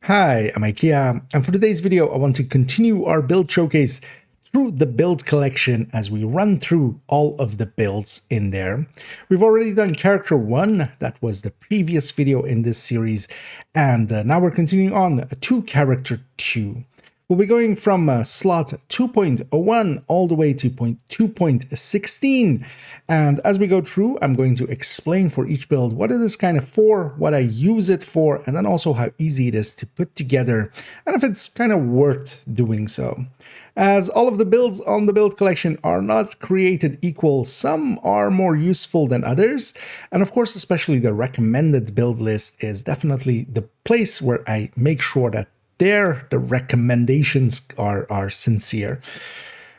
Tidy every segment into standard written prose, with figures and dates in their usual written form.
Hi, I'm IKEA, and for today's video I want to continue our build showcase through the build collection as we run through all of the builds in there. We've already done character 1, that was the previous video in this series, and now we're continuing on to character 2. We'll be going from slot 2.01 all the way to 2.16, and as we go through, I'm going to explain for each build what it is kind of for, what I use it for, and then also how easy it is to put together, and if it's kind of worth doing so. As all of the builds on the build collection are not created equal, some are more useful than others, and of course especially the recommended build list is definitely the place where I make sure that the recommendations are sincere.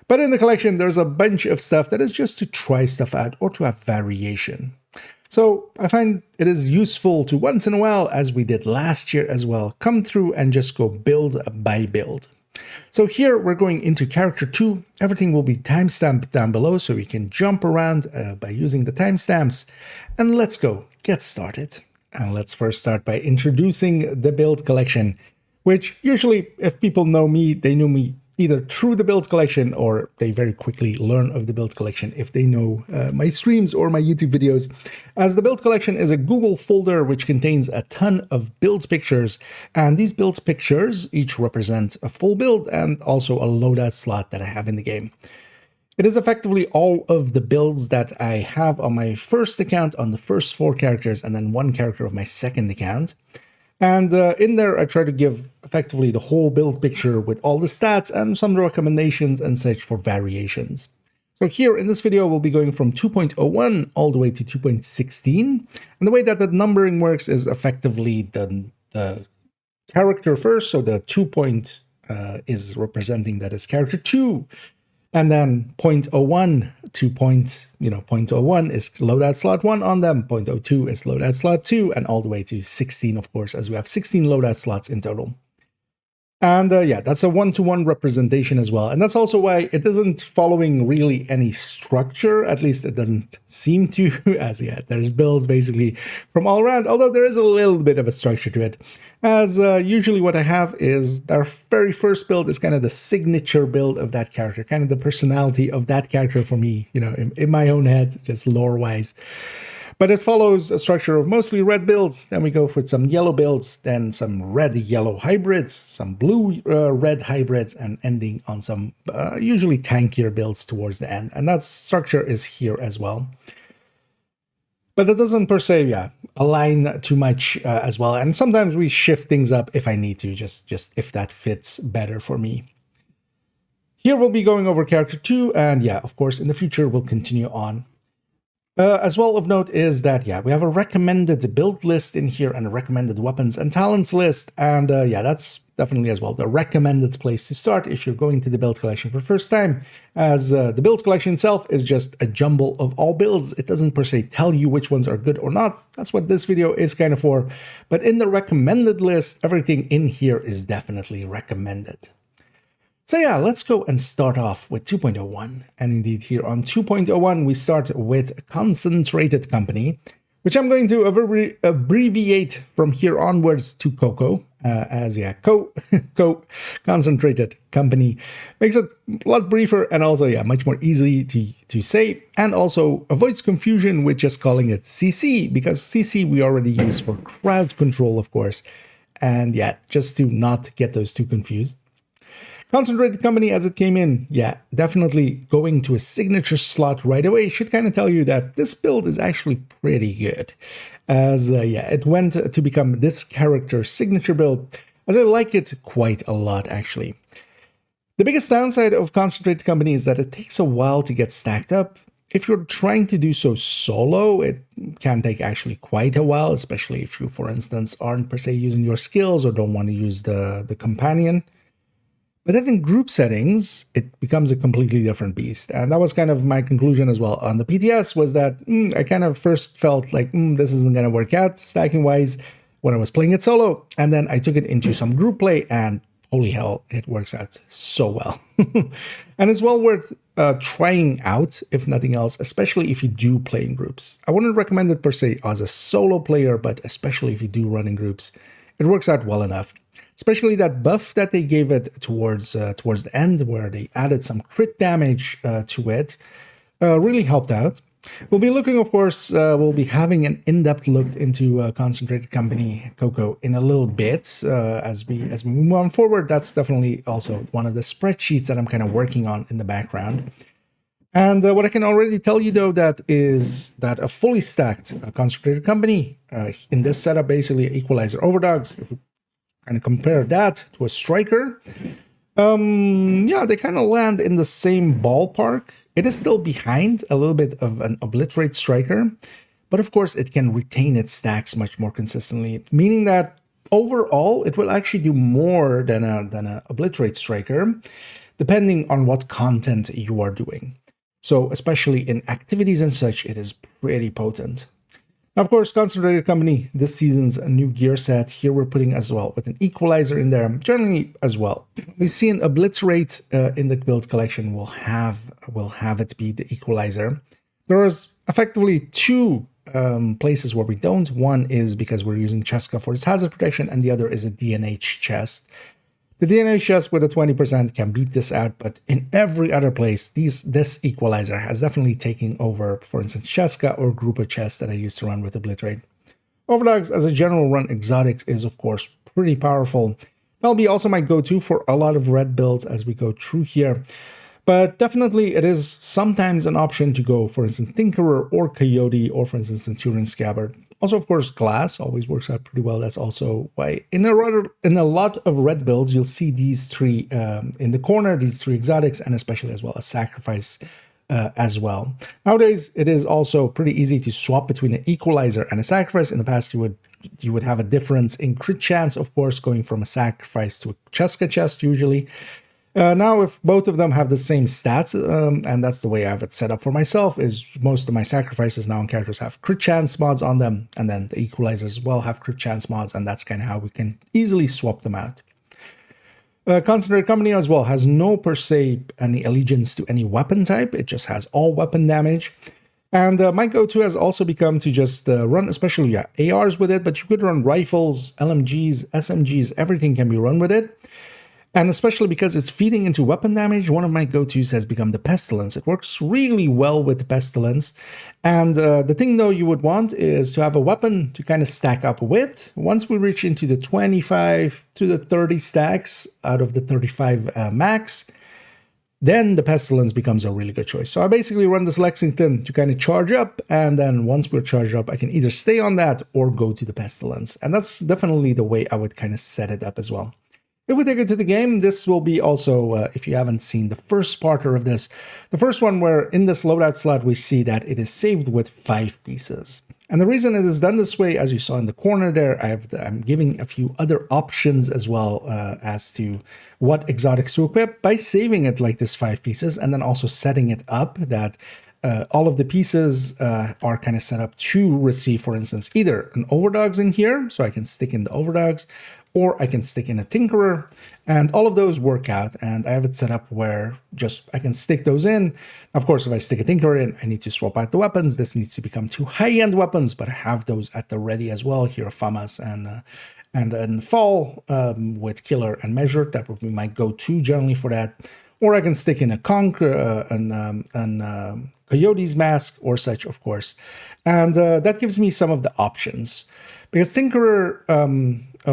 But in the collection, there's a bunch of stuff that is just to try stuff out or to have variation. So I find it is useful to once in a while, as we did last year as well, come through and just go build by build. So here we're going into character 2. Everything will be timestamped down below so you can jump around by using the timestamps. And let's go get started. And let's first start by introducing the build collection, which usually, if people know me, they know me either through the build collection or they very quickly learn of the build collection if they know my streams or my YouTube videos. As the build collection is a Google folder which contains a ton of build pictures, and these build pictures each represent a full build and also a loadout slot that I have in the game. It is effectively all of the builds that I have on my first account on the first 4 characters and then 1 character of my second account. And in there, I try to give effectively the whole build picture with all the stats and some recommendations and such for variations. So here in this video, we'll be going from 2.01 all the way to 2.16. And the way that the numbering works is effectively the character first. So the 2 is representing that as character 2. And then 0.01 to 0.01 is loadout slot 1 on them, 0.02 is loadout slot 2, and all the way to 16, of course, as we have 16 loadout slots in total. And yeah, that's a 1-to-1 representation as well. And that's also why it isn't following really any structure, at least it doesn't seem to, as yeah, there's builds basically from all around, although there is a little bit of a structure to it. As usually what I have is our very first build is kind of the signature build of that character, kind of the personality of that character for me, you know, in my own head, just lore-wise. But it follows a structure of mostly red builds, then we go for some yellow builds, then some red-yellow hybrids, some blue-red hybrids, and ending on some usually tankier builds towards the end. And that structure is here as well. But it doesn't per se, yeah, align too much as well. And sometimes we shift things up if I need to, just if that fits better for me. Here we'll be going over character 2, and yeah, of course, in the future we'll continue on. As well of note is that, yeah, we have a recommended build list in here and a recommended weapons and talents list. And yeah, that's definitely as well the recommended place to start if you're going to the build collection for the first time, as the build collection itself is just a jumble of all builds. It doesn't per se tell you which ones are good or not. That's what this video is kind of for. But in the recommended list, everything in here is definitely recommended. So yeah, let's go and start off with 2.01. And indeed here on 2.01, we start with Concentrated Company, which I'm going to abbreviate from here onwards to CoCo, as yeah, Concentrated Company. Makes it a lot briefer and also, yeah, much more easy to say, and also avoids confusion with just calling it CC, because CC we already use for crowd control, of course. And yeah, just to not get those too confused. Concentrated Company as it came in, yeah, definitely going to a signature slot right away should kind of tell you that this build is actually pretty good. As yeah, it went to become this character's signature build, as I like it quite a lot actually. The biggest downside of Concentrated Company is that it takes a while to get stacked up. If you're trying to do so solo, it can take actually quite a while, especially if you, for instance, aren't per se using your skills or don't want to use the companion. But then in group settings, it becomes a completely different beast. And that was kind of my conclusion as well on the PTS, was that I kind of first felt like this isn't going to work out stacking wise when I was playing it solo. And then I took it into some group play and holy hell, it works out so well. And it's well worth trying out, if nothing else, especially if you do play in groups. I wouldn't recommend it per se as a solo player, but especially if you do run in groups, it works out well enough. especially that buff that they gave it towards the end, where they added some crit damage to it, really helped out. We'll be looking, of course, we'll be having an in-depth look into Concentrated Company CoCo in a little bit as we move on forward. That's definitely also one of the spreadsheets that I'm kind of working on in the background. And what I can already tell you, though, that is that a fully stacked Concentrated Company in this setup, basically Equalizer Overdogs, if we kind of compare that to a Striker, yeah, they kind of land in the same ballpark. It is still behind a little bit of an Obliterate Striker, but of course it can retain its stacks much more consistently, meaning that overall it will actually do more than a Obliterate Striker, depending on what content you are doing. So especially in activities and such, it is pretty potent. Now, of course, Concentrated Company, this season's a new gear set. Here we're putting as well with an Equalizer in there, generally as well. We see an Obliterate in the build collection. We'll have it be the Equalizer. There is effectively two places where we don't. One is because we're using Cheska for its hazard protection, and the other is a DNH chest. The DNH chest with a 20% can beat this out, but in every other place, this Equalizer has definitely taken over, for instance, Cheska or Grouper chest that I used to run with Obliterate. Overdogs, as a general run, Exotics is, of course, pretty powerful. That'll be also my go-to for a lot of red builds as we go through here. But definitely it is sometimes an option to go, for instance, Tinkerer or Coyote, or for instance, Centurion Scabbard. Also, of course, Glass always works out pretty well. That's also why in a lot of red builds, you'll see these three in the corner, these three exotics, and especially as well as Sacrifice as well. Nowadays, it is also pretty easy to swap between an Equalizer and a Sacrifice. In the past, you would have a difference in crit chance, of course, going from a Sacrifice to a Cheska chest usually. Now, if both of them have the same stats, and that's the way I have it set up for myself, is most of my Sacrifices now on characters have crit chance mods on them, and then the Equalizers as well have crit chance mods, and that's kind of how we can easily swap them out. Concentrated Company as well has no per se any allegiance to any weapon type. It just has all weapon damage. And my go-to has also become to just run, especially ARs with it, but you could run rifles, LMGs, SMGs, everything can be run with it. And especially because it's feeding into weapon damage, one of my go-tos has become the Pestilence. It works really well with the Pestilence. And the thing, though, you would want is to have a weapon to kind of stack up with. Once we reach into the 25 to the 30 stacks out of the 35 max, then the Pestilence becomes a really good choice. So I basically run this Lexington to kind of charge up, and then once we're charged up, I can either stay on that or go to the Pestilence. And that's definitely the way I would kind of set it up as well. If we take it to the game, this will be also, if you haven't seen the first parter of this, the first one where in this loadout slot, we see that it is saved with 5 pieces. And the reason it is done this way, as you saw in the corner there, I'm giving a few other options as well as to what exotics to equip by saving it like this 5 pieces, and then also setting it up that all of the pieces are kind of set up to receive, for instance, either an Overdogs in here, so I can stick in the Overdogs, or I can stick in a Tinkerer, and all of those work out. And I have it set up where just I can stick those in. Of course, if I stick a Tinkerer in, I need to swap out the weapons. This needs to become 2 high-end weapons, but I have those at the ready as well. Here are FAMAS and Fall with Killer and Measure. That would be my go-to generally for that. Or I can stick in a Conqueror, an Coyote's Mask or such, of course. And that gives me some of the options. Because Tinkerer,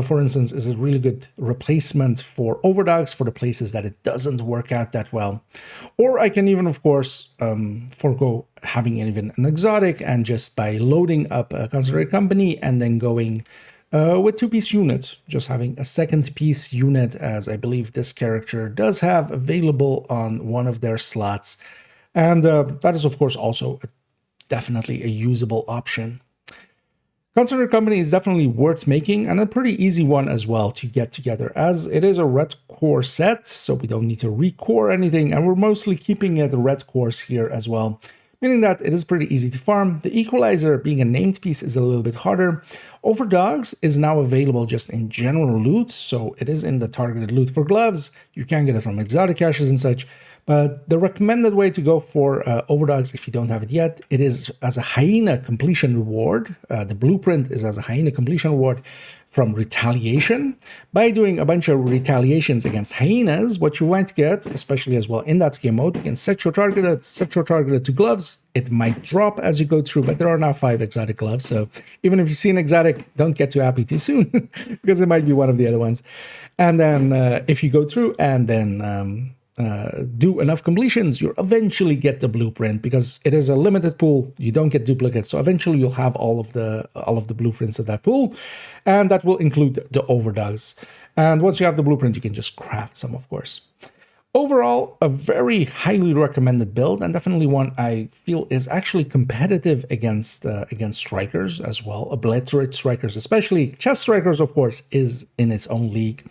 for instance, is a really good replacement for Overdogs for the places that it doesn't work out that well. Or I can even, of course, forego having even an exotic and just by loading up a Concentrated Company and then going with 2-piece unit, just having a second piece unit, as I believe this character does have available on one of their slots. And that is, of course, also definitely a usable option. Concentrated Company is definitely worth making and a pretty easy one as well to get together, as it is a red core set, so we don't need to recore anything, and we're mostly keeping it the red cores here as well, meaning that it is pretty easy to farm. The Equalizer, being a named piece, is a little bit harder. Overdogs is now available just in general loot, so it is in the targeted loot for gloves. You can get it from exotic caches and such, but the recommended way to go for Overdogs, if you don't have it yet, it is as a hyena completion reward. The blueprint is as a hyena completion reward from retaliation. By doing a bunch of retaliations against hyenas, what you might get, especially as well in that game mode, you can set your targeted to gloves. It might drop as you go through, but there are now 5 exotic gloves, so even if you see an exotic, don't get too happy too soon, because it might be one of the other ones. And then if you go through and then do enough completions, you'll eventually get the blueprint, because it is a limited pool. You don't get duplicates, so eventually you'll have all of the blueprints of that pool, and that will include the Overdogs. And once you have the blueprint, you can just craft some, of course. Overall, a very highly recommended build, and definitely one I feel is actually competitive against strikers as well. Obliterate strikers, especially chest strikers, of course, is in its own league.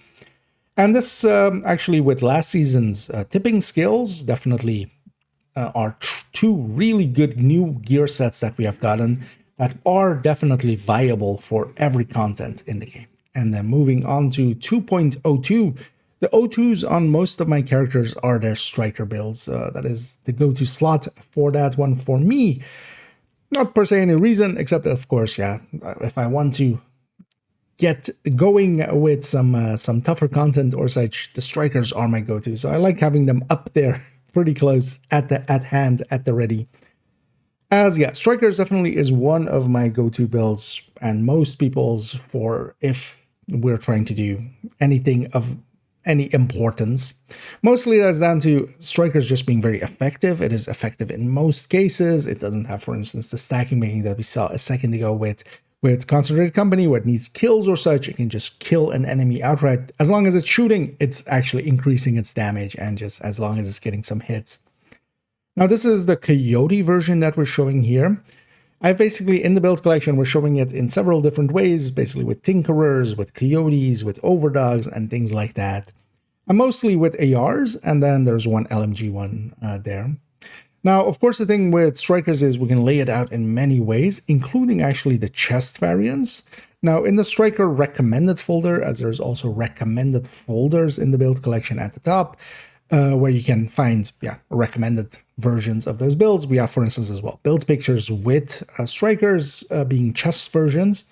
And this actually, with last season's tipping skills, definitely are 2 really good new gear sets that we have gotten that are definitely viable for every content in the game. And then moving on to 2.02. The O2s on most of my characters are their striker builds. That is the go-to slot for that one for me. Not per se any reason, except of course, yeah, if I want to get going with some tougher content or such, the strikers are my go-to. So I like having them up there, pretty close at hand, at the ready. As yeah, strikers definitely is one of my go-to builds, and most people's, for if we're trying to do anything of any importance. Mostly that's down to strikers just being very effective. It is effective in most cases. It doesn't have, for instance, the stacking mechanic that we saw a second ago with Concentrated Company, where it needs kills or such. It can just kill an enemy outright. As long as it's shooting, it's actually increasing its damage, and just as long as it's getting some hits. Now, this is the Coyote version that we're showing here. I basically, in the build collection, we're showing it in several different ways, basically with Tinkerers, with Coyotes, with Overdogs, and things like that. And mostly with ARs, and then there's one LMG one there. Now, of course, the thing with strikers is we can lay it out in many ways, including actually the chest variants. Now, in the striker recommended folder, as there's also recommended folders in the build collection at the top, where you can find recommended versions of those builds. We have, for instance, as well, build pictures with strikers being chest versions.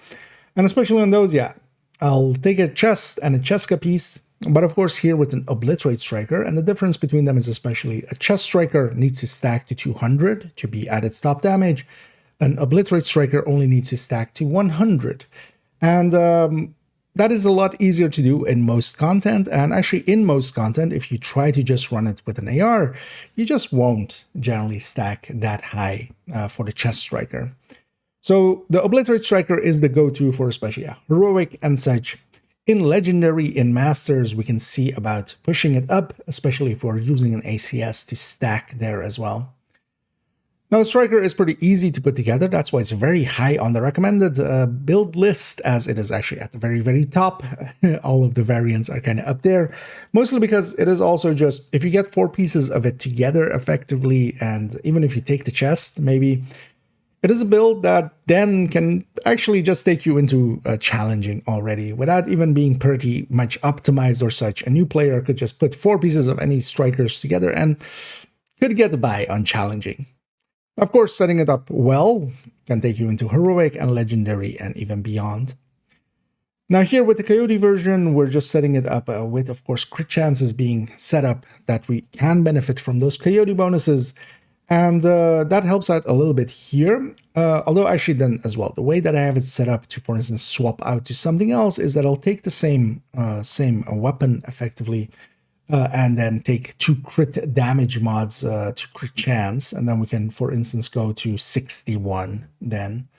And especially on those, I'll take a chest and a Cheska piece. But of course, here with an Obliterate striker, and the difference between them is especially a chest striker needs to stack to 200 to be at its top damage. An Obliterate striker only needs to stack to 100. And that is a lot easier to do in most content. And actually, in most content, if you try to just run it with an AR, you just won't generally stack that high for the chest striker. So the Obliterate striker is the go-to for especially heroic and such. In Legendary, in Masters, we can see about pushing it up, especially if we're using an ACS to stack there as well. Now, the striker is pretty easy to put together. That's why it's very high on the recommended build list, as it is actually at the very, very top. All of the variants are kind of up there, mostly because it is also just, if you get 4 pieces of it together effectively, and even if you take the chest, maybe, it is a build that then can actually just take you into challenging already without even being pretty much optimized or such. A new player could just put 4 pieces of any strikers together and could get by on challenging. Of course, setting it up well can take you into heroic and legendary and even beyond. Now here with the Coyote version, we're just setting it up with, of course, crit chances being set up that we can benefit from those Coyote bonuses. And that helps out a little bit here, although actually then as well, the way that I have it set up to, for instance, swap out to something else is that I'll take the same weapon effectively and then take 2 crit damage mods to crit chance, and then we can, for instance, go to 61 then.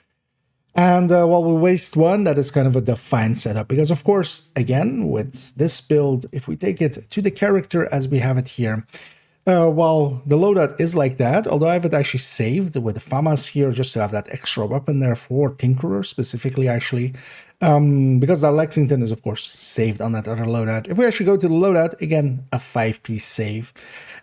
And while we waste 1, that is kind of a defined setup, because of course, again, with this build, if we take it to the character as we have it here, while the loadout is like that, although I have it actually saved with the FAMAS here just to have that extra weapon there for Tinkerer specifically, actually, because that Lexington is, of course, saved on that other loadout. If we actually go to the loadout, again, a 5-piece save.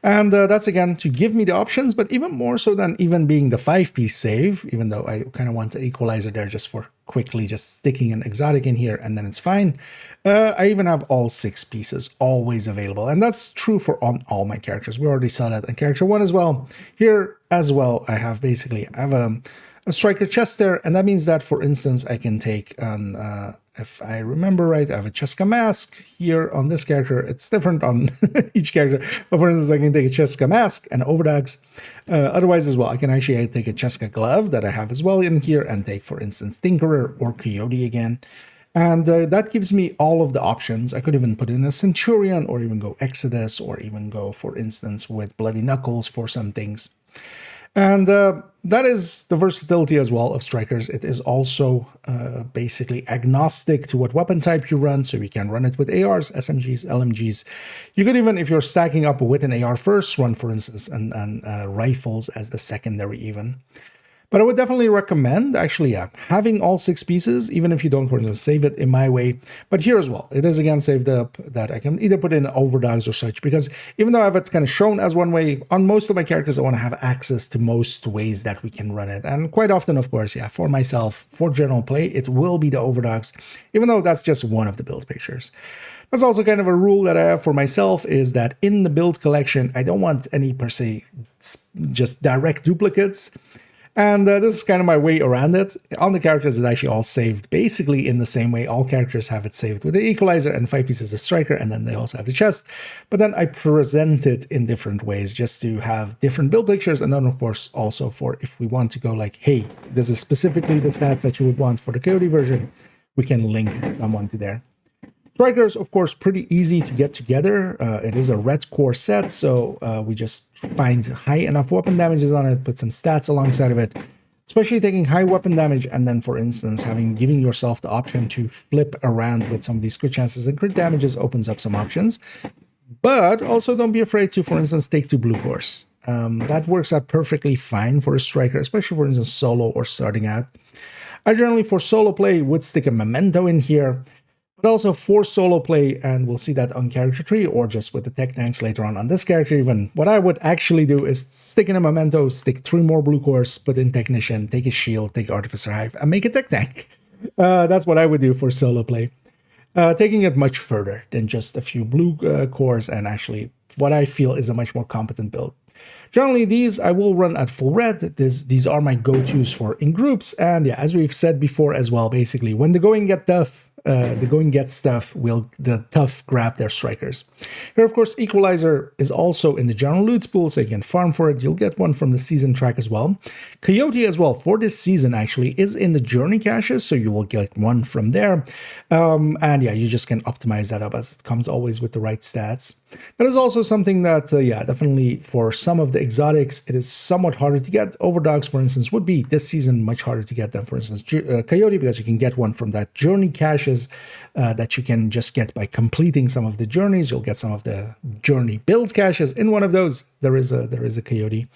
And that's, again, to give me the options, but even more so than even being the 5-piece save, even though I kind of want the equalizer there just for quickly just sticking an exotic in here and then it's fine. I even have all 6 pieces always available, and that's true for on all my characters. We already saw that in character 1 as well. Here as well, I have a striker chest there, and that means that, for instance, I can take on, if I remember right, I have a Cheska mask here on this character. It's different on each character, but for instance, I can take a Cheska mask and overdogs. Otherwise as well, I can actually take a Cheska glove that I have as well in here and take, for instance, Tinkerer or Coyote again. And that gives me all of the options. I could even put in a Centurion or even go Exodus or even go, for instance, with Bloody Knuckles for some things. And that is the versatility as well of strikers. It is also basically agnostic to what weapon type you run, so you can run it with ARs, SMGs, LMGs. You could even, if you're stacking up with an AR first, run, for instance, and rifles as the secondary even. But I would definitely recommend, actually, having all 6 pieces, even if you don't, for instance, save it in my way. But here as well, it is again saved up that I can either put in overdogs or such, because even though I have it kind of shown as one way, on most of my characters, I want to have access to most ways that we can run it. And quite often, of course, for myself, for general play, it will be the overdogs, even though that's just one of the build pictures. That's also kind of a rule that I have for myself, is that in the build collection, I don't want any, per se, just direct duplicates. And this is kind of my way around it. On the characters, it's actually all saved basically in the same way. All characters have it saved with the equalizer and 5 pieces of striker, and then they also have the chest. But then I present it in different ways just to have different build pictures. And then, of course, also for if we want to go like, hey, this is specifically the stats that you would want for the Coyote version, we can link someone to there. Strikers, of course, pretty easy to get together. It is a red core set, so we just find high enough weapon damages on it, put some stats alongside of it, especially taking high weapon damage, and then, for instance, giving yourself the option to flip around with some of these crit chances and crit damages opens up some options. But also don't be afraid to, for instance, take 2 blue cores. That works out perfectly fine for a striker, especially, for instance, solo or starting out. I generally, for solo play, would stick a Memento in here. But also for solo play, and we'll see that on character 3 or just with the tech tanks later on this character even, what I would actually do is stick in a Memento, stick 3 more blue cores, put in Technician, take a shield, take Artificer Hive, and make a tech tank. That's what I would do for solo play. Taking it much further than just a few blue cores, and actually what I feel is a much more competent build. Generally, these I will run at full red. These are my go-tos for in groups, and yeah, as we've said before as well, basically, when the going gets tough, the tough grab their strikers. Here, of course, Equalizer is also in the general loot pool, so you can farm for it. You'll get one from the season track as well. Coyote as well, for this season, actually, is in the journey caches, so you will get one from there. And yeah, you just can optimize that up as it comes always with the right stats. That is also something that, yeah, definitely for some of the exotics, it is somewhat harder to get. Overdogs, for instance, would be this season much harder to get than, for instance, Coyote, because you can get one from that journey caches that you can just get by completing some of the journeys. You'll get some of the journey build caches. In one of those, there is a Coyote.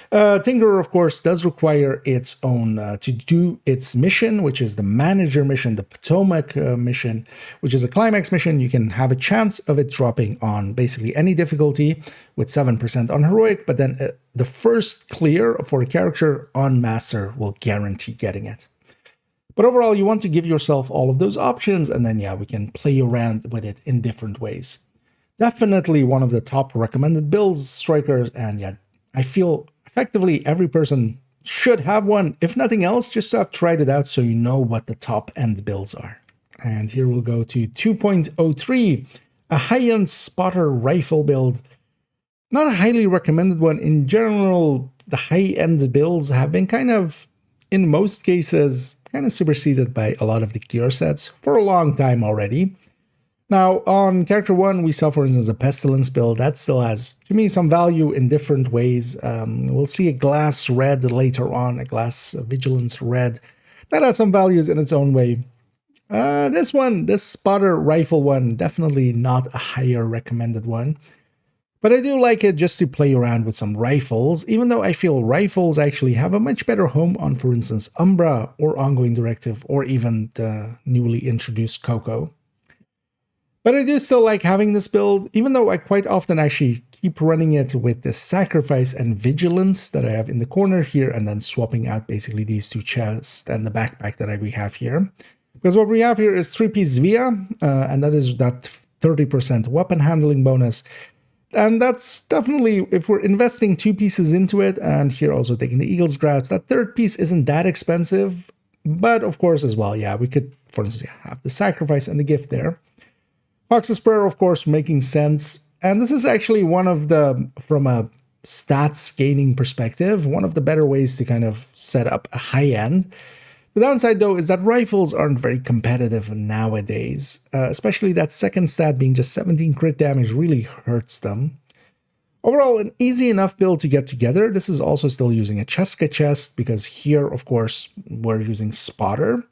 Tinkerer, of course, does require its own to do its mission, which is the manager mission, the Potomac mission, which is a climax mission. You can have a chance of it dropping on basically any difficulty with 7% on heroic, but then the first clear for a character on master will guarantee getting it. But overall, you want to give yourself all of those options, and then, yeah, we can play around with it in different ways. Definitely one of the top recommended builds, strikers, and yeah, I feel effectively every person should have one, if nothing else, just to have tried it out so you know what the top end builds are. And here we'll go to 2.03, a high-end spotter rifle build. Not a highly recommended one. In general, the high-end builds have been kind of, in most cases, kind of superseded by a lot of the gear sets for a long time already. Now, on character 1, we saw, for instance, a Pestilence build. That still has, to me, some value in different ways. We'll see a Glass Red later on, a Glass Vigilance Red. That has some values in its own way. This spotter rifle one, definitely not a higher recommended one. But I do like it just to play around with some rifles, even though I feel rifles actually have a much better home on, for instance, Umbra or Ongoing Directive, or even the newly introduced CoCo. But I do still like having this build, even though I quite often actually keep running it with the Sacrifice and Vigilance that I have in the corner here, and then swapping out basically these two chests and the backpack that we have here. Because what we have here is 3-piece Via, and that is that 30% weapon handling bonus. And that's definitely, if we're investing 2 pieces into it, and here also taking the Eagle's Grasp, that third piece isn't that expensive. But of course as well, yeah, we could, for instance, have the Sacrifice and the Gift there. Fox's Prayer, of course, making sense. And this is actually one of the, from a stats gaining perspective, one of the better ways to kind of set up a high end. The downside, though, is that rifles aren't very competitive nowadays, especially that second stat being just 17 crit damage really hurts them. Overall, an easy enough build to get together. This is also still using a Cheska chest, because here, of course, we're using Spotter.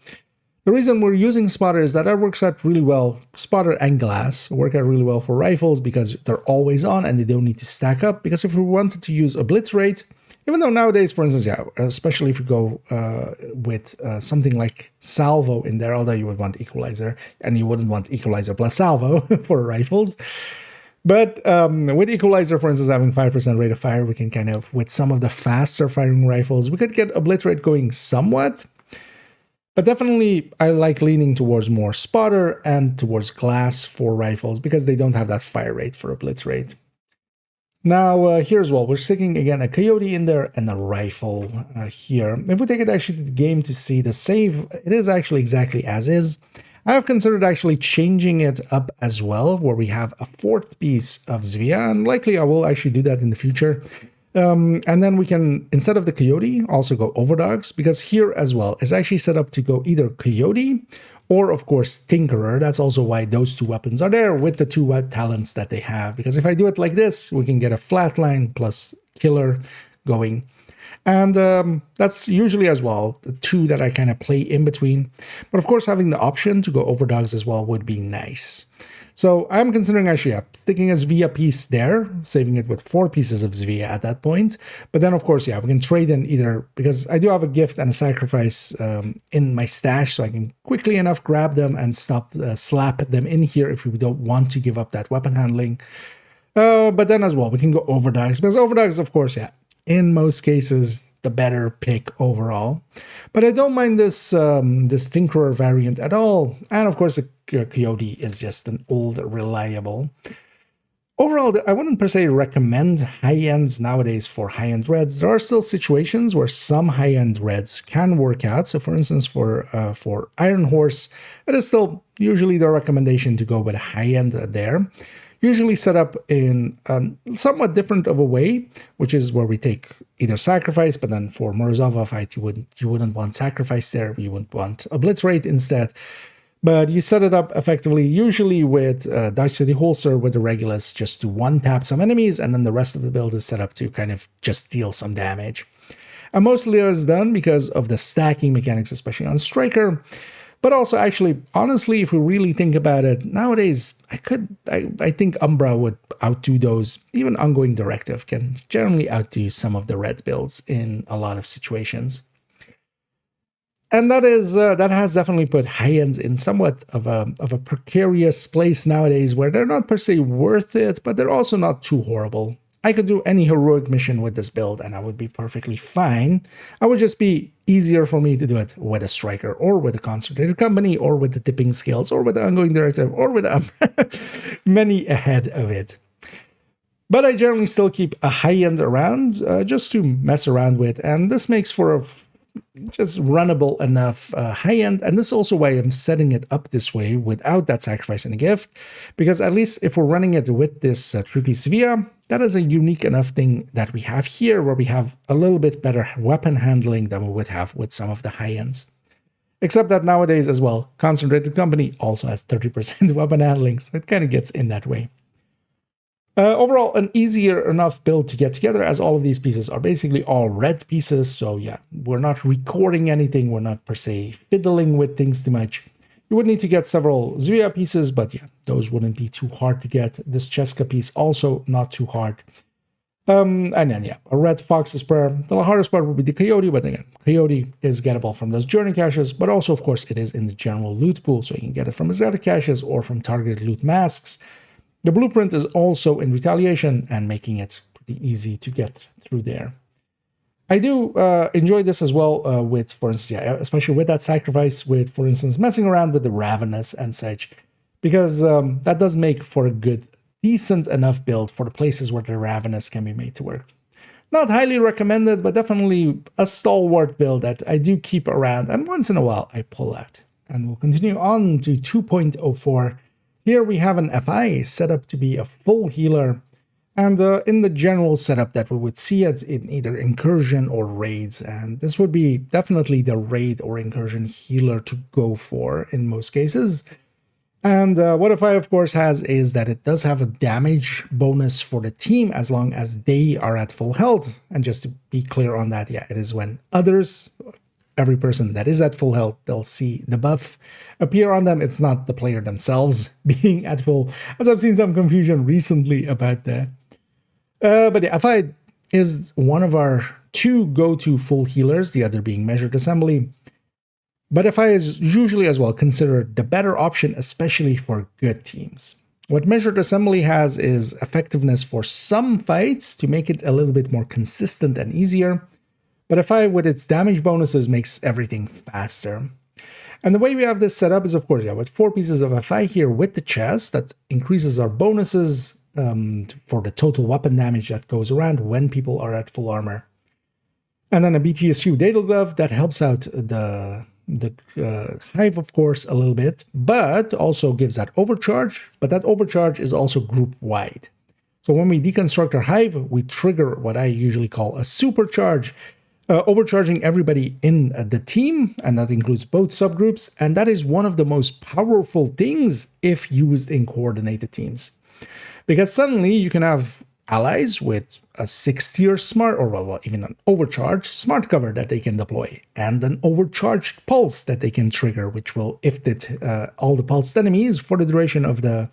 The reason we're using Spotter is that works out really well. Spotter and Glass work out really well for rifles because they're always on and they don't need to stack up. Because if we wanted to use Obliterate, even though nowadays, for instance, yeah, especially if you go with something like Salvo in there, although you would want Equalizer, and you wouldn't want Equalizer plus Salvo for rifles. But with Equalizer, for instance, having 5% rate of fire, we can kind of, with some of the faster firing rifles, we could get Obliterate going somewhat. But definitely, I like leaning towards more Spotter and towards Glass for rifles because they don't have that fire rate for Obliterate. Now, here as well, we're sticking, again, a Coyote in there and a rifle here. If we take it actually to the game to see the save, it is actually exactly as is. I have considered actually changing it up as well, where we have a 4th piece of Zvia, and likely I will actually do that in the future. And then we can, instead of the Coyote, also go Overdogs, because here as well is actually set up to go either Coyote or, of course, Tinkerer. That's also why those 2 weapons are there with the 2 talents that they have. Because if I do it like this, we can get a Flatline plus Killer going. And that's usually as well the 2 that I kind of play in between. But of course, having the option to go Overdogs as well would be nice. So I'm considering actually sticking a Zvia piece there, saving it with 4 pieces of Zvia at that point. But then, of course, yeah, we can trade in either, because I do have a Gift and a Sacrifice in my stash, so I can quickly enough grab them and slap them in here if we don't want to give up that weapon handling. But then as well, we can go Overdogs, because Overdogs, of course, yeah, in most cases, the better pick overall. But I don't mind this this Tinkerer variant at all. And of course, the Coyote is just an old reliable. Overall, I wouldn't per se recommend high-ends nowadays for high-end reds. There are still situations where some high-end reds can work out. So for instance, for Iron Horse, it is still usually the recommendation to go with a high-end there. Usually set up in somewhat different of a way, which is where we take either Sacrifice, but then for Morozova fight, you wouldn't want Sacrifice there, you would want Obliterate instead. But you set it up effectively, usually with Dodge City Holster with the Regulus, just to one-tap some enemies, and then the rest of the build is set up to kind of just deal some damage. And mostly that is done because of the stacking mechanics, especially on Striker. But also, actually, honestly, if we really think about it, nowadays, I think Umbra would outdo those. Even Ongoing Directive can generally outdo some of the red builds in a lot of situations. And that has definitely put high-ends in somewhat of a precarious place nowadays, where they're not per se worth it, but they're also not too horrible. I could do any heroic mission with this build and I would be perfectly fine. It would just be easier for me to do it with a Striker or with a Concentrated Company or with the Tipping Scales or with the Ongoing Directive or with many ahead of it. But I generally still keep a high-end around just to mess around with, and this makes for a just runnable enough high-end, and this is also why I'm setting it up this way without that Sacrifice and a Gift, because at least if we're running it with this 3-piece Via, that is a unique enough thing that we have here, where we have a little bit better weapon handling than we would have with some of the high-ends. Except that nowadays as well, Concentrated Company also has 30% weapon handling, so it kind of gets in that way. Overall, an easier enough build to get together, as all of these pieces are basically all red pieces. So yeah, we're not recording anything. We're not per se fiddling with things too much. You would need to get several Zvia pieces, but yeah, those wouldn't be too hard to get. This Cheska piece also not too hard. And then yeah, a red Fox's Prayer. The hardest part would be the Coyote, but again, Coyote is gettable from those journey caches, but also of course it is in the general loot pool, so you can get it from exotic caches or from targeted loot masks. The blueprint is also in retaliation and making it pretty easy to get through there. I do enjoy this as well with, for instance, yeah, especially with that sacrifice with, for instance, messing around with the Ravenous and such, because that does make for a good, decent enough build for the places where the Ravenous can be made to work. Not highly recommended, but definitely a stalwart build that I do keep around, and once in a while I pull out. And we'll continue on to 2.04. Here we have an FI set up to be a full healer, and in the general setup that we would see it in either incursion or raids, and this would be definitely the raid or incursion healer to go for in most cases. And what FI of course has is that it does have a damage bonus for the team as long as they are at full health. And just to be clear on that, yeah, it is when others, every person that is at full health, they'll see the buff appear on them. It's not the player themselves being at full, as I've seen some confusion recently about that. But yeah, FI is one of our two go-to full healers, the other being Measured Assembly. But FI is usually as well considered the better option, especially for good teams. What Measured Assembly has is effectiveness for some fights to make it a little bit more consistent and easier. But FI with its damage bonuses makes everything faster. And the way we have this set up is, of course, yeah, with 4 pieces of FI here with the chest that increases our bonuses for the total weapon damage that goes around when people are at full armor. And then a BTSU Dado Glove that helps out the Hive, of course, a little bit, but also gives that overcharge. But that overcharge is also group-wide. So when we deconstruct our Hive, we trigger what I usually call a supercharge, overcharging everybody in the team, and that includes both subgroups. And that is one of the most powerful things if used in coordinated teams. Because suddenly you can have allies with a 6-tier smart, or well, even an overcharged smart cover that they can deploy, and an overcharged pulse that they can trigger, which will IFT all the pulsed enemies for the duration of that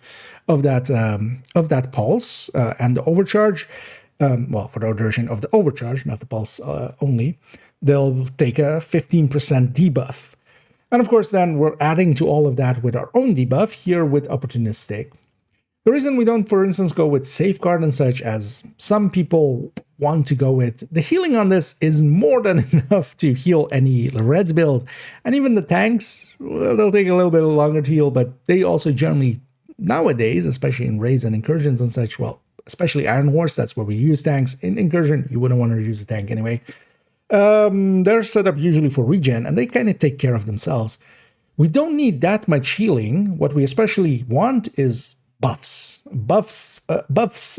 pulse, and the overcharge. Well, for the duration of the overcharge, not the pulse only, they'll take a 15% debuff. And of course, then we're adding to all of that with our own debuff here with Opportunistic. The reason we don't, for instance, go with Safeguard and such as some people want to go with, the healing on this is more than enough to heal any red build. And even the tanks, well, they'll take a little bit longer to heal, but they also generally, nowadays, especially in raids and incursions and such, well, especially Iron Horse, that's where we use tanks. In incursion, you wouldn't want to use a tank anyway. They're set up usually for regen, and they kind of take care of themselves. We don't need that much healing. What we especially want is buffs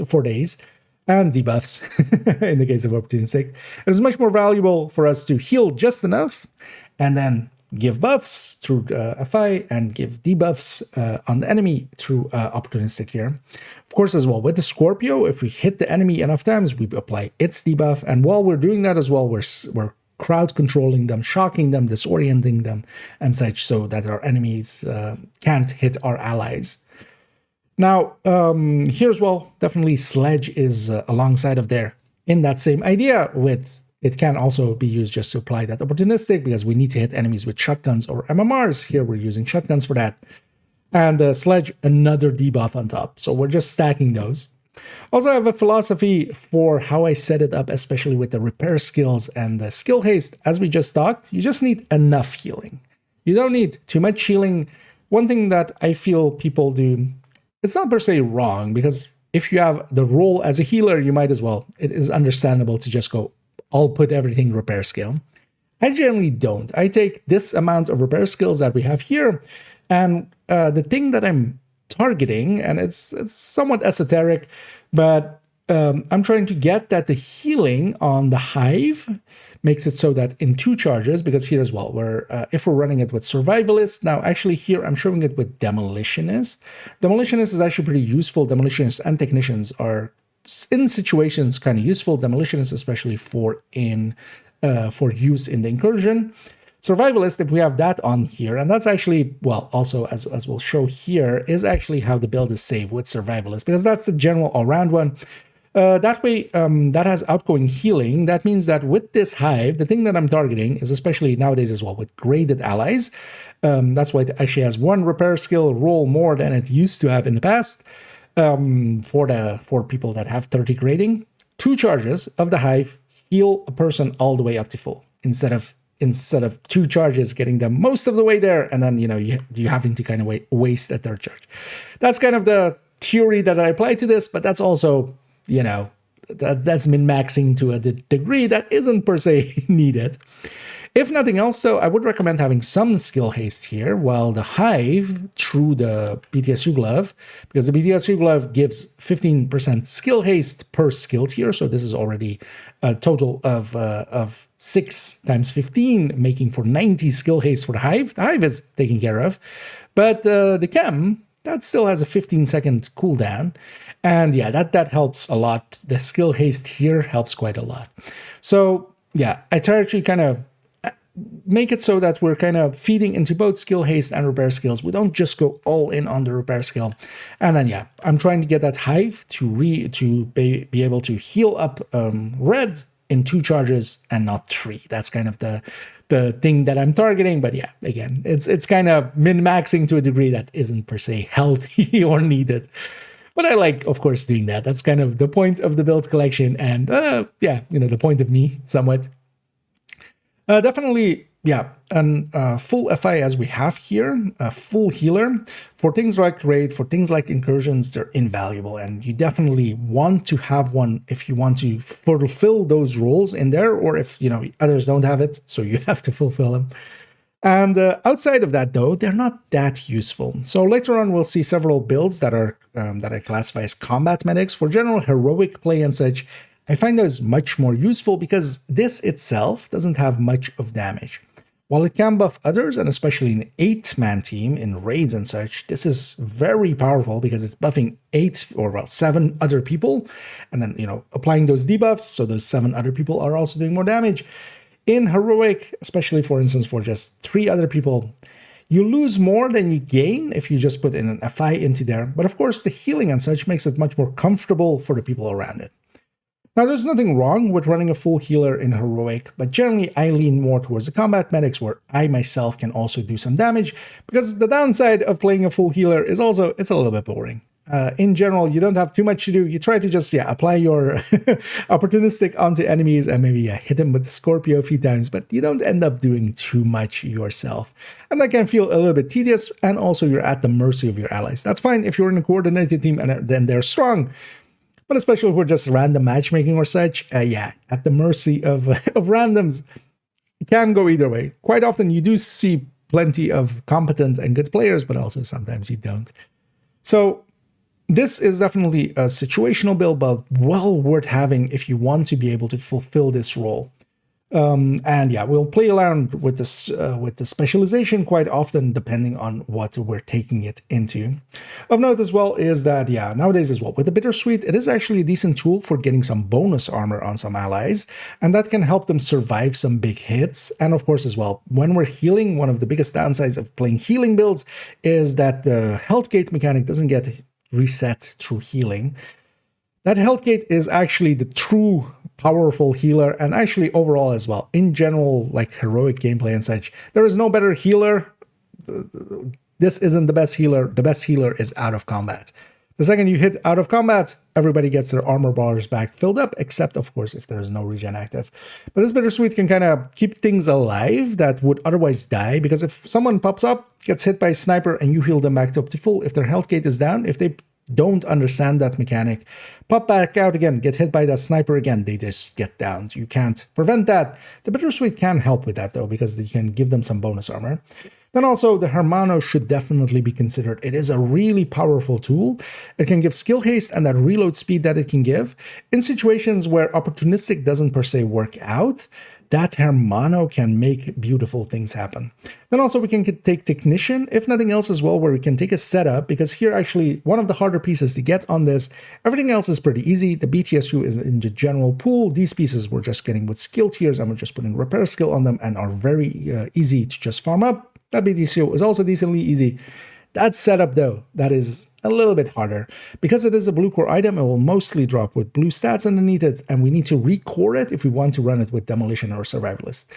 for days, and debuffs in the case of Opportunistic. It is much more valuable for us to heal just enough, and then give buffs through FI and give debuffs on the enemy through Opportunistic here. Of course, as well, with the Scorpio, if we hit the enemy enough times, we apply its debuff. And while we're doing that as well, we're crowd controlling them, shocking them, disorienting them, and such, so that our enemies can't hit our allies. Now, here as well, definitely Sledge is alongside of there in that same idea with it can also be used just to apply that Opportunistic because we need to hit enemies with shotguns or MMRs. Here we're using shotguns for that. And Sledge, another debuff on top. So we're just stacking those. Also, I have a philosophy for how I set it up, especially with the repair skills and the skill haste. As we just talked, you just need enough healing. You don't need too much healing. One thing that I feel people do, it's not per se wrong, because if you have the role as a healer, you might as well. It is understandable to just go, I'll put everything repair skill. I generally don't. I take this amount of repair skills that we have here, and the thing that I'm targeting, and it's somewhat esoteric, but I'm trying to get that the healing on the Hive makes it so that in 2 charges, because here as well, if we're running it with Survivalist, now actually here I'm showing it with Demolitionist. Demolitionist is actually pretty useful. Demolitionists and Technicians are in situations kind of useful. Demolitionists especially for use in the incursion. Survivalist, if we have that on here, and that's actually, well, also as we'll show here, is actually how the build is saved with Survivalist, because that's the general all-round one. That way, that has outgoing healing. That means that with this Hive, the thing that I'm targeting is, especially nowadays as well, with graded allies. That's why it actually has 1 repair skill roll more than it used to have in the past. for people that have 30 grading. 2 charges of the hive heal a person all the way up to full, instead of 2 charges getting them most of the way there, and then you having to kind of waste a third charge. That's kind of the theory that I apply to this, but that's also that's min-maxing to a degree that isn't per se needed. If nothing else, though, I would recommend having some skill haste here, while the hive through the BTSU glove, because the BTSU glove gives 15% skill haste per skill tier. So this is already a total of 6 times 15, making for 90 skill haste for the hive. The hive is taken care of, but the chem, that still has a 15-second cooldown. And yeah, that helps a lot. The skill haste here helps quite a lot. So yeah, I try to kind of make it so that we're kind of feeding into both skill haste and repair skills. We don't just go all in on the repair skill. And then yeah, I'm trying to get that hive to be able to heal up red in 2 charges and not 3. That's kind of the thing that I'm targeting. But yeah, again, it's kind of min-maxing to a degree that isn't per se healthy or needed. But I like, of course, doing that. That's kind of the point of the build collection, and yeah, the point of me somewhat. Definitely, yeah, and full FI as we have here, a full healer. For things like raid, for things like incursions, they're invaluable, and you definitely want to have one if you want to fulfill those roles in there, or if, others don't have it, so you have to fulfill them. And outside of that, though, they're not that useful. So later on, we'll see several builds that are that I classify as combat medics. For general heroic play and such, I find those much more useful because this itself doesn't have much of damage. While it can buff others, and especially an 8-man team in raids and such, this is very powerful because it's buffing 7 other people, and then, applying those debuffs, so those 7 other people are also doing more damage. In heroic, especially for instance for just 3 other people, you lose more than you gain if you just put in an FI into there, but of course the healing and such makes it much more comfortable for the people around it. Now, there's nothing wrong with running a full healer in heroic, but generally I lean more towards the combat medics where I myself can also do some damage, because the downside of playing a full healer is also it's a little bit boring. In general, you don't have too much to do. You try to just apply your opportunistic onto enemies and maybe hit them with the Scorpio a few times, but you don't end up doing too much yourself. And that can feel a little bit tedious, and also you're at the mercy of your allies. That's fine if you're in a coordinated team and then they're strong. But especially if we're just random matchmaking or such, yeah, at the mercy of randoms, it can go either way. Quite often you do see plenty of competent and good players, but also sometimes you don't. So this is definitely a situational build, but well worth having if you want to be able to fulfill this role. And yeah, we'll play around with this with the specialization quite often, depending on what we're taking it into. Of note as well is that, yeah, nowadays as well, with the Bittersweet, it is actually a decent tool for getting some bonus armor on some allies, and that can help them survive some big hits. And of course as well, when we're healing, one of the biggest downsides of playing healing builds is that the health gate mechanic doesn't get reset through healing. That health gate is actually the true powerful healer, and actually overall as well, in general, like heroic gameplay and such, there is no better healer. This isn't the best healer. The best healer is out of combat. The second you hit out of combat, everybody gets their armor bars back filled up, except of course if there is no regen active. But this Bittersweet can kind of keep things alive that would otherwise die, because if someone pops up, gets hit by a sniper, and you heal them back up to full, if their health gate is down, if they don't understand that mechanic, pop back out again, get hit by that sniper again, they just get down. You can't prevent that. The Bittersweet can help with that though, because you can give them some bonus armor. Then also the Hermano should definitely be considered. It is a really powerful tool. It can give skill haste and that reload speed that it can give. In situations where opportunistic doesn't per se work out, that Hermano can make beautiful things happen. Then also we can take Technician, if nothing else as well, where we can take a setup, because here actually one of the harder pieces to get on this. Everything else is pretty easy. The BTSU is in the general pool. These pieces we're just getting with skill tiers, and we're just putting repair skill on them and are very easy to just farm up. That BTSU is also decently easy. That setup though, that is a little bit harder. Because it is a blue core item, it will mostly drop with blue stats underneath it, and we need to recore it if we want to run it with Demolition or Survivalist.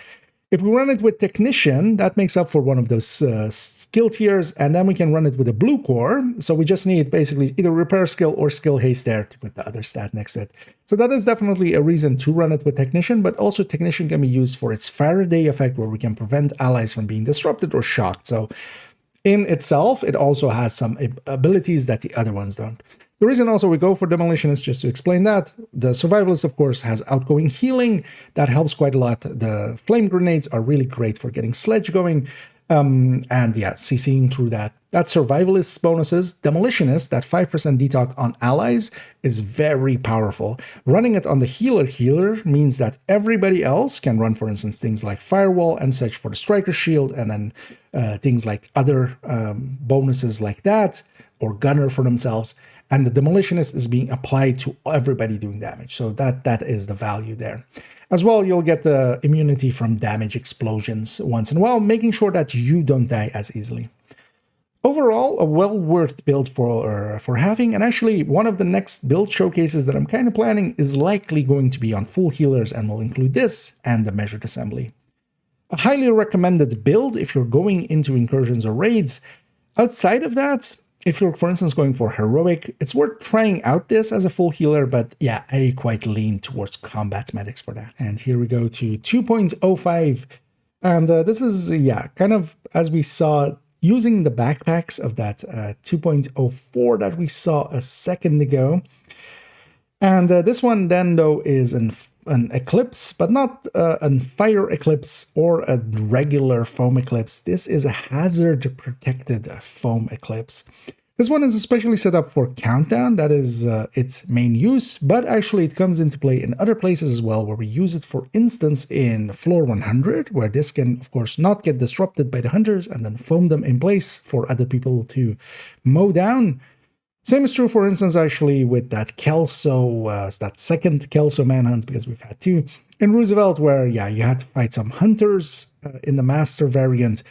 If we run it with Technician, that makes up for one of those skill tiers, and then we can run it with a blue core. So we just need basically either repair skill or skill haste there to put the other stat next to it. So that is definitely a reason to run it with Technician, but also Technician can be used for its Faraday effect, where we can prevent allies from being disrupted or shocked. So in itself, it also has some abilities that the other ones don't. The reason also we go for Demolition is just to explain that. The Survivalist, of course, has outgoing healing. That helps quite a lot. The Flame Grenades are really great for getting Sledge going. And yeah, CCing through that. That Survivalist bonuses. Demolitionist, that 5% detox on allies, is very powerful. Running it on the healer means that everybody else can run, for instance, things like Firewall and such for the Striker Shield, and then things like other bonuses like that, or Gunner for themselves. And the Demolitionist is being applied to everybody doing damage. So that is the value there. As well, you'll get the immunity from damage explosions once in a while, making sure that you don't die as easily. Overall, a well worth build for having, and actually one of the next build showcases that I'm kind of planning is likely going to be on full healers, and will include this and the measured assembly. A highly recommended build if you're going into incursions or raids. Outside of that, if you're, for instance, going for heroic, it's worth trying out this as a full healer, but yeah, I quite lean towards combat medics for that. And here we go to 2.05, and this is, yeah, kind of as we saw using the backpacks of that 2.04 that we saw a second ago. And this one then, though, is an Eclipse, but not a Fire Eclipse or a regular Foam Eclipse. This is a hazard-protected Foam Eclipse. This one is especially set up for Countdown, that is its main use, but actually it comes into play in other places as well, where we use it, for instance, in Floor 100, where this can, of course, not get disrupted by the hunters and then foam them in place for other people to mow down. Same is true, for instance, actually, with that Kelso, that second Kelso manhunt, because we've had two in Roosevelt, where, yeah, you had to fight some hunters in the Master variant,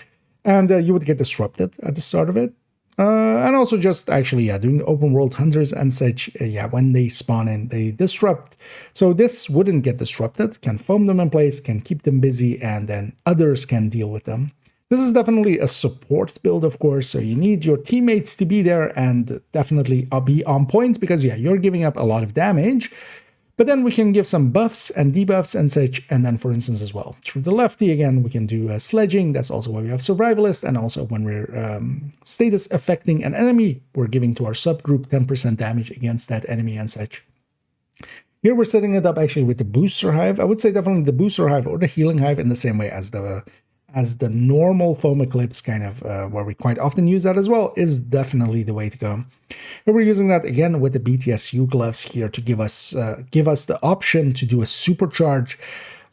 and you would get disrupted at the start of it. And also just actually, yeah, doing open world hunters and such, yeah, when they spawn in, they disrupt. So this wouldn't get disrupted, can foam them in place, can keep them busy, and then others can deal with them. This is definitely a support build, of course, so you need your teammates to be there and definitely be on point, because, yeah, you're giving up a lot of damage. But then we can give some buffs and debuffs and such, and then, for instance, as well, through the lefty, again, we can do sledging. That's also why we have Survivalist, and also when we're status affecting an enemy, we're giving to our subgroup 10% damage against that enemy and such. Here we're setting it up actually with the Booster Hive. I would say definitely the Booster Hive or the Healing Hive in the same way as the normal Foam Eclipse, kind of where we quite often use that as well, is definitely the way to go. And we're using that again with the BTSU gloves here to give us the option to do a supercharge.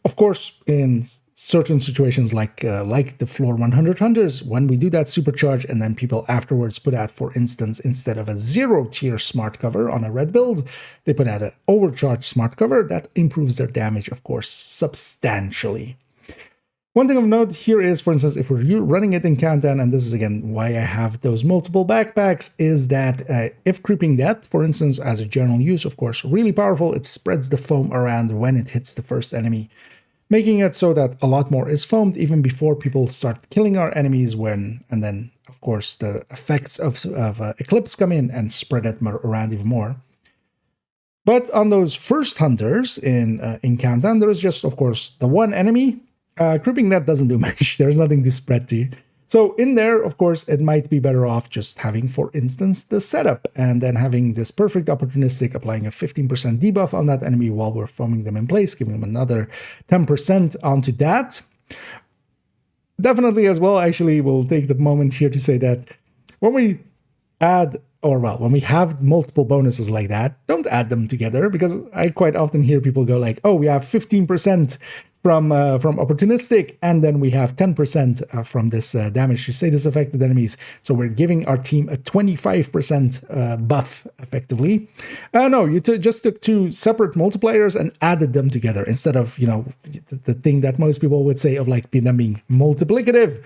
Of course, in certain situations like the Floor 100 Hunters, when we do that supercharge and then people afterwards put out, for instance, instead of a 0-tier smart cover on a red build, they put out an overcharged smart cover, that improves their damage, of course, substantially. One thing of note here is, for instance, if we're running it in Countdown, and this is again why I have those multiple backpacks, is that if Creeping Death, for instance, as a general use, of course, really powerful, it spreads the foam around when it hits the first enemy, making it so that a lot more is foamed even before people start killing our enemies, and then, of course, the effects of Eclipse come in and spread it around even more. But on those first hunters in Countdown, there is just, of course, the one enemy. Creeping Death doesn't do much. There's nothing to spread to. So in there, of course, it might be better off just having, for instance, the setup, and then having this perfect opportunistic, applying a 15% debuff on that enemy while we're foaming them in place, giving them another 10% onto that. Definitely as well, actually, we'll take the moment here to say that when we add, or well, when we have multiple bonuses like that, don't add them together, because I quite often hear people go like, oh, we have 15% from opportunistic, and then we have 10% from this damage to status affected enemies. So we're giving our team a 25% buff, effectively. No, you just took two separate multipliers and added them together, instead of, you know, the thing that most people would say of like them being multiplicative.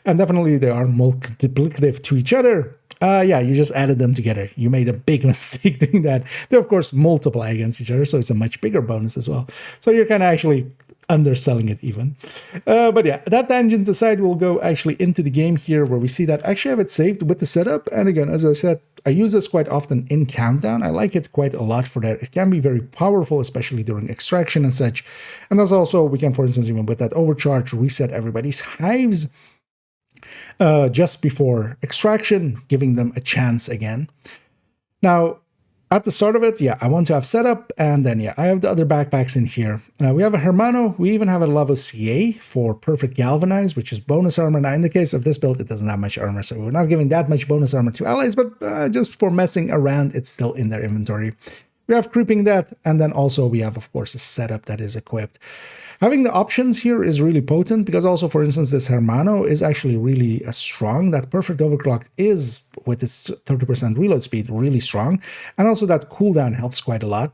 And definitely they are multiplicative to each other. Yeah, you just added them together. You made a big mistake doing that. They, of course, multiply against each other, so it's a much bigger bonus as well. So you're kind of actually underselling it even. But yeah, that tangent aside, we'll go actually into the game here where we see that I actually have it saved with the setup. And again, as I said, I use this quite often in Countdown. I like it quite a lot for that. It can be very powerful, especially during extraction and such. And that's also, we can, for instance, even with that overcharge, reset everybody's hives just before extraction, giving them a chance again. Now, at the start of it, yeah, I want to have setup, and then, yeah, I have the other backpacks in here. We have a Hermano, we even have a Lavoisier for perfect galvanize, which is bonus armor. Now, in the case of this build, it doesn't have much armor, so we're not giving that much bonus armor to allies, but just for messing around, it's still in their inventory. We have creeping that, and then also we have, of course, a setup that is equipped. Having the options here is really potent because also, for instance, this Hermano is actually really strong. That perfect overclock is, with its 30% reload speed, really strong. And also that cooldown helps quite a lot.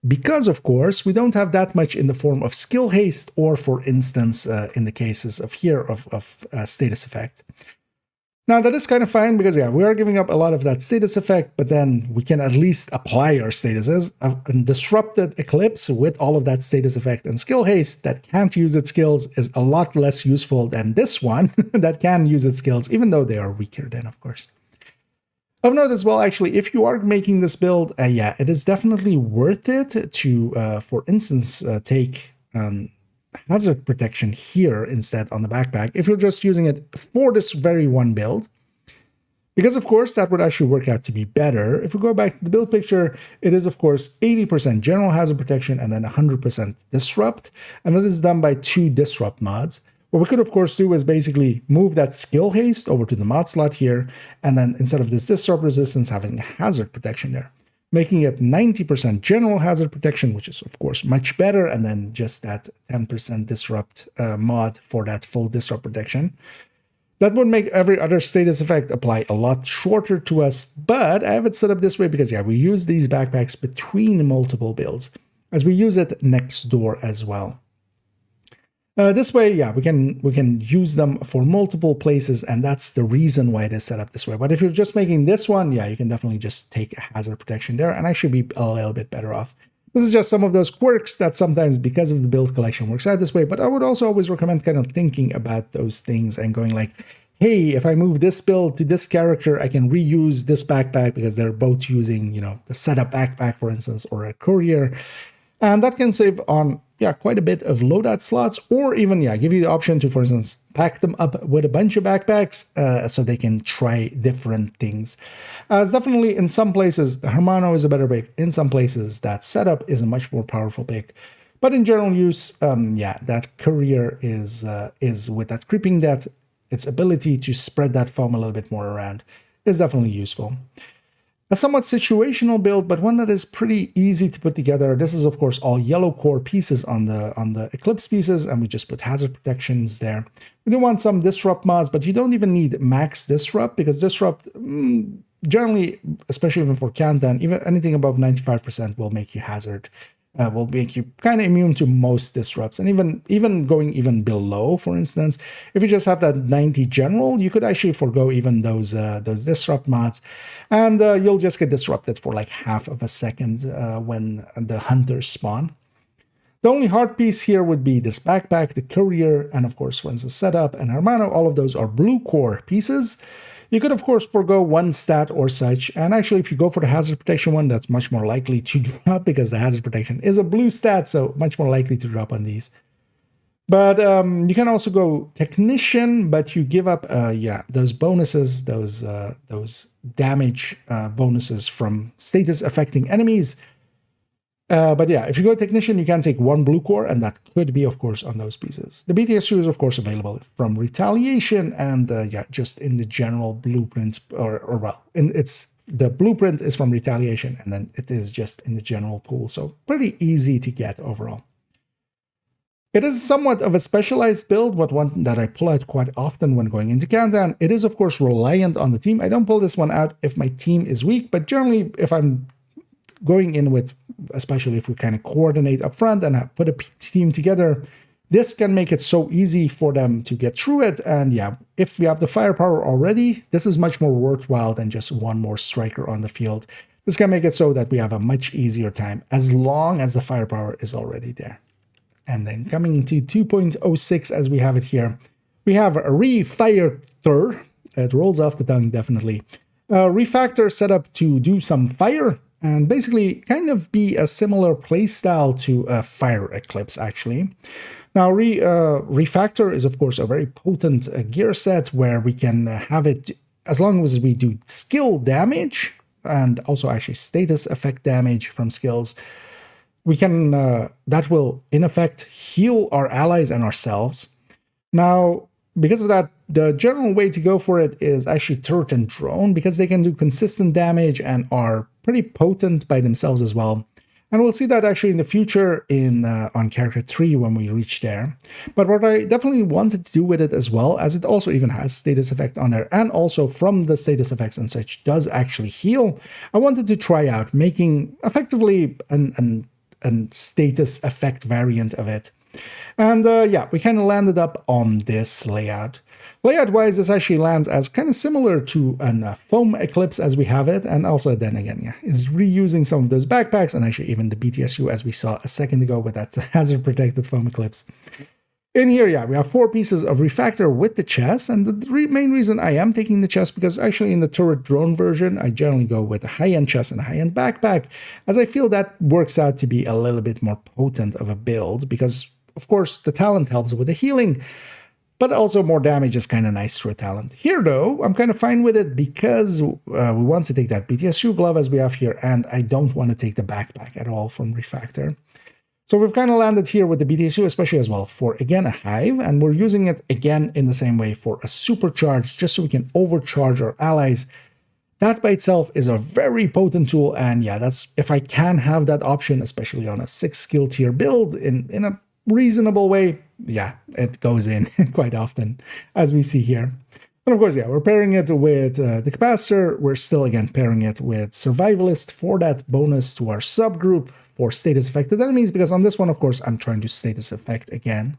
Because, of course, we don't have that much in the form of skill haste or, for instance, in the cases of here, of status effect. Now, that is kind of fine because, yeah, we are giving up a lot of that status effect, but then we can at least apply our statuses. A disrupted Eclipse with all of that status effect and skill haste that can't use its skills is a lot less useful than this one that can use its skills, even though they are weaker then, of course. Of note as well, actually, if you are making this build, yeah, it is definitely worth it to, for instance, take hazard protection here instead on the backpack if you're just using it for this very one build, because of course that would actually work out to be better. If we go back to the build picture, it is of course 80% general hazard protection and then 100% disrupt, and that is done by 2 disrupt mods. What we could of course do is basically move that skill haste over to the mod slot here, and then instead of this disrupt resistance, having hazard protection there, making it 90% general hazard protection, which is of course much better, and then just that 10% disrupt mod for that full disrupt protection. That would make every other status effect apply a lot shorter to us, but I have it set up this way because, yeah, we use these backpacks between multiple builds, as we use it next door as well. This way, yeah, we can use them for multiple places, and that's the reason why it is set up this way. But if you're just making this one, yeah, you can definitely just take a hazard protection there and actually be a little bit better off. This is just some of those quirks that sometimes, because of the build collection, works out this way. But I would also always recommend kind of thinking about those things and going like, hey, if I move this build to this character, I can reuse this backpack because they're both using, you know, the setup backpack, for instance, or a courier. And that can save on, yeah, quite a bit of loadout slots, or even, yeah, give you the option to, for instance, pack them up with a bunch of backpacks so they can try different things. As definitely in some places, the Hermano is a better pick. In some places, that setup is a much more powerful pick. But in general use, yeah, that courier is with that creeping death, its ability to spread that foam a little bit more around is definitely useful. A somewhat situational build, but one that is pretty easy to put together. This is, of course, all yellow core pieces on the Eclipse pieces, and we just put hazard protections there. We do want some disrupt mods, but you don't even need max disrupt, because disrupt, generally, especially even for Countdown, even anything above 95% will make you hazard. Will make you kind of immune to most disrupts, and even going even below, for instance, if you just have that 90 general, you could actually forego even those disrupt mods, and you'll just get disrupted for like half of a second when the hunters spawn. The only hard piece here would be this backpack, the courier, and of course, for instance, setup and Hermano. All of those are blue core pieces. You could, of course, forego one stat or such, and actually, if you go for the hazard protection one, that's much more likely to drop because the hazard protection is a blue stat, so much more likely to drop on these. But you can also go technician, but you give up, yeah, those bonuses, those damage bonuses from status affecting enemies. But yeah, if you go technician, you can take 1 blue core, and that could be, of course, on those pieces. The BTS2 is, of course, available from retaliation, and yeah, just in the general blueprint, or well, the blueprint is from retaliation, and then it is just in the general pool, so pretty easy to get overall. It is somewhat of a specialized build, but one that I pull out quite often when going into Countdown. It is, of course, reliant on the team. I don't pull this one out if my team is weak, but generally, if I'm going in with, especially if we kind of coordinate up front and put a team together, this can make it so easy for them to get through it. And yeah, if we have the firepower already, this is much more worthwhile than just one more striker on the field. This can make it so that we have a much easier time as long as the firepower is already there. And then coming to 2.06 as we have it here, we have ReFire-ctor. It rolls off the tongue, definitely. Refactor set up to do some fire and basically kind of be a similar playstyle to Fire Eclipse, actually. Now, Refactor is, of course, a very potent gear set where we can have it as long as we do skill damage and also actually status effect damage from skills. We can, that will in effect heal our allies and ourselves. Now, because of that, the general way to go for it is actually turret and drone, because they can do consistent damage and are pretty potent by themselves as well. And we'll see that actually in the future in on character 3 when we reach there. But what I definitely wanted to do with it as well, as it also even has status effect on there, and also from the status effects and such does actually heal, I wanted to try out making effectively an status effect variant of it. And yeah, we kind of landed up on this layout. Layout-wise, this actually lands as kind of similar to a Foam Eclipse as we have it, and also then again, yeah, is reusing some of those backpacks, and actually even the BTSU as we saw a second ago with that hazard-protected Foam Eclipse. In here, yeah, we have 4 pieces of Refactor with the chest, and the main reason I am taking the chest, because actually in the turret drone version, I generally go with a high-end chest and a high-end backpack, as I feel that works out to be a little bit more potent of a build, because of course the talent helps with the healing, but also more damage is kind of nice through a talent. Here though, I'm kind of fine with it because we want to take that BTSU glove as we have here, and I don't want to take the backpack at all from Refactor. So we've kind of landed here with the BTSU, especially as well for, again, a hive, and we're using it again in the same way for a supercharge, just so we can overcharge our allies. That by itself is a very potent tool, and yeah, that's if I can have that option, especially on a 6 skill tier build in a reasonable way, yeah, it goes in quite often, as we see here. And of course, yeah, we're pairing it with the capacitor. We're still, again, pairing it with Survivalist for that bonus to our subgroup for status affected enemies, because on this one, of course, I'm trying to status effect again.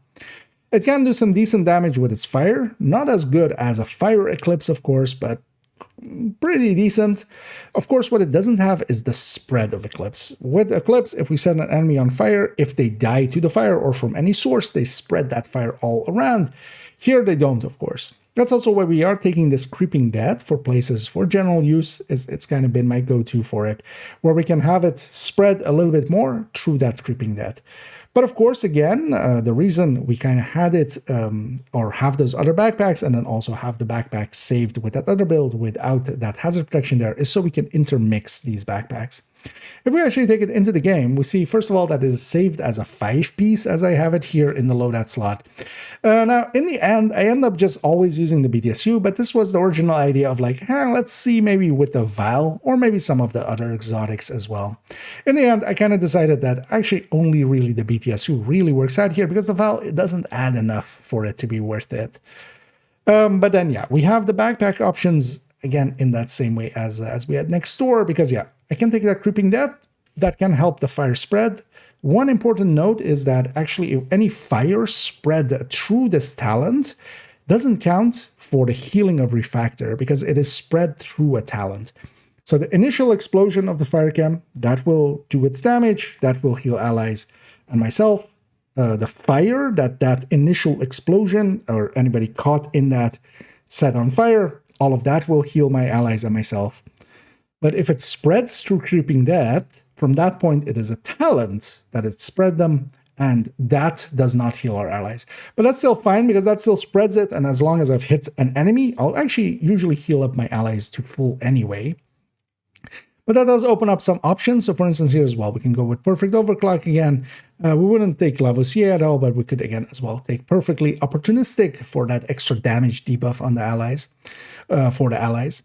It can do some decent damage with its fire, not as good as a Fire Eclipse, of course, but pretty decent. Of course, what it doesn't have is the spread of Eclipse. With Eclipse, if we set an enemy on fire, if they die to the fire or from any source, they spread that fire all around. Here they don't, of course. That's also why we are taking this Creeping Death for places for general use. It's kind of been my go-to for it, where we can have it spread a little bit more through that Creeping Death. But of course, again, the reason we kind of had it, or have those other backpacks, and then also have the backpack saved with that other build without that hazard protection there, is so we can intermix these backpacks. If we actually take it into the game, we see, first of all, that it is saved as a 5-piece, as I have it here in the loadout slot. Now, in the end, I end up just always using the BTSU, but this was the original idea of like, let's see maybe with the Vial, or maybe some of the other exotics as well. In the end, I kind of decided that actually only really the BTSU really works out here, because the Vial, it doesn't add enough for it to be worth it. But then, yeah, we have the backpack options again in that same way as we had next door, because yeah, I can take that Creeping Death, that can help the fire spread. One important note is that actually if any fire spread through this talent doesn't count for the healing of Refactor, because it is spread through a talent. So the initial explosion of the fire cam, that will do its damage, that will heal allies and myself. The fire, that initial explosion, or anybody caught in that set on fire, all of that will heal my allies and myself. But if it spreads through Creeping Death, from that point it is a talent that it spread them, and that does not heal our allies. But that's still fine, because that still spreads it, and as long as I've hit an enemy, I'll actually usually heal up my allies to full anyway. But that does open up some options. So for instance, here as well, we can go with Perfect Overclock again. We wouldn't take Lavoisier at all, but we could again as well take Perfectly Opportunistic for that extra damage debuff on the allies, for the allies.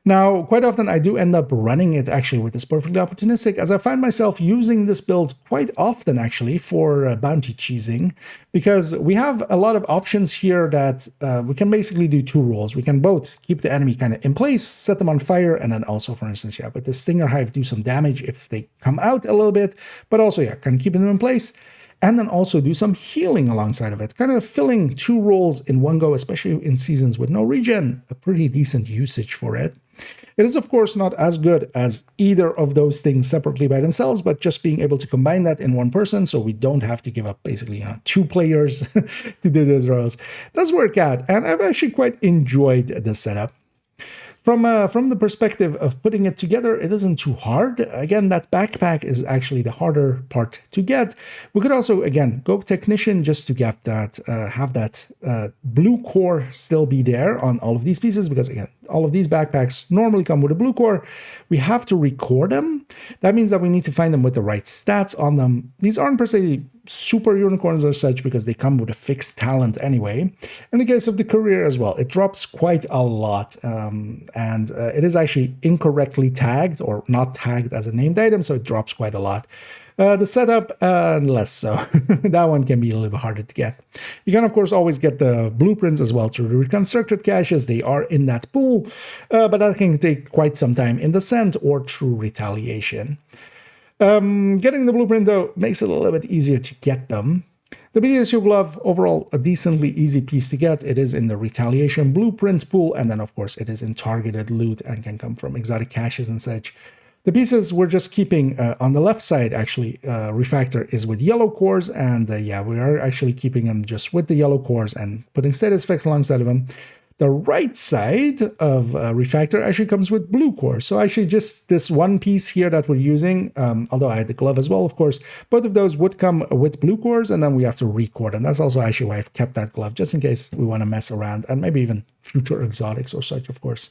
Now, quite often I do end up running it actually with this Perfectly Opportunistic, as I find myself using this build quite often actually for bounty cheesing, because we have a lot of options here that we can basically do 2 roles. We can both keep the enemy kind of in place, set them on fire, and then also, for instance, yeah, with the Stinger Hive do some damage if they come out a little bit, but also, yeah, kind of keeping them in place. and then also do some healing alongside of it, kind of filling 2 roles in one go, especially in seasons with no regen, a pretty decent usage for it. It is, of course, not as good as either of those things separately by themselves, but just being able to combine that in one person so we don't have to give up basically 2 players to do those roles does work out, and I've actually quite enjoyed this setup. From the perspective of putting it together, it isn't too hard. Again, that backpack is actually the harder part to get. We could also, again, go Technician just to get that, have that blue core still be there on all of these pieces, because again, all of these backpacks normally come with a blue core. We have to record them. That means that we need to find them with the right stats on them. These aren't per se super unicorns or such because they come with a fixed talent anyway. In the case of the career as well, it drops quite a lot, and it is actually incorrectly tagged or not tagged as a named item, so it drops quite a lot. The setup, less so. That one can be a little bit harder to get. You can, of course, always get the blueprints as well through the reconstructed caches. They are in that pool, but that can take quite some time in Descent or through Retaliation. Getting the blueprint, though, makes it a little bit easier to get them. The BDSU glove, overall, a decently easy piece to get. It is in the Retaliation blueprint pool, and then, of course, it is in targeted loot and can come from exotic caches and such. The pieces we're just keeping on the left side, actually, Refactor is with yellow cores, and yeah, we are actually keeping them just with the yellow cores and putting status effects alongside of them. The right side of Refactor actually comes with blue cores. So actually just this one piece here that we're using, although I had the glove as well, of course, both of those would come with blue cores, and then we have to record. And that's also actually why I've kept that glove, just in case we want to mess around, and maybe even future exotics or such, of course.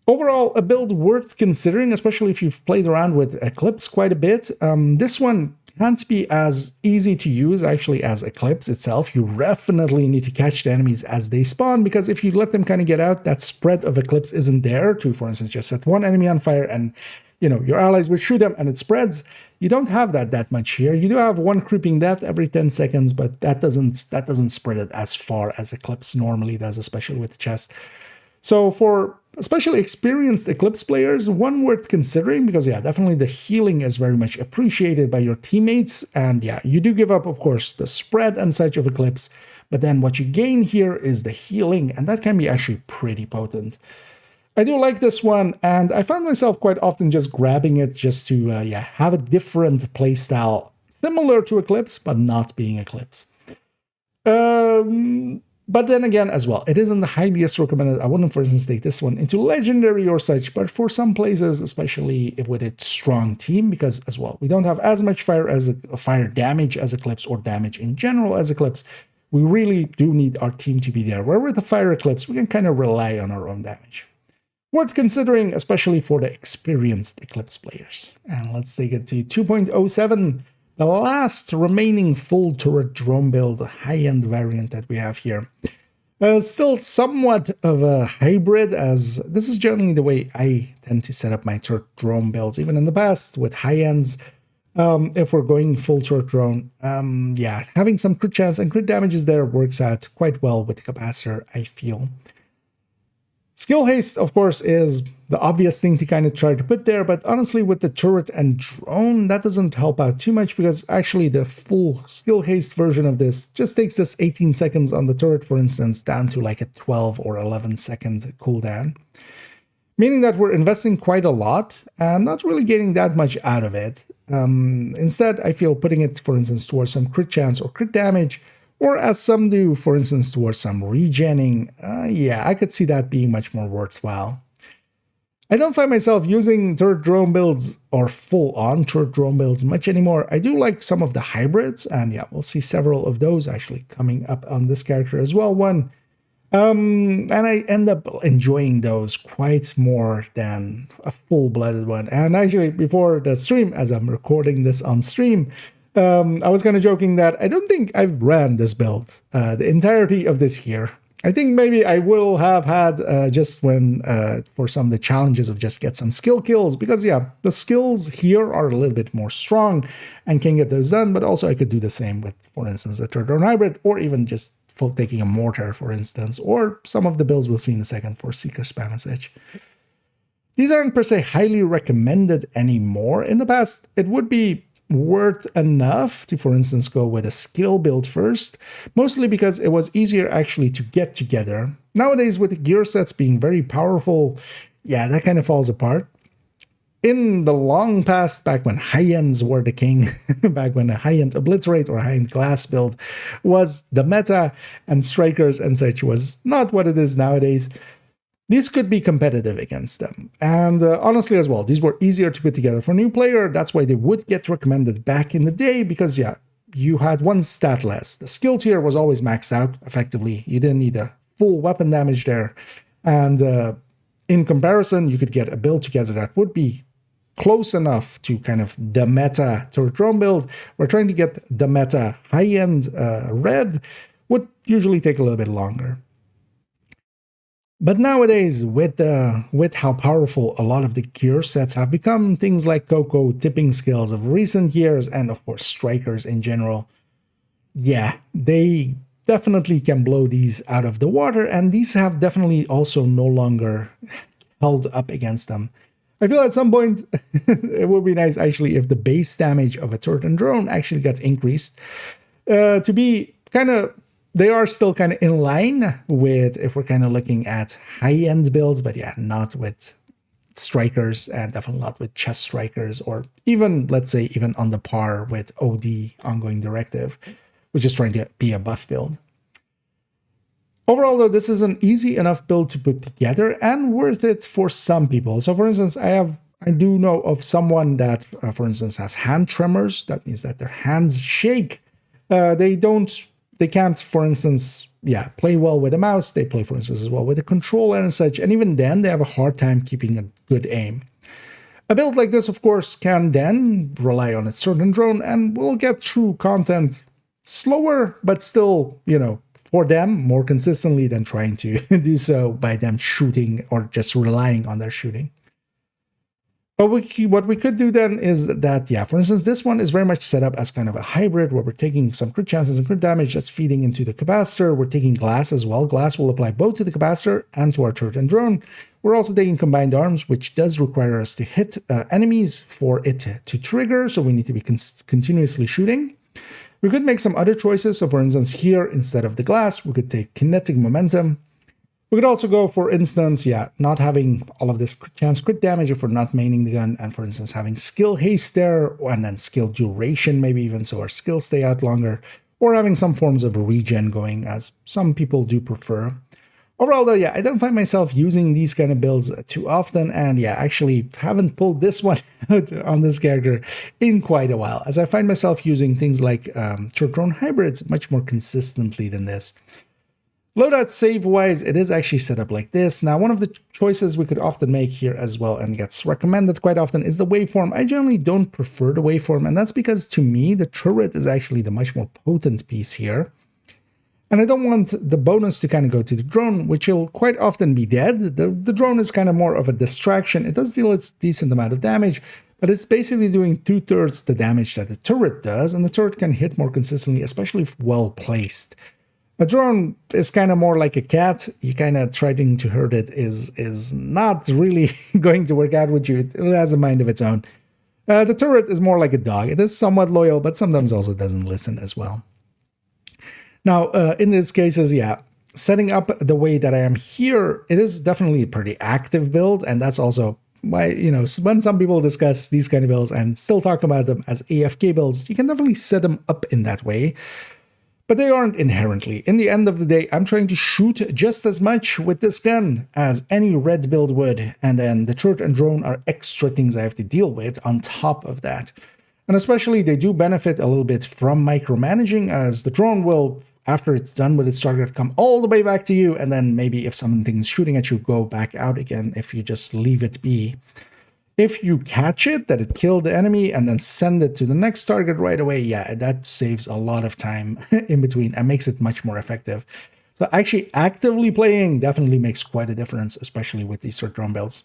Overall, a build worth considering, especially if you've played around with Eclipse quite a bit. This one can't be as easy to use actually as Eclipse itself. You definitely need to catch the enemies as they spawn, because if you let them kind of get out, that spread of Eclipse isn't there to, for instance, just set one enemy on fire and, you know, your allies will shoot them and it spreads. You don't have that much here. You do have one creeping death every 10 seconds, but that doesn't spread it as far as Eclipse normally does, especially with the chest. So for especially experienced Eclipse players, one worth considering, because yeah, definitely the healing is very much appreciated by your teammates, and yeah, you do give up, of course, the spread and such of Eclipse, but then what you gain here is the healing, and that can be actually pretty potent. I do like this one, and I found myself quite often just grabbing it just to yeah, have a different playstyle, similar to Eclipse, but not being Eclipse. But then again, as well, it isn't the highest recommended. I wouldn't, for instance, take this one into Legendary or such, but for some places, especially with its strong team, because as well, we don't have as much fire damage as Eclipse, or damage in general as Eclipse. We really do need our team to be there. Where with the Fire Eclipse, we can kind of rely on our own damage. Worth considering, especially for the experienced Eclipse players. And let's take it to 2.07. The last remaining full turret drone build, high-end variant that we have here. Still somewhat of a hybrid, as this is generally the way I tend to set up my turret drone builds, even in the past with high-ends. If we're going full turret drone, yeah, having some crit chance and crit damages there works out quite well with the capacitor, I feel. Skill haste, of course, is the obvious thing to kind of try to put there, but honestly, with the turret and drone, that doesn't help out too much, because actually the full skill haste version of this just takes us 18 seconds on the turret, for instance, down to like a 12 or 11 second cooldown. Meaning that we're investing quite a lot and not really getting that much out of it. Instead, I feel putting it, for instance, towards some crit chance or crit damage, or as some do, for instance, towards some regenning, yeah, I could see that being much more worthwhile. I don't find myself using turret drone builds or full-on turret drone builds much anymore. I do like some of the hybrids, and yeah, we'll see several of those actually coming up on this character as well. And I end up enjoying those quite more than a full-blooded one. And actually, before the stream, as I'm recording this on stream, I was kind of joking that I don't think I've ran this build the entirety of this year. I think maybe I will have had just when for some of the challenges of just get some skill kills, because yeah, the skills here are a little bit more strong and can get those done, but also I could do the same with, for instance, a turret drone hybrid, or even just full taking a mortar, for instance, or some of the builds we'll see in a second for Seeker-Spam and such. These aren't per se highly recommended anymore. In the past, it would be worth enough to, for instance, go with a skill build first, mostly because it was easier actually to get together. Nowadays, with the gear sets being very powerful, yeah, that kind of falls apart. In the long past, back when high-ends were the king, back when a high-end obliterate or high-end glass build was the meta, and strikers and such was not what it is nowadays, these could be competitive against them. And honestly as well, these were easier to put together for a new player. That's why they would get recommended back in the day, because yeah, you had one stat less. The skill tier was always maxed out, effectively. You didn't need a full weapon damage there. And in comparison, you could get a build together that would be close enough to kind of the meta turret drone build. We're trying to get the meta high-end red, would usually take a little bit longer. But nowadays, with how powerful a lot of the gear sets have become, things like CoCo tipping skills of recent years, and of course strikers in general, yeah, they definitely can blow these out of the water, and these have definitely also no longer held up against them. I feel at some point it would be nice actually if the base damage of a turret and drone actually got increased to be kind of, they are still kind of in line with if we're kind of looking at high-end builds, but yeah, not with strikers and definitely not with chest strikers, or even, let's say, even on the par with OD ongoing directive, which is trying to be a buff build. Overall, though, this is an easy enough build to put together and worth it for some people. So, for instance, I do know of someone that, for instance, has hand tremors. That means that their hands shake. They can't, for instance, yeah, play well with a mouse. They play, for instance, as well with a controller and such. And even then, they have a hard time keeping a good aim. A build like this, of course, can then rely on a certain drone and will get through content slower, but still, you know, for them more consistently than trying to do so by them shooting or just relying on their shooting. But what we could do then is that, yeah, for instance, this one is very much set up as kind of a hybrid where we're taking some crit chances and crit damage that's feeding into the capacitor. We're taking glass as well. Glass will apply both to the capacitor and to our turret and drone. We're also taking combined arms, which does require us to hit enemies for it to trigger, so we need to be continuously shooting. We could make some other choices. So for instance, here, instead of the glass, we could take kinetic momentum. We could also go, for instance, yeah, not having all of this chance crit damage if we're not maining the gun, and for instance, having skill haste there, and then skill duration maybe even, so our skills stay out longer, or having some forms of regen going, as some people do prefer. Overall, though, yeah, I don't find myself using these kind of builds too often, and yeah, actually haven't pulled this one out on this character in quite a while, as I find myself using things like turret drone hybrids much more consistently than this. Loadout save-wise, it is actually set up like this. Now, one of the choices we could often make here as well, and gets recommended quite often, is the waveform. I generally don't prefer the waveform, and that's because, to me, the turret is actually the much more potent piece here. And I don't want the bonus to kind of go to the drone, which will quite often be dead. The drone is kind of more of a distraction. It does deal a decent amount of damage, but it's basically doing 2/3 the damage that the turret does, and the turret can hit more consistently, especially if well placed. A drone is kind of more like a cat. You kind of trying to hurt it is not really going to work out with you. It has a mind of its own. The turret is more like a dog. It is somewhat loyal, but sometimes also doesn't listen as well. Now, in these cases, yeah, setting up the way that I am here, it is definitely a pretty active build, and that's also why, you know, when some people discuss these kind of builds and still talk about them as AFK builds, you can definitely set them up in that way. But they aren't inherently. In the end of the day, I'm trying to shoot just as much with this gun as any red build would, and then the turret and drone are extra things I have to deal with on top of that. And especially, they do benefit a little bit from micromanaging, as the drone will, after it's done with its target, come all the way back to you, and then maybe if something's shooting at you, go back out again if you just leave it be. If you catch it, that it killed the enemy, and then send it to the next target right away, yeah, that saves a lot of time in between and makes it much more effective. So actually actively playing definitely makes quite a difference, especially with these turret drone builds.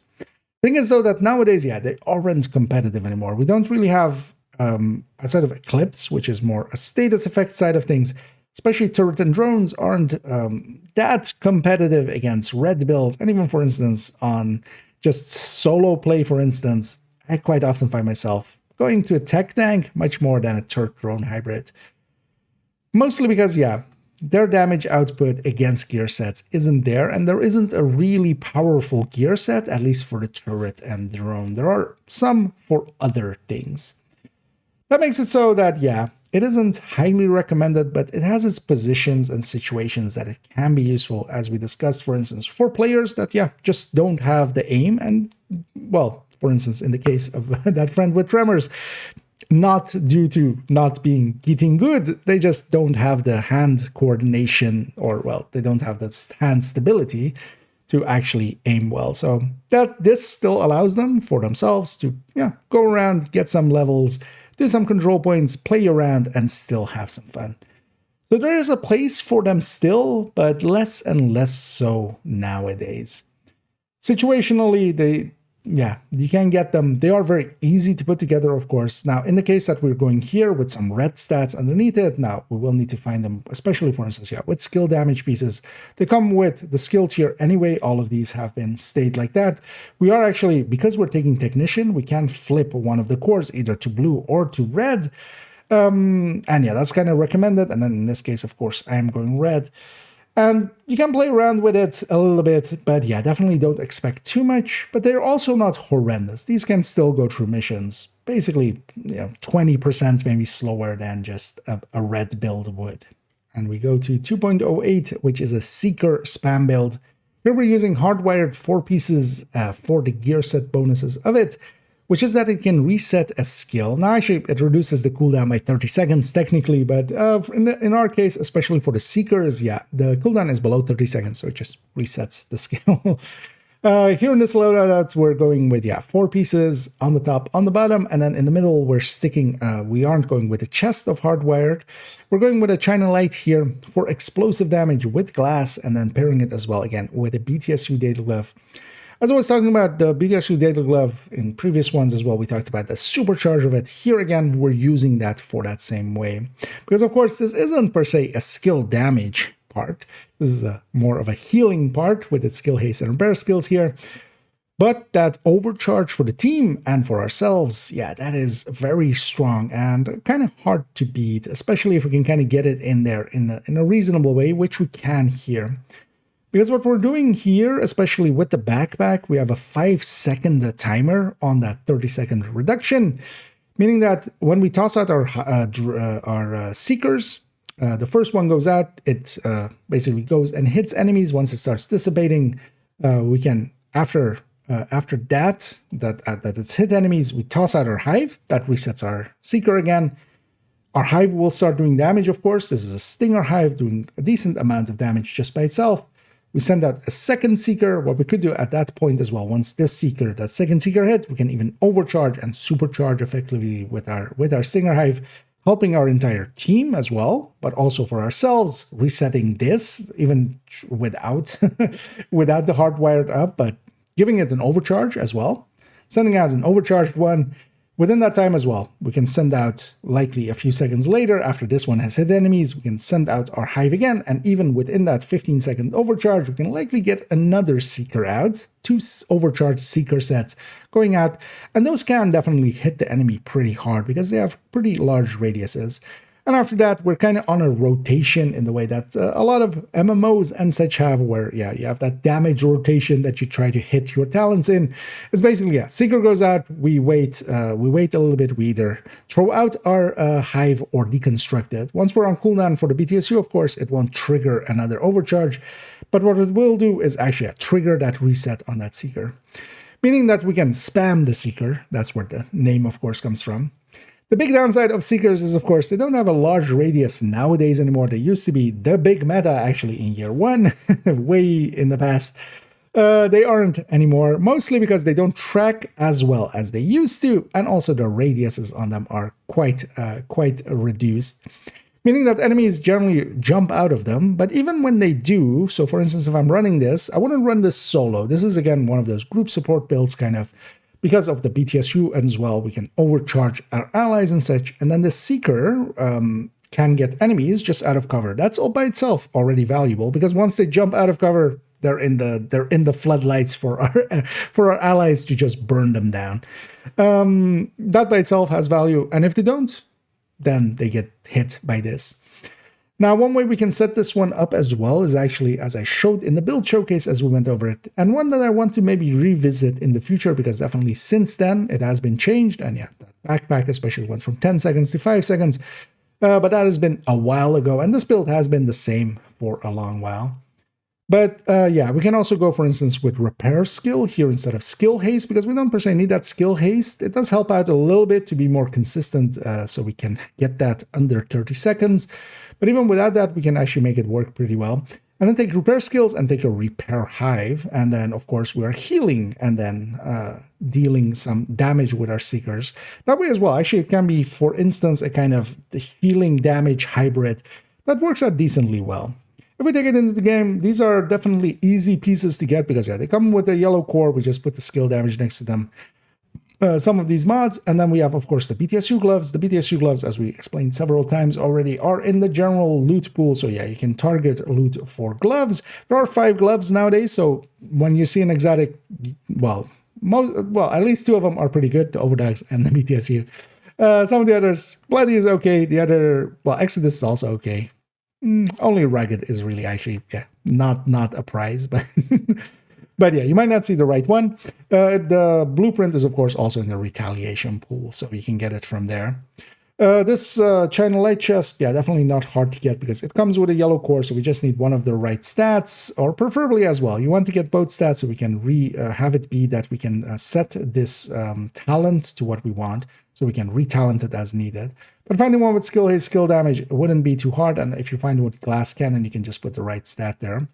Thing is, though, that nowadays, yeah, they aren't competitive anymore. We don't really have, outside of Eclipse, which is more a status effect side of things, especially turret and drones aren't that competitive against red builds. And even, for instance, on just solo play, for instance, I quite often find myself going to a TechTank much more than a Turk drone hybrid. Mostly because, yeah, their damage output against gear sets isn't there, and there isn't a really powerful gear set, at least for the turret and drone. There are some for other things. That makes it so that, yeah, it isn't highly recommended, but it has its positions and situations that it can be useful, as we discussed, for instance, for players that, yeah, just don't have the aim. And, well, for instance, in the case of that friend with tremors, not due to not being getting good, they just don't have the hand coordination, or, well, they don't have that hand stability to actually aim well. So that this still allows them for themselves to, yeah, go around, get some levels, do some control points, play around, and still have some fun. So there is a place for them still, but less and less so nowadays. Situationally, you can get them. They are very easy to put together, of course. Now, in the case that we're going here with some red stats underneath it, now we will need to find them, especially, for instance, yeah, with skill damage pieces. They come with the skill tier anyway. All of these have been stayed like that. We are actually, because we're taking Technician, we can flip one of the cores either to blue or to red. And yeah, that's kind of recommended. And then in this case, of course, I am going red. And you can play around with it a little bit, but yeah, definitely don't expect too much. But they're also not horrendous. These can still go through missions, basically, 20% maybe slower than just a red build would. And we go to 2.08, which is a Seeker-Spam build. Here we're using hardwired 4 pieces for the gear set bonuses of it, which is that it can reset a skill. Now, actually, it reduces the cooldown by 30 seconds technically, but in our case, especially for the Seekers, yeah, the cooldown is below 30 seconds, so it just resets the skill. Here in this loadout, we're going with, 4 pieces on the top, on the bottom, and then in the middle, we're sticking, we aren't going with a chest of hardwired. We're going with a China Light here for explosive damage with glass, and then pairing it as well, again, with a BTSU Data Glove. As I was talking about the BTSU Data Glove in previous ones as well, we talked about the supercharge of it. Here again, we're using that for that same way. Because of course, this isn't per se a skill damage part. This is more of a healing part with its skill, haste, and repair skills here. But that overcharge for the team and for ourselves, yeah, that is very strong and kind of hard to beat, especially if we can kind of get it in there in a reasonable way, which we can here. Because what we're doing here, especially with the backpack, we have a 5-second timer on that 30-second reduction, meaning that when we toss out our Seekers, the first one goes out, it basically goes and hits enemies. Once it starts dissipating, we can, after that it's hit enemies, we toss out our Hive, that resets our Seeker again. Our Hive will start doing damage, of course. This is a Stinger Hive doing a decent amount of damage just by itself. We send out a second Seeker. What we could do at that point as well, once this Seeker, that second Seeker hit, we can even overcharge and supercharge effectively with our Stinger Hive, helping our entire team as well, but also for ourselves, resetting this even without without the hardwired up, but giving it an overcharge as well, sending out an overcharged one. Within that time as well, we can send out, likely a few seconds later, after this one has hit enemies, we can send out our Hive again, and even within that 15-second overcharge, we can likely get another Seeker out, 2 overcharged Seeker sets going out, and those can definitely hit the enemy pretty hard because they have pretty large radiuses. And after that, we're kind of on a rotation in the way that a lot of MMOs and such have, where, yeah, you have that damage rotation that you try to hit your talents in. It's basically, yeah, Seeker goes out, we wait a little bit, we either throw out our Hive or deconstruct it. Once we're on cooldown for the BTSU, of course, it won't trigger another overcharge, but what it will do is actually trigger that reset on that Seeker, meaning that we can spam the Seeker. That's where the name, of course, comes from. The big downside of Seekers is, of course, they don't have a large radius nowadays anymore. They used to be the big meta, actually, in year 1, way in the past. They aren't anymore, mostly because they don't track as well as they used to, and also the radiuses on them are quite reduced, meaning that enemies generally jump out of them. But even when they do, so for instance, if I'm running this, I wouldn't run this solo. This is, again, one of those group support builds, kind of. Because of the BTSU as well, we can overcharge our allies and such. And then the Seeker can get enemies just out of cover. That's all by itself already valuable, because once they jump out of cover, they're in the floodlights for our allies to just burn them down. That by itself has value, and if they don't, then they get hit by this. Now, one way we can set this one up as well is actually, as I showed in the build showcase as we went over it, and one that I want to maybe revisit in the future, because definitely since then it has been changed, and yeah, that backpack especially went from 10 seconds to 5 seconds, but that has been a while ago, and this build has been the same for a long while. But yeah, we can also go, for instance, with repair skill here instead of skill haste, because we don't per se need that skill haste. It does help out a little bit to be more consistent, so we can get that under 30 seconds. But even without that, we can actually make it work pretty well. And then take repair skills and take a repair hive. And then, of course, we are healing and then dealing some damage with our seekers. That way as well, actually, it can be, for instance, a kind of the healing damage hybrid that works out decently well. If we take it into the game, these are definitely easy pieces to get because, yeah, they come with a yellow core. We just put the skill damage next to them. Some of these mods, and then we have, of course, the BTSU gloves. The BTSU gloves, as we explained several times already, are in the general loot pool. So yeah, you can target loot for gloves. There are 5 gloves nowadays, so when you see an exotic, well, at least 2 of them are pretty good, the Overdogs and the BTSU. Some of the others, Bloody is okay. The other, well, Exodus is also okay. Only Rugged is really actually, yeah, not a prize, but but yeah, you might not see the right one. The blueprint is, of course, also in the retaliation pool, so you can get it from there. This China Light chest, yeah, definitely not hard to get because it comes with a yellow core, so we just need one of the right stats, or preferably as well. You want to get both stats so we can have it be that we can set this talent to what we want, so we can retalent it as needed. But finding one with skill haste, skill damage, it wouldn't be too hard, and if you find one with glass cannon, you can just put the right stat there.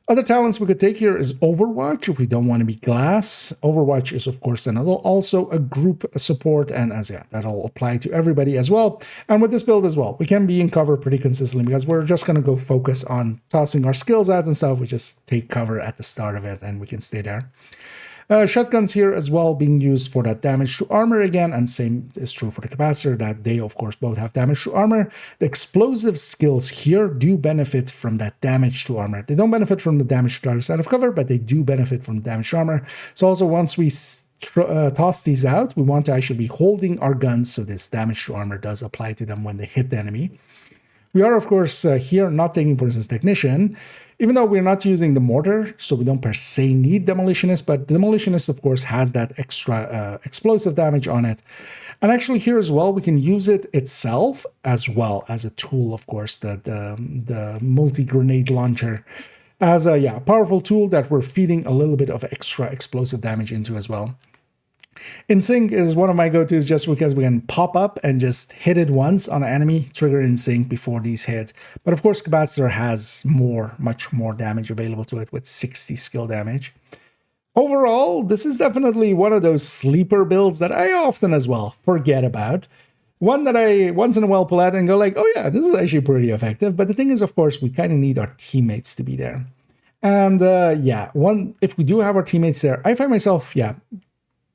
Other talents we could take here is Overwatch if we don't want to be glass. Overwatch is, of course, then also a group support, and as yeah, that'll apply to everybody as well. And with this build as well, we can be in cover pretty consistently because we're just going to go focus on tossing our skills out and stuff. We just take cover at the start of it and we can stay there. Shotguns here as well being used for that damage to armor again, and same is true for the capacitor, that they of course both have damage to armor. The explosive skills here do benefit from that damage to armor. They don't benefit from the damage to target side of cover, but they do benefit from the damage to armor. So also once we toss these out, we want to actually be holding our guns so this damage to armor does apply to them when they hit the enemy. We are, of course, here not taking, for instance, Technician, even though we're not using the mortar, so we don't per se need Demolitionist, but Demolitionist, of course, has that extra explosive damage on it. And actually here as well, we can use it itself as well as a tool, of course, the multi-grenade launcher as a powerful tool that we're feeding a little bit of extra explosive damage into as well. In Sync is one of my go-tos just because we can pop up and just hit it once on an enemy, trigger In Sync before these hit. But of course, Capacitor has much more damage available to it with 60 skill damage. Overall, this is definitely one of those sleeper builds that I often as well forget about. One that I once in a while pull out and go like, oh yeah, this is actually pretty effective. But the thing is, of course, we kind of need our teammates to be there. And if we do have our teammates there, I find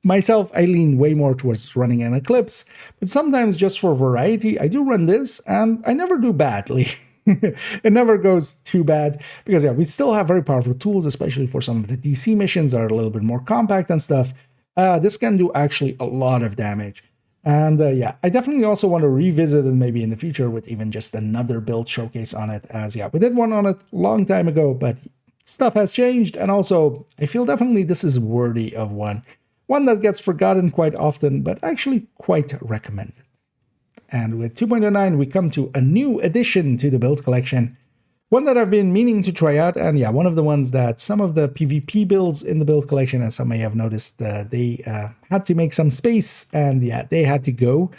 myself, I lean way more towards running an Eclipse, but sometimes just for variety, I do run this, and I never do badly. It never goes too bad, because we still have very powerful tools, especially for some of the DC missions that are a little bit more compact and stuff. This can do actually a lot of damage. And I definitely also want to revisit it maybe in the future with even just another build showcase on it, as we did one on it a long time ago, but stuff has changed, and also I feel definitely this is worthy of one that gets forgotten quite often, but actually quite recommended. And with 2.09, we come to a new addition to the build collection, one that I've been meaning to try out, and one of the ones that some of the PvP builds in the build collection, as some may have noticed, they had to make some space, and they had to go.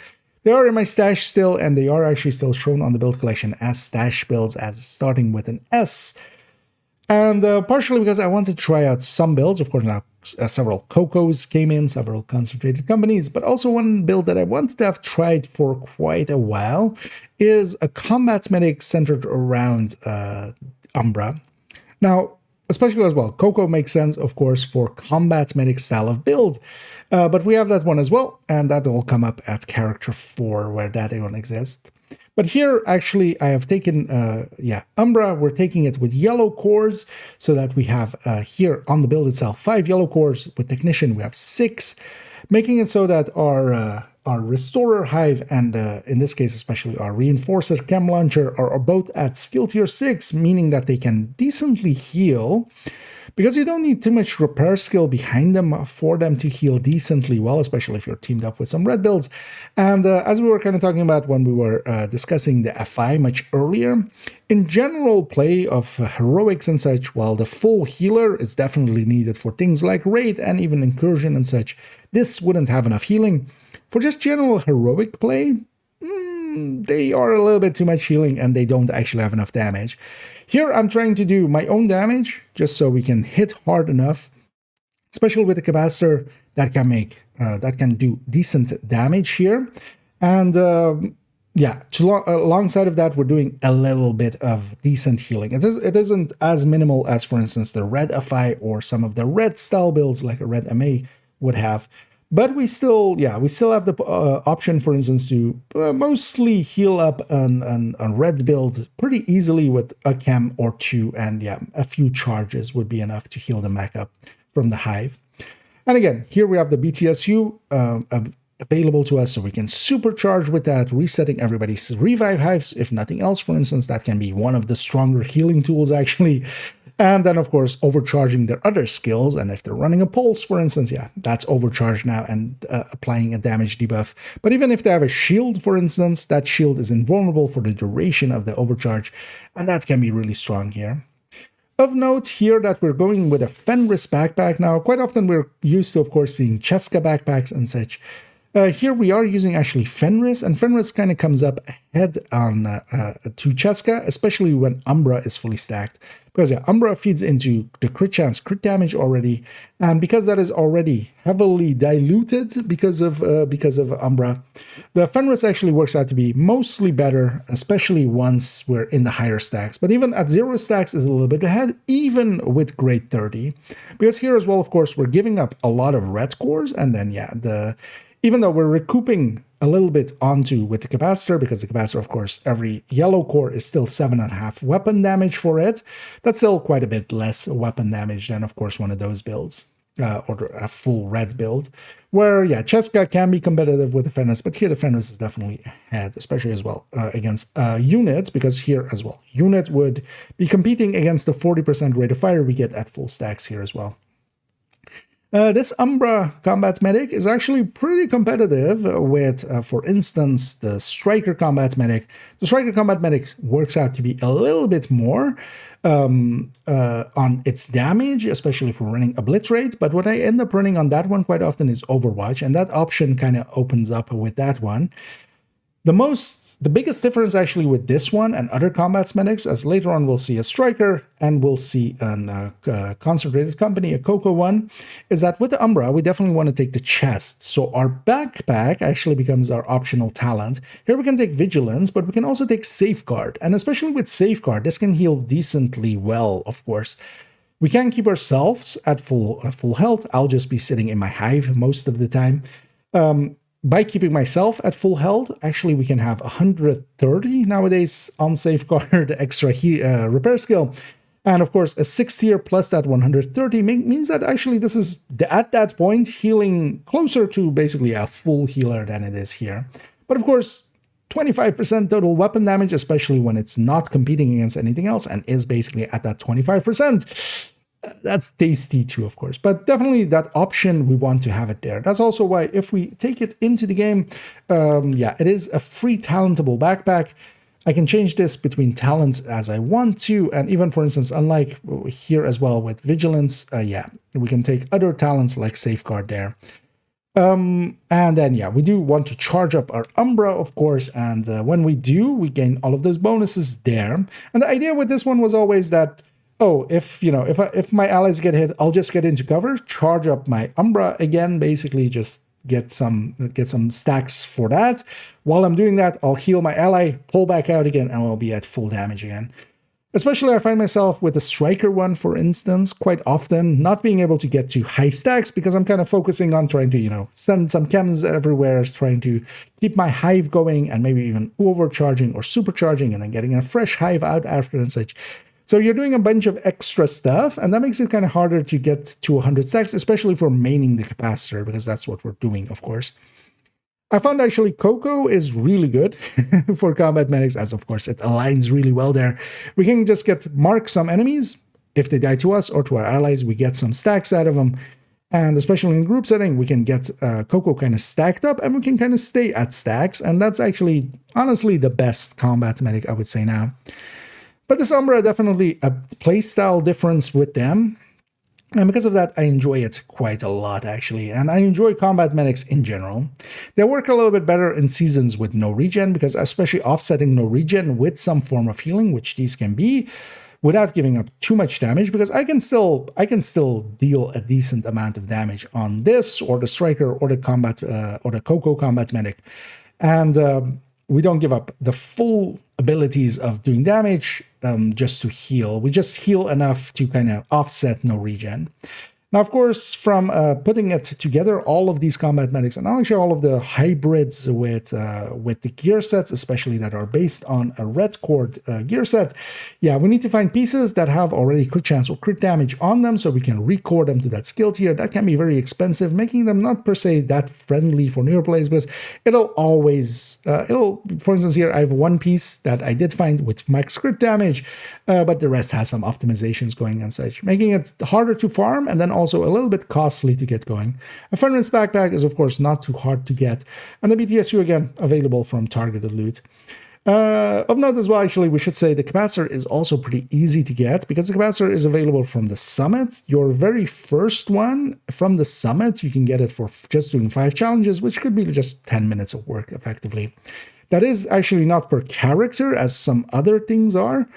They are in my stash still, and they are actually still shown on the build collection as stash builds, as starting with an S. And partially because I wanted to try out some builds. Of course, now several CoCos came in, several concentrated companies, but also one build that I wanted to have tried for quite a while is a combat medic centered around Umbra. Now, especially as well, CoCo makes sense, of course, for combat medic style of build, but we have that one as well, and that will come up at character 4, where that one exists. But here, actually, I have taken, Umbra, we're taking it with yellow cores, so that we have here on the build itself, 5 yellow cores. With Technician, we have 6, making it so that our Restorer Hive and, in this case, especially our Reinforcer Chem Launcher are both at skill tier 6, meaning that they can decently heal, because you don't need too much repair skill behind them for them to heal decently well, especially if you're teamed up with some red builds. And as we were kind of talking about when we were discussing the FI much earlier, in general play of heroics and such, while the full healer is definitely needed for things like raid and even incursion and such, this wouldn't have enough healing. For just general heroic play, they are a little bit too much healing and they don't actually have enough damage. Here I'm trying to do my own damage, just so we can hit hard enough, especially with the capacitor that can make that can do decent damage here. And alongside of that, we're doing a little bit of decent healing. It isn't as minimal as, for instance, the red FI or some of the red style builds like a red MA would have. But we still have the option, for instance, to mostly heal up on red build pretty easily with a chem or 2, and a few charges would be enough to heal them back up from the hive. And again, here we have the BTSU available to us, so we can supercharge with that, resetting everybody's revive hives. If nothing else, for instance, that can be one of the stronger healing tools, actually. And then, of course, overcharging their other skills. And if they're running a pulse, for instance, that's overcharged now and applying a damage debuff. But even if they have a shield, for instance, that shield is invulnerable for the duration of the overcharge. And that can be really strong here. Of note here that we're going with a Fenris backpack now. Quite often we're used to, of course, seeing Cheska backpacks and such. Here we are using actually Fenris, and Fenris kind of comes up ahead on to Cheska, especially when Umbra is fully stacked. Because Umbra feeds into the crit chance, crit damage already, and because that is already heavily diluted because of Umbra, the Fenris actually works out to be mostly better, especially once we're in the higher stacks. But even at 0 stacks is a little bit ahead, even with grade 30. Because here as well, of course, we're giving up a lot of red cores, and then even though we're recouping a little bit onto with the capacitor, because the capacitor, of course, every yellow core is still 7.5 weapon damage for it. That's still quite a bit less weapon damage than, of course, one of those builds, or a full red build, where, Cheska can be competitive with the Fenris, but here the Fenris is definitely ahead, especially as well against Unit, because here as well, Unit would be competing against the 40% rate of fire we get at full stacks here as well. This Umbra Combat Medic is actually pretty competitive with, for instance, the Striker Combat Medic. The Striker Combat Medic works out to be a little bit more on its damage, especially for running Obliterate, but what I end up running on that one quite often is Overwatch, and that option kind of opens up with that one. The biggest difference actually with this one and other Combat Medics, as later on we'll see a Striker and we'll see a Concentrated Company, a CoCo one, is that with the Umbra, we definitely want to take the chest. So our backpack actually becomes our optional talent. Here we can take Vigilance, but we can also take Safeguard. And especially with Safeguard, this can heal decently well, of course. We can keep ourselves at full health. I'll just be sitting in my hive most of the time. By keeping myself at full health, actually we can have 130 nowadays on Safeguard extra repair skill. And of course, a 6th tier plus that 130 means that actually this is, at that point, healing closer to basically a full healer than it is here. But of course, 25% total weapon damage, especially when it's not competing against anything else and is basically at that 25%. That's tasty too, of course, but definitely that option, we want to have it there. That's also why if we take it into the game, it is a free talentable backpack. I can change this between talents as I want to, and even, for instance, unlike here as well with Vigilance, we can take other talents like Safeguard there. And then, we do want to charge up our Umbra, of course, and when we do, we gain all of those bonuses there. And the idea with this one was always that, if my allies get hit, I'll just get into cover, charge up my Umbra again, basically just get some stacks for that. While I'm doing that, I'll heal my ally, pull back out again, and I'll be at full damage again. Especially I find myself with the striker one, for instance, quite often not being able to get to high stacks because I'm kind of focusing on trying to, you know, send some chems everywhere, trying to keep my hive going and maybe even overcharging or supercharging and then getting a fresh hive out after and such. So you're doing a bunch of extra stuff, and that makes it kind of harder to get to 100 stacks, especially for maining the capacitor, because that's what we're doing, of course. I found actually CoCo is really good for combat medics, as of course it aligns really well there. We can just mark some enemies. If they die to us or to our allies, we get some stacks out of them. And especially in group setting, we can get CoCo kind of stacked up and we can kind of stay at stacks. And that's actually, honestly, the best combat medic, I would say now. But this Umbra, definitely a playstyle difference with them. And because of that, I enjoy it quite a lot, actually. And I enjoy combat medics in general. They work a little bit better in seasons with no regen, because especially offsetting no regen with some form of healing, which these can be, without giving up too much damage, because I can still deal a decent amount of damage on this, or the striker, or the combat, or the CoCo combat medic. And we don't give up the full abilities of doing damage just to heal. We just heal enough to kind of offset no regen. Now, of course, from putting it together, all of these combat medics, and actually all of the hybrids with the gear sets, especially that are based on a red cord gear set, yeah, we need to find pieces that have already crit chance or crit damage on them so we can record them to that skill tier. That can be very expensive, making them not per se that friendly for newer players, because it'll always, for instance, here I have one piece that I did find with max crit damage, but the rest has some optimizations going and such, making it harder to farm and then also a little bit costly to get going. A Furnace backpack is of course not too hard to get, and the BTSU again available from targeted loot. Of note as well, actually, we should say the capacitor is also pretty easy to get, because the capacitor is available from the summit. Your very first one from the summit, you can get it for just doing 5 challenges, which could be just 10 minutes of work effectively. That is actually not per character as some other things are.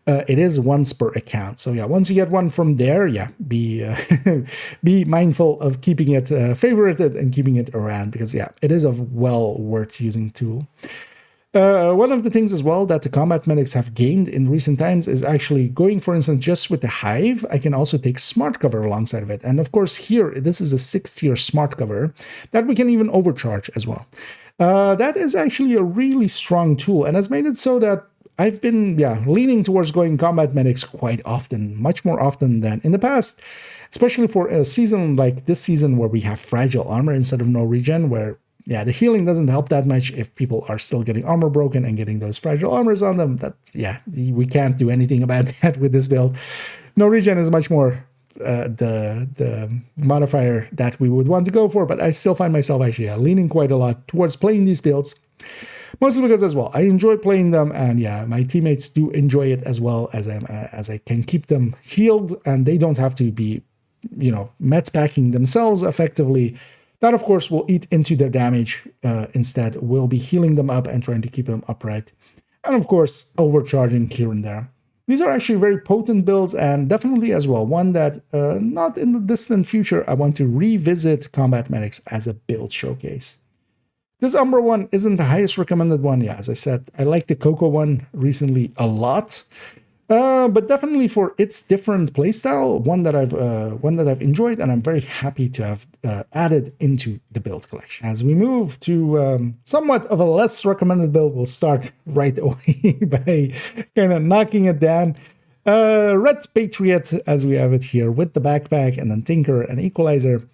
It is once per account. So yeah, once you get one from there, yeah, be mindful of keeping it favorited and keeping it around, because yeah, it is a well worth using tool. One of the things as well that the combat medics have gained in recent times is actually going, for instance, just with the hive, I can also take smart cover alongside of it. And of course here, this is a 6-tier smart cover that we can even overcharge as well. That is actually a really strong tool and has made it so that I've been, leaning towards going combat medics quite often, much more often than in the past, especially for a season like this season where we have fragile armor instead of no regen, where, the healing doesn't help that much if people are still getting armor broken and getting those fragile armors on them. That, we can't do anything about that with this build. No regen is much more the modifier that we would want to go for, but I still find myself actually leaning quite a lot towards playing these builds. Mostly because as well, I enjoy playing them, and my teammates do enjoy it as well, as I can keep them healed, and they don't have to be, met packing themselves effectively. That, of course, will eat into their damage. Instead, we'll be healing them up and trying to keep them upright. And of course, overcharging here and there. These are actually very potent builds, and definitely as well, one that, not in the distant future, I want to revisit combat medics as a build showcase. This Umbra one isn't the highest recommended one. Yeah, as I said, I like the CoCo one recently a lot, but definitely for its different playstyle, one that I've enjoyed, and I'm very happy to have added into the build collection. As we move to somewhat of a less recommended build, we'll start right away by kind of knocking it down. RedPatriot, as we have it here, with the backpack, and then Tinker and Equalizer.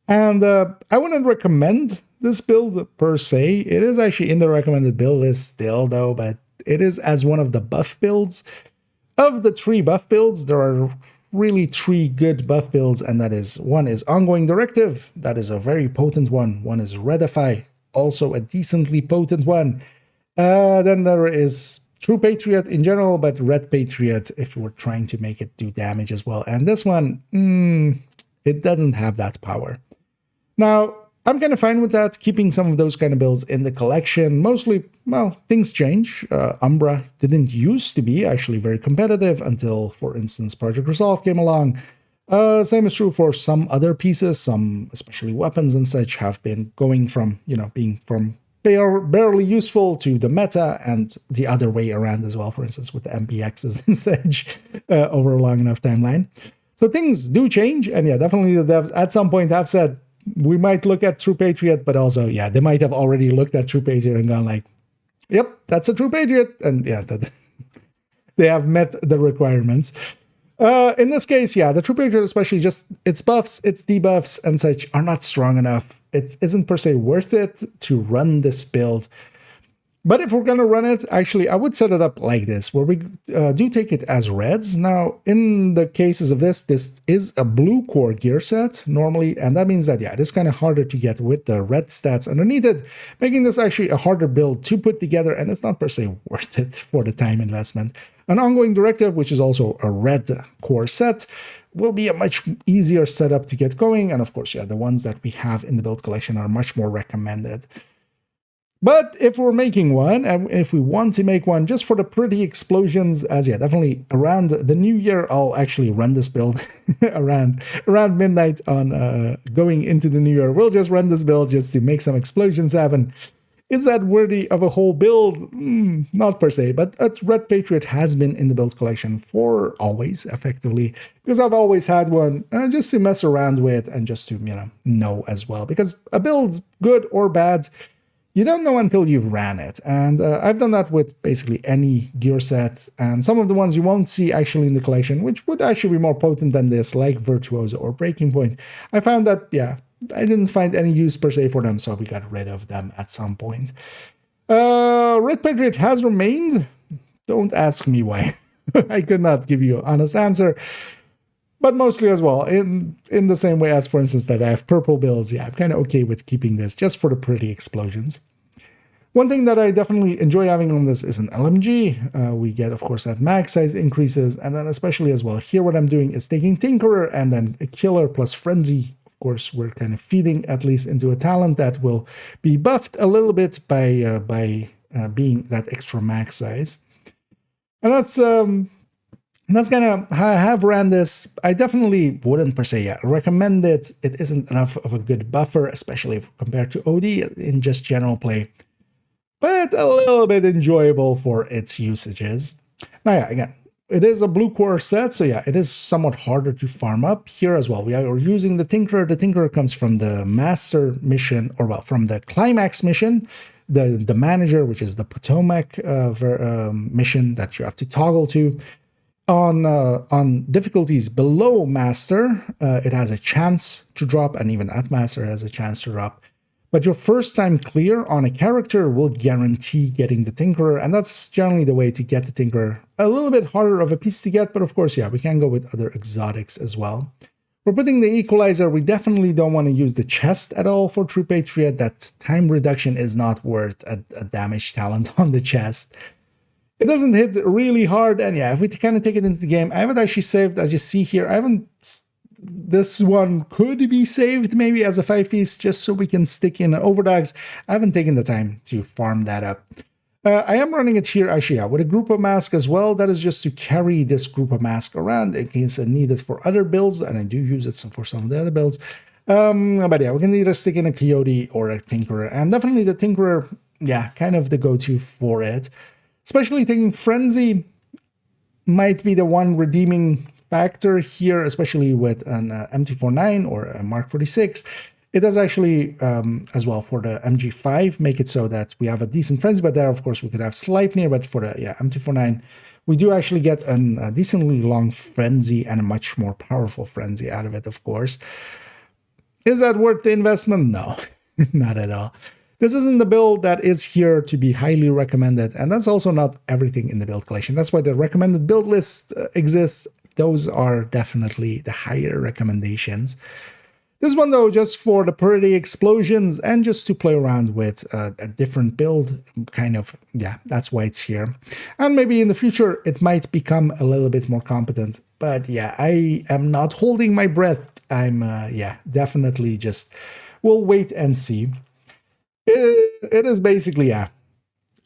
And I wouldn't recommend this build per se. It is actually in the recommended build list still, though, but it is as one of the buff builds. Of the 3 buff builds, there are really 3 good buff builds, and that is, one is Ongoing Directive. That is a very potent one. One is Redify, also a decently potent one. Then there is True Patriot in general, but RedPatriot if we're trying to make it do damage as well. And this one, it doesn't have that power. Now, I'm kind of fine with that, keeping some of those kind of builds in the collection. Mostly, well, things change. Umbra didn't used to be actually very competitive until, for instance, Project Resolve came along. Same is true for some other pieces. Some, especially weapons and such, have been going from, being from they are barely useful to the meta and the other way around as well, for instance, with the MPXs and such over a long enough timeline. So things do change, and yeah, definitely the devs at some point have said, we might look at True Patriot, but also, yeah, they might have already looked at True Patriot and gone like, yep, that's a True Patriot, and yeah, they have met the requirements. In this case, yeah, the True Patriot, especially just its buffs, its debuffs, and such are not strong enough. It isn't per se worth it to run this build. But if we're going to run it, actually, I would set it up like this, where we do take it as reds. Now, in the cases of this is a blue core gear set normally, and that means that, yeah, it is kind of harder to get with the red stats underneath it, making this actually a harder build to put together, and it's not per se worth it for the time investment. An ongoing directive, which is also a red core set, will be a much easier setup to get going, and of course, yeah, the ones that we have in the build collection are much more recommended. But if we're making one, and if we want to make one just for the pretty explosions, as yeah, definitely around the new year, I'll actually run this build around midnight on going into the new year. We'll just run this build just to make some explosions happen. Is that worthy of a whole build? Not per se, but RedPatriot has been in the build collection for always, effectively, because I've always had one just to mess around with and just to, know as well. Because a build, good or bad, you don't know until you've ran it, and I've done that with basically any gear set, and some of the ones you won't see actually in the collection, which would actually be more potent than this, like Virtuoso or Breaking Point. I found that, yeah, I didn't find any use per se for them, so we got rid of them at some point. RedPatriot has remained. Don't ask me why. I could not give you an honest answer. But mostly as well, in the same way as, for instance, that I have purple builds, yeah, I'm kind of okay with keeping this just for the pretty explosions. One thing that I definitely enjoy having on this is an LMG. We get, of course, that mag size increases, and then especially as well, here what I'm doing is taking Tinkerer and then a Killer plus Frenzy. Of course, we're kind of feeding at least into a talent that will be buffed a little bit by being that extra mag size. And that's kind of how I have ran this. I definitely wouldn't per se recommend it. It isn't enough of a good buffer, especially if compared to OD in just general play, but a little bit enjoyable for its usages. Now, yeah, again, it is a blue core set, so yeah, it is somewhat harder to farm up here as well. We are using the Tinkerer. The Tinkerer comes from the Master mission, or well, from the Climax mission, the Manager, which is the Potomac mission that you have to toggle to. On difficulties below Master, it has a chance to drop, and even at Master it has a chance to drop. But your first time clear on a character will guarantee getting the Tinkerer, and that's generally the way to get the Tinkerer. A little bit harder of a piece to get, but of course, yeah, we can go with other exotics as well. For putting the Equalizer, we definitely don't want to use the chest at all for True Patriot. That time reduction is not worth a damage talent on the chest. It doesn't hit really hard, and yeah, if we kind of take it into the game, I haven't actually saved, as you see here, this one could be saved maybe as a 5-piece, just so we can stick in overdogs. I haven't taken the time to farm that up. I am running it here actually, yeah, with a group of mask as well. That is just to carry this group of mask around in case I need it for other builds, and I do use it for some of the other builds. But yeah, we can either stick in a Coyote or a Tinkerer, and definitely the Tinkerer, yeah, kind of the go-to for it. Especially taking Frenzy might be the one redeeming factor here, especially with an MT49 or a Mark 46. It does actually, as well for the MG5, make it so that we have a decent Frenzy, but there, of course, we could have Sleipnir, but for the MT49, we do actually get a decently long Frenzy and a much more powerful Frenzy out of it, of course. Is that worth the investment? No, not at all. This isn't the build that is here to be highly recommended, and that's also not everything in the build collection. That's why the recommended build list exists. Those are definitely the higher recommendations. This one, though, just for the pretty explosions and just to play around with a different build, kind of, yeah, that's why it's here. And maybe in the future, it might become a little bit more competent. But yeah, I am not holding my breath. I'm, yeah, definitely just, we'll wait and see. It is basically, yeah,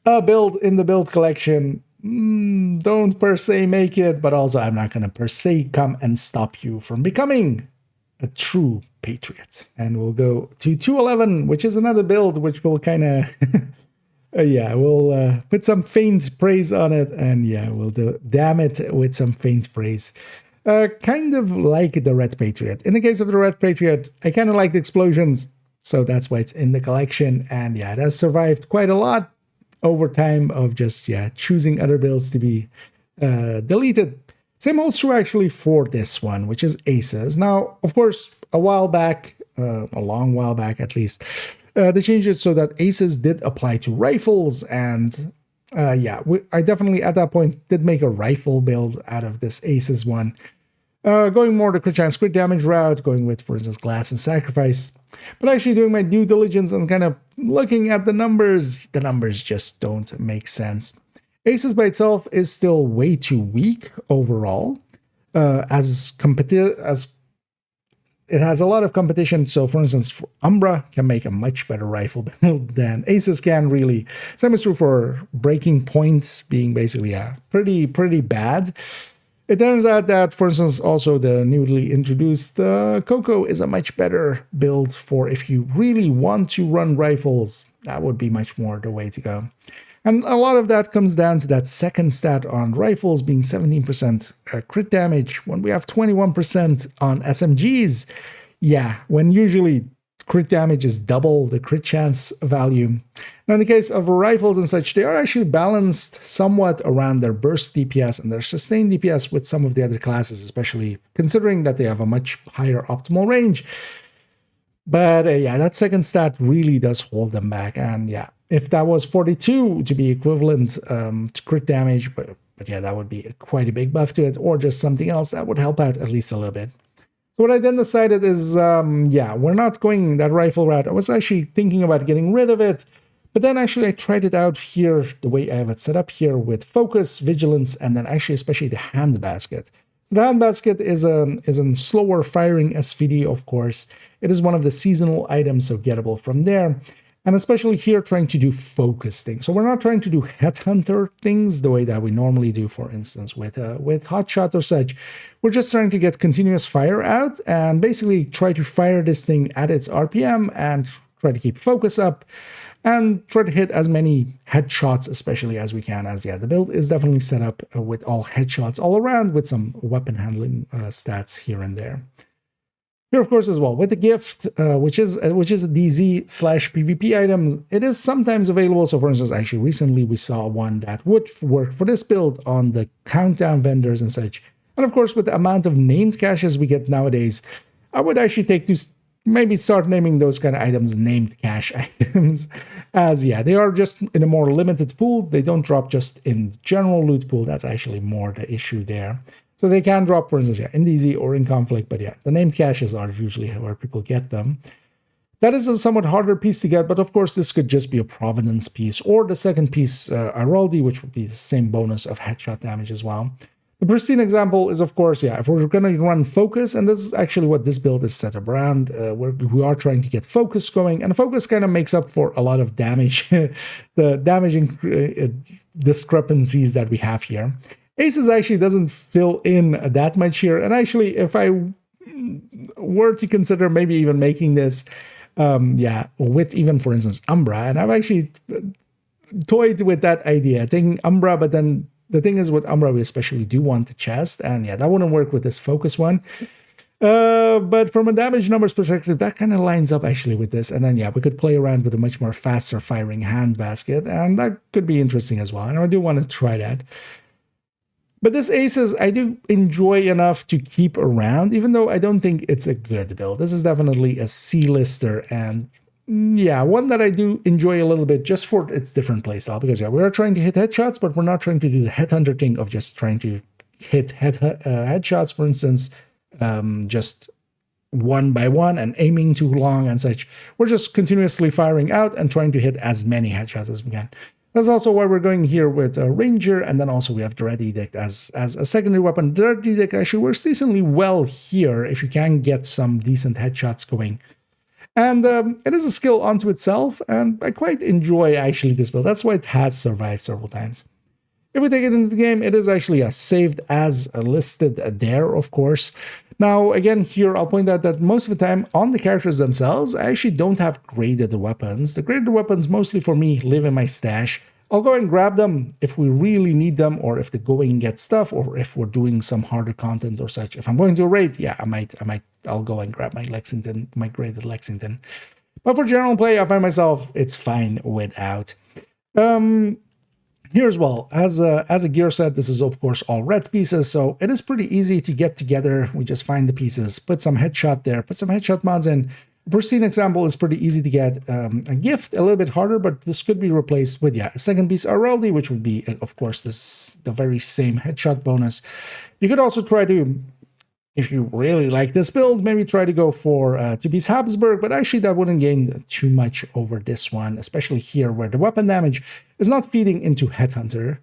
a build in the build collection. Don't per se make it, but also I'm not going to per se come and stop you from becoming a true Patriot. And we'll go to 211, which is another build which will kind of, yeah, we'll put some faint praise on it, and yeah, we'll damn it with some faint praise. Kind of like the RedPatriot. In the case of the RedPatriot, I kind of like the explosions, so that's why it's in the collection. And yeah, it has survived quite a lot over time of just, yeah, choosing other builds to be deleted. Same holds true actually for this one, which is Aces. Now, of course, a while back, a long while back at least, they changed it so that Aces did apply to rifles, and yeah, I definitely at that point did make a rifle build out of this Aces one. Going more the crit chance, crit damage route, going with, for instance, Glass and Sacrifice. But actually doing my due diligence and kind of looking at the numbers just don't make sense. Aces by itself is still way too weak overall, as it has a lot of competition. So for instance, Umbra can make a much better rifle build than Aces can, really. Same is true for Breaking Point being basically pretty bad. It turns out that, for instance, also the newly introduced CoCo is a much better build for if you really want to run rifles. That would be much more the way to go. And a lot of that comes down to that second stat on rifles being 17% crit damage when we have 21% on SMGs. Yeah, when usually crit damage is double the crit chance value. Now, in the case of rifles and such, they are actually balanced somewhat around their burst DPS and their sustained DPS with some of the other classes, especially considering that they have a much higher optimal range. But yeah, that second stat really does hold them back. And yeah, if that was 42 to be equivalent to crit damage, but yeah, that would be quite a big buff to it, or just something else that would help out at least a little bit. So what I then decided is, yeah, we're not going that rifle route. I was actually thinking about getting rid of it, but then actually I tried it out here the way I have it set up here with Focus, Vigilance, and then actually especially the Hand Basket. So the Hand Basket is a slower firing SVD, of course. It is one of the seasonal items, so gettable from there. And especially here, trying to do focus things. So we're not trying to do headhunter things the way that we normally do, for instance, with Hotshot or such. We're just trying to get continuous fire out and basically try to fire this thing at its RPM and try to keep focus up and try to hit as many headshots, especially as we can, as yeah, the build is definitely set up with all headshots all around with some weapon handling stats here and there. Here, of course, as well, with the gift, which is a DZ/PvP item, it is sometimes available. So, for instance, actually, recently we saw one that would work for this build on the countdown vendors and such. And of course, with the amount of named caches we get nowadays, I would actually take to maybe start naming those kind of items named cache items, as yeah, they are just in a more limited pool. They don't drop just in general loot pool. That's actually more the issue there. So they can drop, for instance, yeah, in DZ or in Conflict, but yeah, the named caches are usually where people get them. That is a somewhat harder piece to get, but of course this could just be a Providence piece, or the second piece, Araldi, which would be the same bonus of headshot damage as well. The pristine example is, of course, yeah, if we're going to run Focus, and this is actually what this build is set up around, we are trying to get Focus going, and Focus kind of makes up for a lot of damage, the damaging discrepancies that we have here. Aces actually doesn't fill in that much here, and actually, if I were to consider maybe even making this, yeah, with even, for instance, Umbra, and I've actually toyed with that idea, taking Umbra, but then the thing is with Umbra, we especially do want the chest, and yeah, that wouldn't work with this Focus one. But from a damage numbers perspective, that kind of lines up actually with this. And then, yeah, we could play around with a much more faster firing Hand Basket, and that could be interesting as well. And I do want to try that. But this Aces, I do enjoy enough to keep around, even though I don't think it's a good build. This is definitely a C-lister, and yeah, one that I do enjoy a little bit just for its different playstyle, because yeah, we are trying to hit headshots, but we're not trying to do the headhunter thing of just trying to hit headshots, for instance, just one by one and aiming too long and such. We're just continuously firing out and trying to hit as many headshots as we can. That's also why we're going here with Ranger, and then also we have Dread Edict as a secondary weapon. Dread Edict actually works decently well here if you can get some decent headshots going. And it is a skill unto itself, and I quite enjoy actually this build. That's why it has survived several times. If we take it into the game, it is actually saved as listed there, of course. Now, again, here, I'll point out that most of the time on the characters themselves, I actually don't have graded weapons. The graded weapons, mostly for me, live in my stash. I'll go and grab them if we really need them, or if the going gets stuff, or if we're doing some harder content or such. If I'm going to a raid, yeah, I'll go and grab my Lexington, my graded Lexington. But for general play, I find myself, it's fine without. Here as well, as a gear set, this is of course all red pieces, so it is pretty easy to get together. We just find the pieces, put some headshot there, put some headshot mods in. A pristine example is pretty easy to get. A gift, a little bit harder, but this could be replaced with, yeah, a second piece RLD, which would be, of course, the very same headshot bonus. You could also try to, if you really like this build, maybe try to go for 2-piece Habsburg, but actually that wouldn't gain too much over this one, especially here where the weapon damage is not feeding into Headhunter.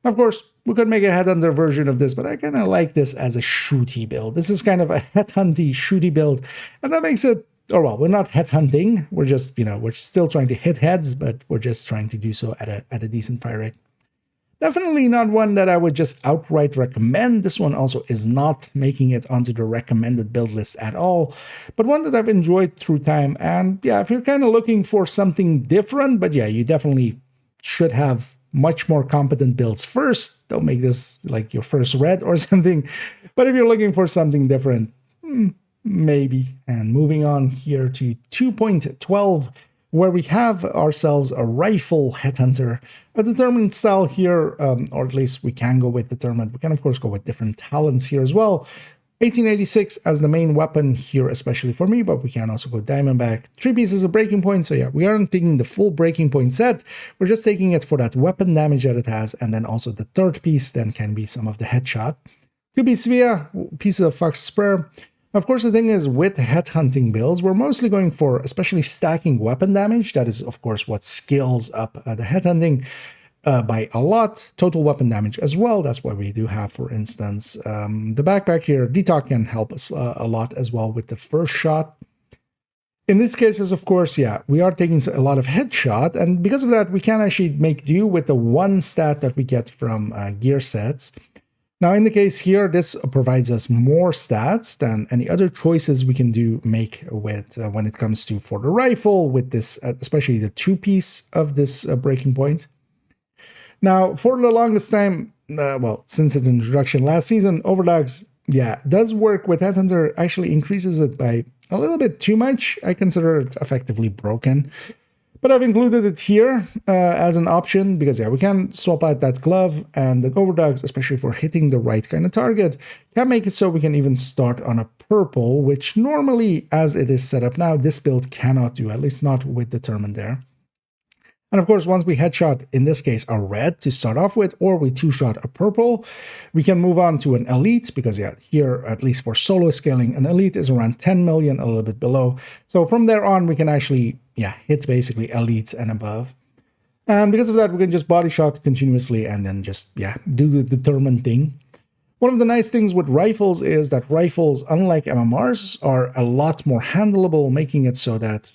Of course, we could make a Headhunter version of this, but I kind of like this as a shooty build. This is kind of a headhunty shooty build, and that makes it, or well, we're not headhunting, we're just, we're still trying to hit heads, but we're just trying to do so at a decent fire rate. Definitely not one that I would just outright recommend. This one also is not making it onto the recommended build list at all, but one that I've enjoyed through time. And yeah, if you're kind of looking for something different, but yeah, you definitely should have much more competent builds first. Don't make this like your first red or something. But if you're looking for something different, maybe. And moving on here to 2.12, where we have ourselves a rifle headhunter, a determined style here, or at least we can go with determined. We can, of course, go with different talents here as well. 1886 as the main weapon here, especially for me, but we can also go Diamondback. 3 pieces of breaking point, so yeah, we aren't taking the full breaking point set. We're just taking it for that weapon damage that it has, and then also the third piece then can be some of the headshot. 2-piece Svea, pieces of Fox Spur. Of course, the thing is, with headhunting builds, we're mostly going for especially stacking weapon damage. That is, of course, what scales up the headhunting by a lot. Total weapon damage as well. That's why we do have, for instance, the backpack here. DTOC can help us a lot as well with the first shot. In these cases, of course, yeah, we are taking a lot of headshot, and because of that, we can actually make do with the one stat that we get from gear sets. Now, in the case here, this provides us more stats than any other choices we can make with when it comes to for the rifle, with this, especially the 2-piece of this breaking point. Now, for the longest time, well, since its introduction last season, Overdogs, yeah, does work with Headhunter, actually increases it by a little bit too much. I consider it effectively broken. But I've included it here as an option because, yeah, we can swap out that glove, and the Overdogs, especially for hitting the right kind of target, can make it so we can even start on a purple, which normally, as it is set up now, this build cannot do, at least not with Determined there. And of course, once we headshot, in this case, a red to start off with, or we 2-shot a purple, we can move on to an elite, because yeah, here, at least for solo scaling, an elite is around 10 million, a little bit below. So from there on, we can actually, yeah, hit basically elites and above. And because of that, we can just body shot continuously and then just, yeah, do the determined thing. One of the nice things with rifles is that rifles, unlike MMRs, are a lot more handleable, making it so that,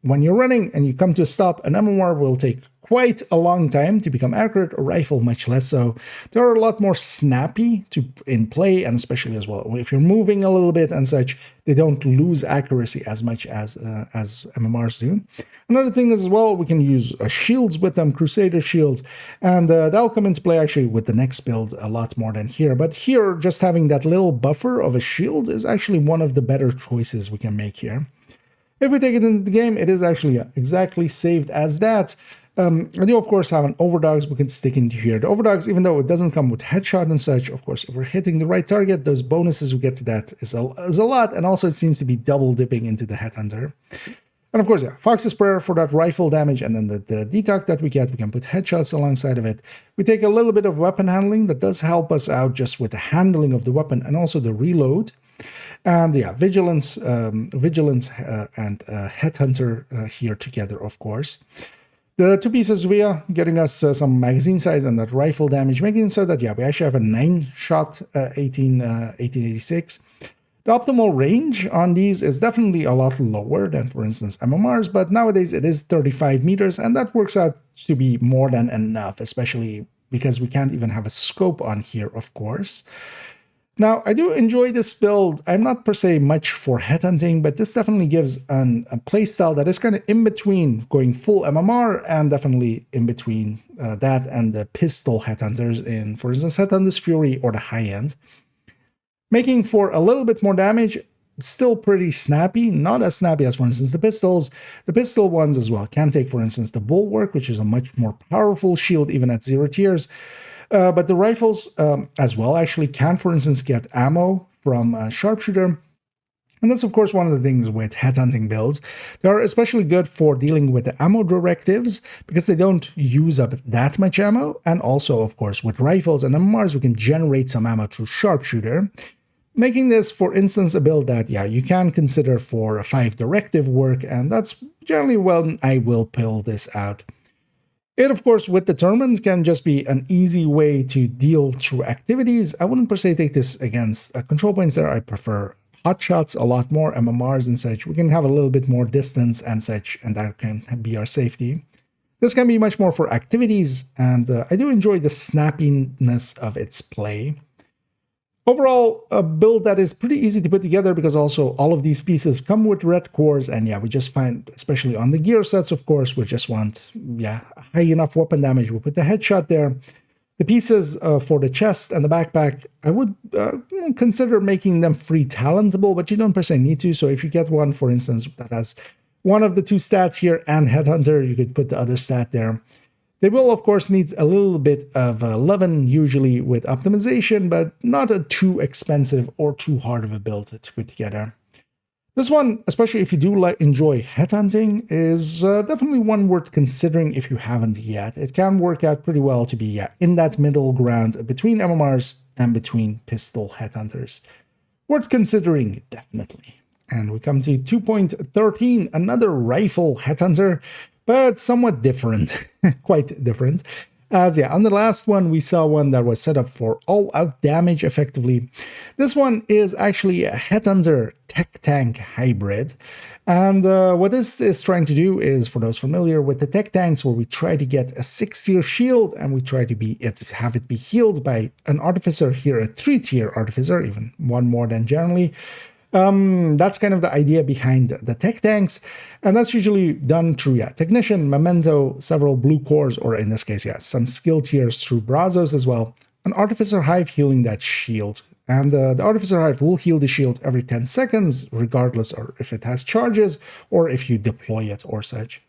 when you're running and you come to a stop, an MMR will take quite a long time to become accurate, a rifle much less so. They're a lot more snappy in play, and especially as well, if you're moving a little bit and such, they don't lose accuracy as much as MMRs do. Another thing is as well, we can use shields with them, Crusader shields, and that'll come into play actually with the next build a lot more than here. But here, just having that little buffer of a shield is actually one of the better choices we can make here. If we take it into the game, it is actually exactly saved as that. I do, of course, have an Overdogs we can stick into here. The Overdogs, even though it doesn't come with headshot and such, of course, if we're hitting the right target, those bonuses we get to that is a lot. And also, it seems to be double dipping into the Headhunter. And of course, yeah, Fox's Prayer for that rifle damage, and then the DTOC that we get, we can put headshots alongside of it. We take a little bit of weapon handling that does help us out just with the handling of the weapon and also the reload. And yeah, Vigilance and Headhunter here together, of course. The 2 pieces via getting us some magazine size and that rifle damage, making it so that, yeah, we actually have a 9-shot 1886. The optimal range on these is definitely a lot lower than, for instance, MMRs, but nowadays it is 35 meters, and that works out to be more than enough, especially because we can't even have a scope on here, of course. Now, I do enjoy this build. I'm not per se much for headhunting, but this definitely gives a playstyle that is kind of in between going full MMR and definitely in between that and the pistol headhunters in, for instance, Headhunter's Fury or the high end. Making for a little bit more damage, still pretty snappy, not as snappy as, for instance, the pistols. The pistol ones as well can take, for instance, the Bulwark, which is a much more powerful shield even at 0 tiers. But the rifles as well actually can, for instance, get ammo from Sharpshooter. And that's, of course, one of the things with headhunting builds. They are especially good for dealing with the ammo directives because they don't use up that much ammo. And also, of course, with rifles and MMRs, we can generate some ammo through Sharpshooter, making this, for instance, a build that, yeah, you can consider for a 5 directive work. And that's generally when I will pull this out. It, of course, with Determined can just be an easy way to deal through activities. I wouldn't per se take this against control points there. I prefer hotshots a lot more, MMRs and such. We can have a little bit more distance and such, and that can be our safety. This can be much more for activities, and I do enjoy the snappiness of its play. Overall, a build that is pretty easy to put together because also all of these pieces come with red cores, and yeah, we just find, especially on the gear sets, of course, we just want, yeah, high enough weapon damage. We'll put the headshot there. The pieces for the chest and the backpack, I would consider making them free talentable, but you don't per se need to. So if you get one, for instance, that has one of the 2 stats here and Headhunter, you could put the other stat there. They will, of course, need a little bit of loving, usually with optimization, but not a too expensive or too hard of a build to put together. This one, especially if you do enjoy headhunting, is definitely one worth considering if you haven't yet. It can work out pretty well to be in that middle ground between MMRs and between pistol headhunters. Worth considering, definitely. And we come to 2.13, another rifle headhunter, but somewhat different, quite different. As yeah, on the last one, we saw one that was set up for all-out damage effectively. This one is actually a Headhunter TechTank hybrid. And what this is trying to do is, for those familiar with the tech tanks, where we try to get a 6-tier shield and we try to have it be healed by an artificer here, a 3-tier artificer, even one more than generally. That's kind of the idea behind the tech tanks, and that's usually done through Technician, Memento, several blue cores, or in this case, some skill tiers through Brazos as well. An Artificer Hive healing that shield, and the Artificer Hive will heal the shield every 10 seconds, regardless or if it has charges or if you deploy it or such.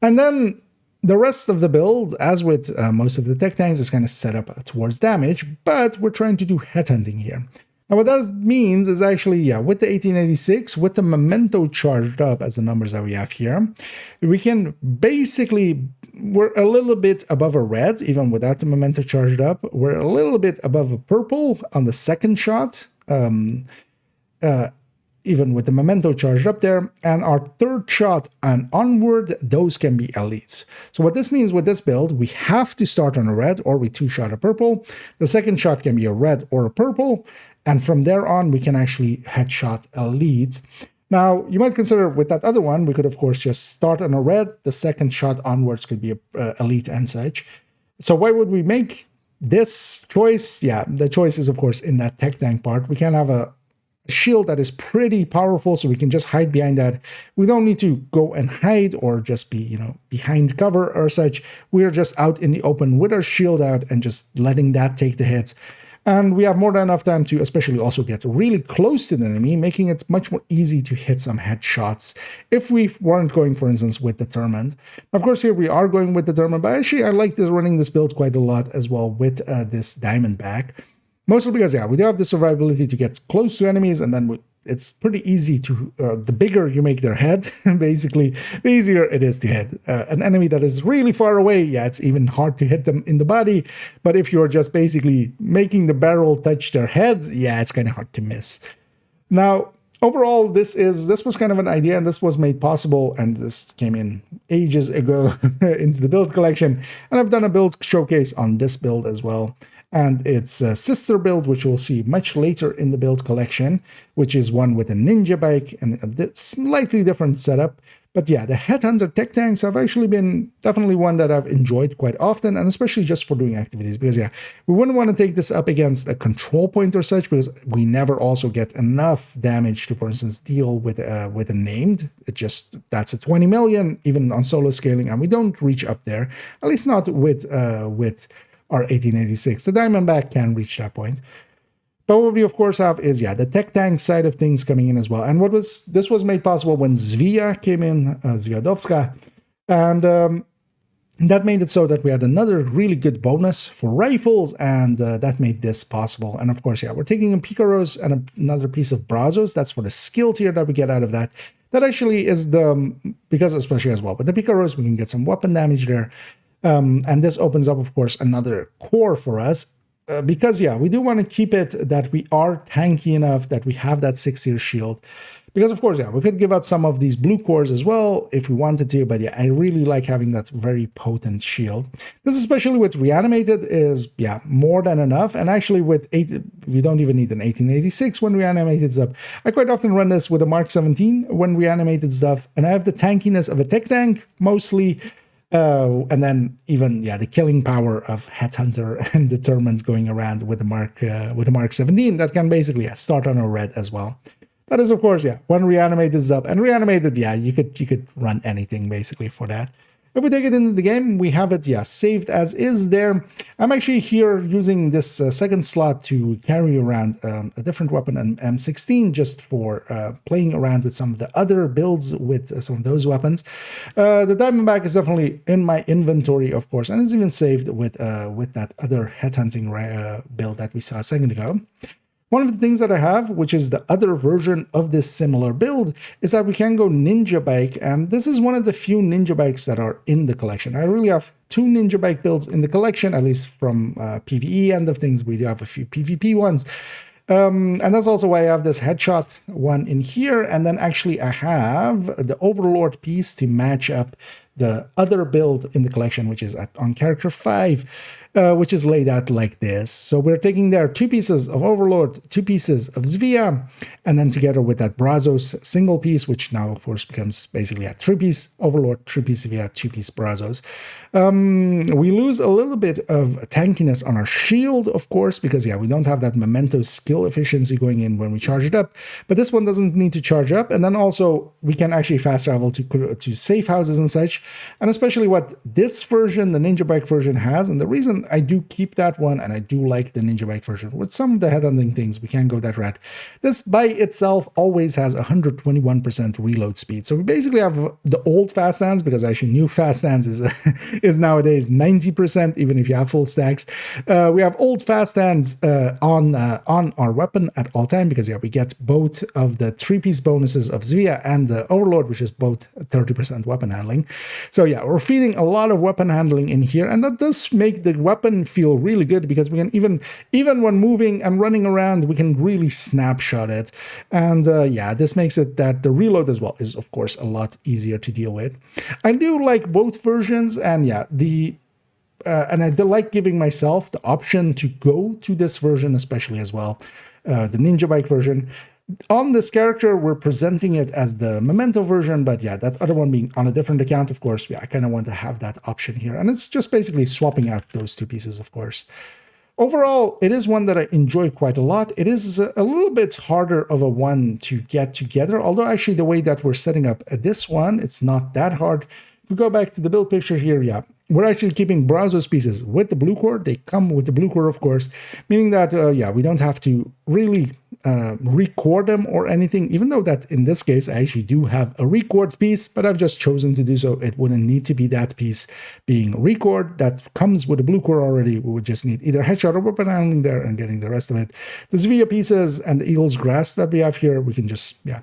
And then the rest of the build, as with most of the tech tanks, is kind of set up towards damage, but we're trying to do headhunting here. Now, what that means is actually, with the 1886, with the Memento charged up as the numbers that we have here, we can basically, we're a little bit above a red, even without the Memento charged up. We're a little bit above a purple on the second shot, even with the Memento charged up there. And our third shot and onward, those can be elites. So what this means with this build, we have to start on a red or we 2-shot a purple. The second shot can be a red or a purple. And from there on, we can actually headshot elites. Now, you might consider with that other one, we could, of course, just start on a red. The second shot onwards could be a elite and such. So why would we make this choice? Yeah, the choice is, of course, in that tech tank part. We can have a shield that is pretty powerful, so we can just hide behind that. We don't need to go and hide or just be, behind cover or such. We're just out in the open with our shield out and just letting that take the hits. And we have more than enough time to especially also get really close to the enemy, making it much more easy to hit some headshots if we weren't going, for instance, with Determined. Of course, here we are going with Determined, but actually I like running this build quite a lot as well with this Diamondback. Mostly because, we do have the survivability to get close to enemies, and then it's pretty easy to, the bigger you make their head, basically, the easier it is to hit. An enemy that is really far away, it's even hard to hit them in the body, but if you're just basically making the barrel touch their head, it's kind of hard to miss. Now, overall, this was kind of an idea, and this was made possible, and this came in ages ago into the build collection, and I've done a build showcase on this build as well. and its sister build, which we'll see much later in the build collection, which is one with a ninja bike and a slightly different setup. But yeah, the Headhunter tech tanks have actually been definitely one that I've enjoyed quite often, and especially just for doing activities, because yeah, we wouldn't want to take this up against a control point or such, because we never also get enough damage to, for instance, deal with a named. It just, that's a 20 million, even on solo scaling, and we don't reach up there, at least not with our 1886. The Diamondback can reach that point. But what we of course have is, yeah, the tech tank side of things coming in as well. And this was made possible when Zvia came in, Zviadovska, and that made it so that we had another really good bonus for rifles, and that made this possible. And of course, yeah, we're taking a Picaros and another piece of Brazos. That's for the skill tier that we get out of that. That actually is because especially as well, with the Picaros, we can get some weapon damage there. And this opens up, of course, another core for us. Because, yeah, we do want to keep it that we are tanky enough that we have that 6-tier shield. Because, of course, yeah, we could give up some of these blue cores as well if we wanted to. But, yeah, I really like having that very potent shield. This, especially with Reanimated, is, yeah, more than enough. And actually, with we don't even need an 1886 when Reanimated is up. I quite often run this with a Mark 17 when Reanimated stuff. And I have the tankiness of a tech tank, mostly. And then even, yeah, the killing power of Headhunter and Determined going around with the Mark 17 that can basically, yeah, start on a red as well. That is, of course, yeah, when Reanimated is up. And Reanimated, yeah, you could run anything basically for that. If we take it into the game, we have it, yeah, saved as is there. I'm actually here using this second slot to carry around a different weapon, an M16, just for playing around with some of the other builds with some of those weapons. The Diamondback is definitely in my inventory, of course, and it's even saved with that other headhunting build that we saw a second ago. One of the things that I have, which is the other version of this similar build, is that we can go Ninja Bike, and this is one of the few Ninja Bikes that are in the collection. I really have 2 Ninja Bike builds in the collection, at least from PvE end of things. We do have a few PvP ones. And that's also why I have this headshot one in here, and then actually I have the Overlord piece to match up the other build in the collection, which is on character 5, which is laid out like this. So we're taking there 2 pieces of Overlord, 2 pieces of Zvia, and then together with that Brazos single piece, which now of course becomes basically a 3-piece Overlord, 3-piece Zvia, 2-piece Brazos. We lose a little bit of tankiness on our shield, of course, because yeah, we don't have that Memento skill efficiency going in when we charge it up, but this one doesn't need to charge up. And then also we can actually fast travel to safe houses and such. And especially what this version, the Ninja Bike version, has, and the reason I do keep that one, and I do like the Ninja Bike version, with some of the headhunting things, we can't go that route. This by itself always has 121% reload speed. So we basically have the old fast stands, because actually new fast stands is nowadays 90%, even if you have full stacks. We have old fast stands on our weapon at all time, because yeah, we get both of the 3-piece bonuses of Zvia and the Overlord, which is both 30% weapon handling. So yeah, we're feeding a lot of weapon handling in here, and that does make the weapon feel really good, because we can even when moving and running around, we can really snapshot it. And yeah, this makes it that the reload as well is of course a lot easier to deal with. I do like both versions, and yeah, and I like giving myself the option to go to this version, especially as well, the Ninja Bike version. On this character, we're presenting it as the Memento version, but yeah, that other one being on a different account, of course, yeah, I kind of want to have that option here. And it's just basically swapping out those 2 pieces, of course. Overall, it is one that I enjoy quite a lot. It is a little bit harder of a one to get together, although actually the way that we're setting up this one, it's not that hard. If we go back to the build picture here, yeah, we're actually keeping Brazos pieces with the blue core. They come with the blue core, of course, meaning that, yeah, we don't have to really record them or anything, even though that in this case, I actually do have a record piece, but I've just chosen to do so. It wouldn't need to be that piece being record. That comes with the blue core already. We would just need either headshot or weapon handling there and getting the rest of it. The Zvia pieces and the Eagle's Grass that we have here, we can just, yeah,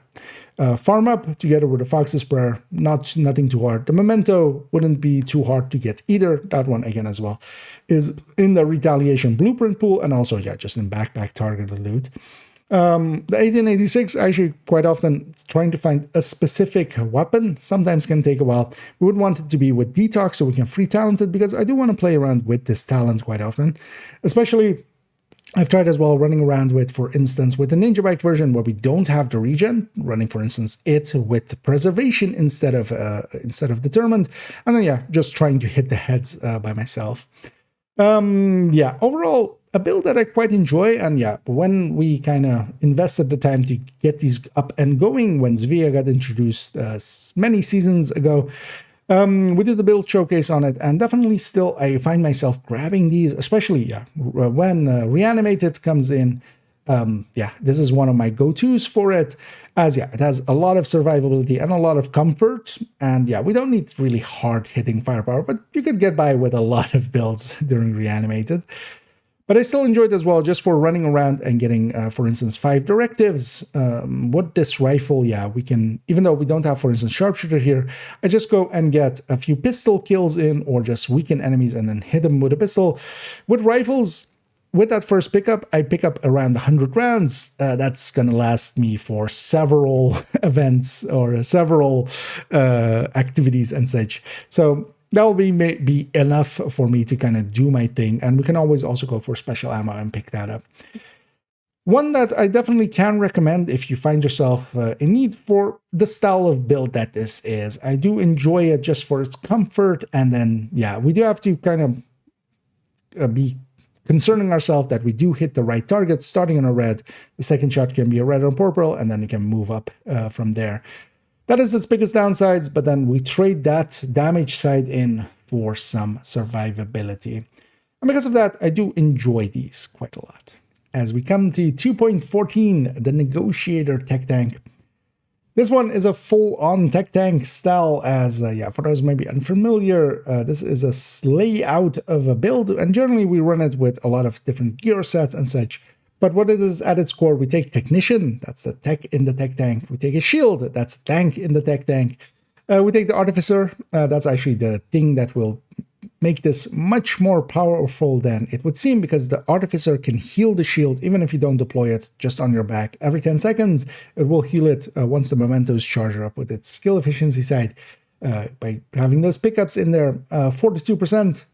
farm up together with the Fox's Prayer. Nothing too hard. The Memento wouldn't be too hard to get either. That one again as well is in the Retaliation blueprint pool, and also, yeah, just in backpack targeted loot. The 1886, actually quite often trying to find a specific weapon sometimes can take a while. We would want it to be with detox so we can free talent it, because I do want to play around with this talent quite often. Especially, I've tried as well running around with, for instance, with the Ninja Bike version where we don't have the regen, running, for instance, it with preservation instead of determined, and then yeah, just trying to hit the heads by myself. Yeah, overall, a build that I quite enjoy, and yeah, when we kind of invested the time to get these up and going, when Zvia got introduced many seasons ago, we did the build showcase on it, and definitely still I find myself grabbing these, especially yeah, when Reanimated comes in. Yeah, this is one of my go-tos for it, as yeah, it has a lot of survivability and a lot of comfort, and yeah, we don't need really hard-hitting firepower, but you could get by with a lot of builds during Reanimated. But I still enjoyed as well, just for running around and getting, for instance, 5 directives. With this rifle, yeah, we can, even though we don't have, for instance, sharpshooter here, I just go and get a few pistol kills in, or just weaken enemies and then hit them with a pistol. With rifles, with that first pickup, I pick up around 100 rounds. That's going to last me for several events or several activities and such. So that will be enough for me to kind of do my thing, and we can always also go for special ammo and pick that up. One that I definitely can recommend if you find yourself in need for the style of build that this is. I do enjoy it just for its comfort, and then, yeah, we do have to kind of be concerning ourselves that we do hit the right target, starting on a red. The second shot can be a red or purple, and then you can move up from there. That is its biggest downsides, but then we trade that damage side in for some survivability. And because of that, I do enjoy these quite a lot. As we come to 2.14, the Negotiator TechTank. This one is a full-on TechTank style, as, yeah, for those maybe unfamiliar, this is a layout of a build, and generally we run it with a lot of different gear sets and such. But what it is at its core, we take Technician, that's the tech in the TechTank. We take a Shield, that's tank in the TechTank. We take the Artificer, that's actually the thing that will make this much more powerful than it would seem, because the Artificer can heal the Shield even if you don't deploy it just on your back. Every 10 seconds, it will heal it once the Mementos charge up with its skill efficiency side by having those pickups in there, 42%.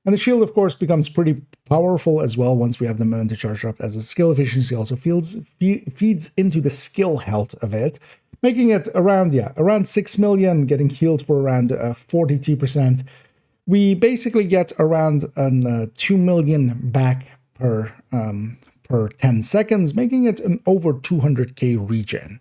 And the Shield, of course, becomes pretty powerful as well once we have the Memento charged up, as the skill efficiency also feeds into the skill health of it, making it around, yeah, around 6 million, getting healed for around 42%. We basically get around 2 million back per 10 seconds, making it an over 200k regen.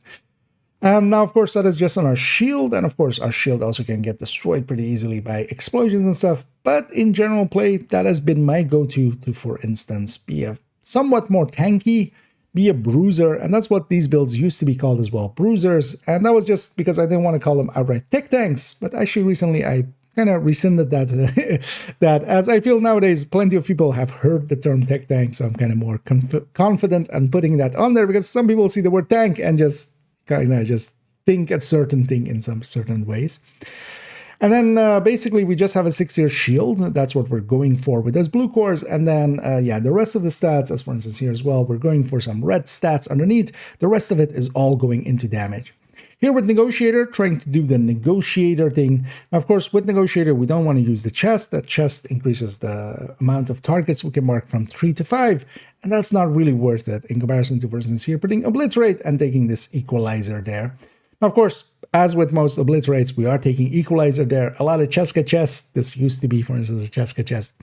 Now, of course, that is just on our Shield, and of course, our Shield also can get destroyed pretty easily by explosions and stuff, but in general play, that has been my go-to to, for instance, be a somewhat more tanky, be a bruiser, and that's what these builds used to be called as well, bruisers, and that was just because I didn't want to call them outright tech tanks, but actually recently I kind of rescinded that, as I feel nowadays plenty of people have heard the term tech tank, so I'm kind of more confident and putting that on there, because some people see the word tank and just kind of just think a certain thing in some certain ways. And then basically we just have a 6-tier shield. That's what we're going for with those blue cores. And then, yeah, the rest of the stats, as for instance here as well, we're going for some red stats underneath. The rest of it is all going into damage. Here with Negotiator, trying to do the Negotiator thing. Now, of course, with Negotiator, we don't want to use the chest. That chest increases the amount of targets we can mark from 3 to 5, and that's not really worth it in comparison to, for instance, here putting Obliterate and taking this Equalizer there. Now, of course, as with most Obliterates, we are taking Equalizer there. A lot of Cheska chests. This used to be, for instance, a Cheska chest.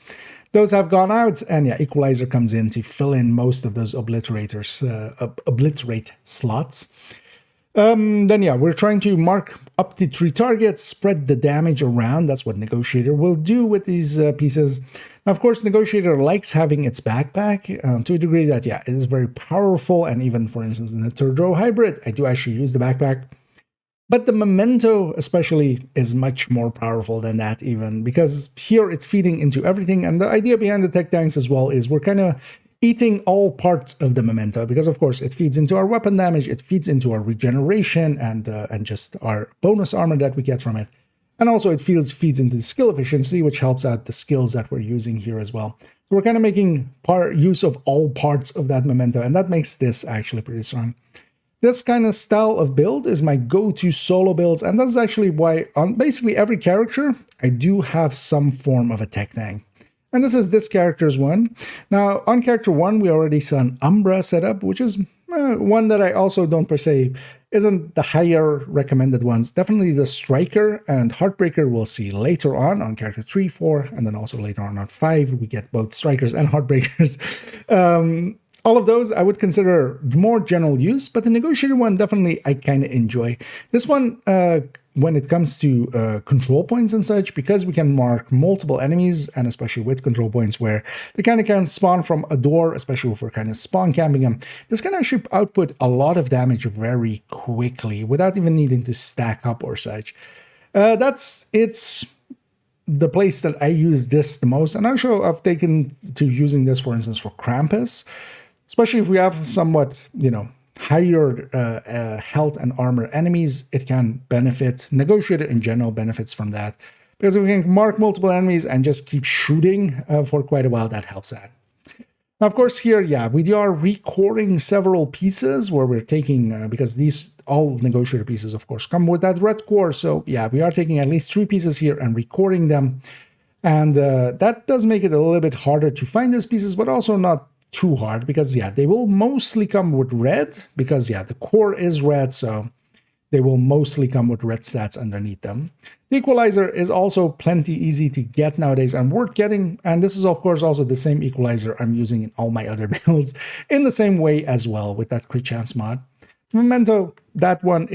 Those have gone out, and yeah, Equalizer comes in to fill in most of those Obliterators, Obliterate slots. Then yeah, we're trying to mark up to 3 targets, spread the damage around. That's what Negotiator will do with these pieces. Now, of course, Negotiator likes having its backpack to a degree that, yeah, it is very powerful. And even, for instance, in the third row hybrid, I do actually use the backpack. But the Memento especially is much more powerful than that even, because here it's feeding into everything. And the idea behind the tech tanks as well is we're kind of eating all parts of the Memento, because of course it feeds into our weapon damage, it feeds into our regeneration and just our bonus armor that we get from it. And also it feeds into the skill efficiency, which helps out the skills that we're using here as well. So we're kind of making use of all parts of that Memento, and that makes this actually pretty strong. This kind of style of build is my go-to solo builds, and that's actually why on basically every character, I do have some form of a TechTank. And this character's one. Now, on character 1, we already saw an Umbra setup, which is one that I also don't per se isn't the higher recommended ones. Definitely the Striker and Heartbreaker we'll see later on character 3, 4, and then also later on 5, we get both Strikers and Heartbreakers. All of those I would consider more general use, but the Negotiator one definitely I kind of enjoy. This one, when it comes to control points and such, because we can mark multiple enemies, and especially with control points where they kind of can spawn from a door, especially if we're kind of spawn camping them, this can actually output a lot of damage very quickly without even needing to stack up or such. It's the place that I use this the most, and actually I've taken to using this, for instance, for Krampus, especially if we have somewhat, higher health and armor enemies. It can benefit. Negotiator in general benefits from that, because if we can mark multiple enemies and just keep shooting for quite a while, that helps out. Now, of course, here, we are recording several pieces where we're taking, because these all Negotiator pieces, of course, come with that red core. So we are taking at least 3 pieces here and recording them. And that does make it a little bit harder to find those pieces, but also not too hard, because they will mostly come with red, because the core is red, so they will mostly come with red stats underneath them. The equalizer is also plenty easy to get nowadays and worth getting, and this is of course also the same equalizer I'm using in all my other builds in the same way as well with that crit chance mod. Memento, that one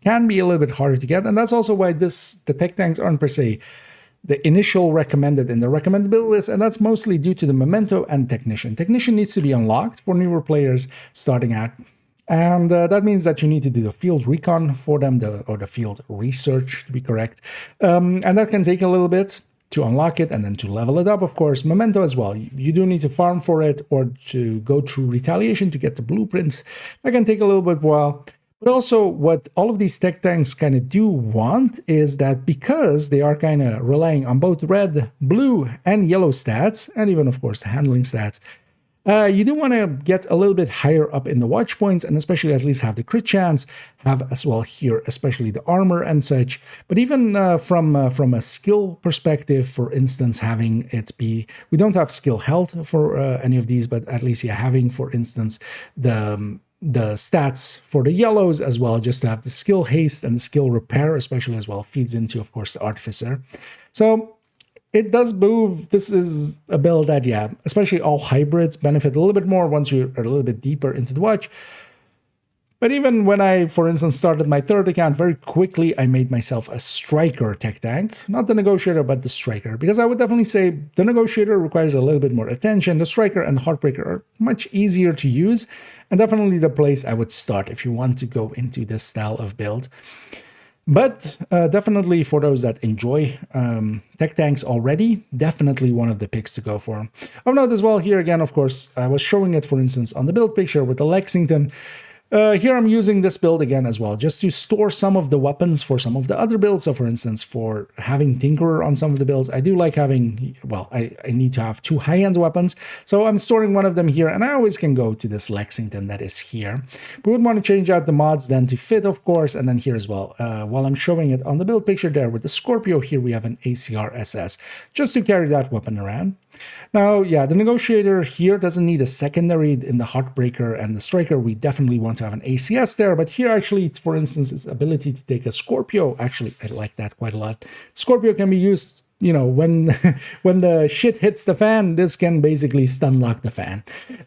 can be a little bit harder to get, and that's also why the TechTanks aren't per se the initial recommended in the recommended build list, and that's mostly due to the Memento and Technician. Technician needs to be unlocked for newer players starting out, and that means that you need to do the field recon for them, or the field research to be correct, and that can take a little bit to unlock it and then to level it up. Of course, Memento as well, you do need to farm for it or to go through Retaliation to get the blueprints. That can take a little bit while. But also what all of these TechTanks kind of do want is that, because they are kind of relying on both red, blue, and yellow stats, and even, of course, the handling stats, you do want to get a little bit higher up in the watch points, and especially at least have the crit chance, have as well here, especially the armor and such. But even from a skill perspective, for instance, having it be, we don't have skill health for any of these, but at least having, for instance, the stats for the yellows as well, just to have the skill haste and the skill repair especially as well, feeds into, of course, the Artificer. So it does move. This is a build that, especially all hybrids benefit a little bit more once you're a little bit deeper into the watch. But even when I, for instance, started my 3rd account, very quickly I made myself a Striker TechTank. Not the Negotiator, but the Striker. Because I would definitely say the Negotiator requires a little bit more attention. The Striker and Heartbreaker are much easier to use, and definitely the place I would start if you want to go into this style of build. But definitely for those that enjoy TechTanks already, definitely one of the picks to go for. Of note as well, here again, of course, I was showing it, for instance, on the build picture with the Lexington. Here I'm using this build again as well, just to store some of the weapons for some of the other builds. So for instance, for having Tinkerer on some of the builds, I do like having, well, I need to have 2 high-end weapons. So I'm storing one of them here, and I always can go to this Lexington that is here. We would want to change out the mods then to fit, of course, and then here as well. While I'm showing it on the build picture there with the Scorpio, here we have an ACR SS, just to carry that weapon around. Now, the Negotiator here doesn't need a secondary in the Heartbreaker and the Striker. We definitely want to have an ACS there, but here actually, for instance, its ability to take a Scorpio, actually, I like that quite a lot. Scorpio can be used, when the shit hits the fan, this can basically stun lock the fan.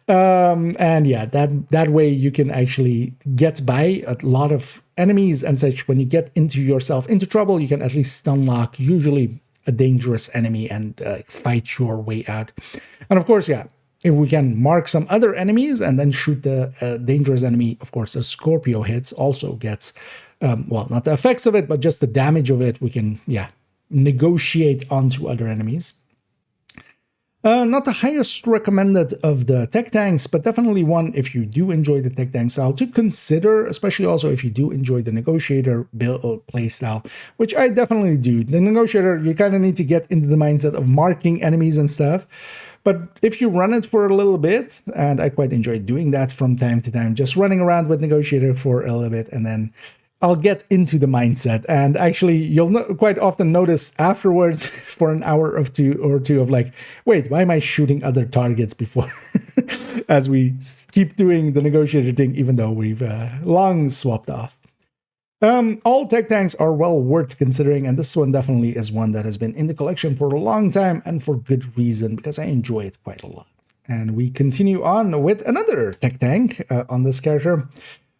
And that way you can actually get by a lot of enemies and such. When you get yourself into trouble, you can at least stun lock, usually a dangerous enemy, and fight your way out. And of course, if we can mark some other enemies and then shoot the dangerous enemy, of course, the Scorpio hits also gets, well, not the effects of it, but just the damage of it, we can, negotiate onto other enemies. Not the highest recommended of the TechTanks, but definitely one if you do enjoy the TechTank style to consider, especially also if you do enjoy the Negotiator build play style, which I definitely do. The Negotiator, you kind of need to get into the mindset of marking enemies and stuff. But if you run it for a little bit, and I quite enjoy doing that from time to time, just running around with Negotiator for a little bit, and then I'll get into the mindset. And actually, you'll quite often notice afterwards for an hour or two of like, wait, why am I shooting other targets before? As we keep doing the Negotiator thing, even though we've long swapped off. All tech tanks are well worth considering, and this one definitely is one that has been in the collection for a long time, and for good reason, because I enjoy it quite a lot. And we continue on with another tech tank on this character,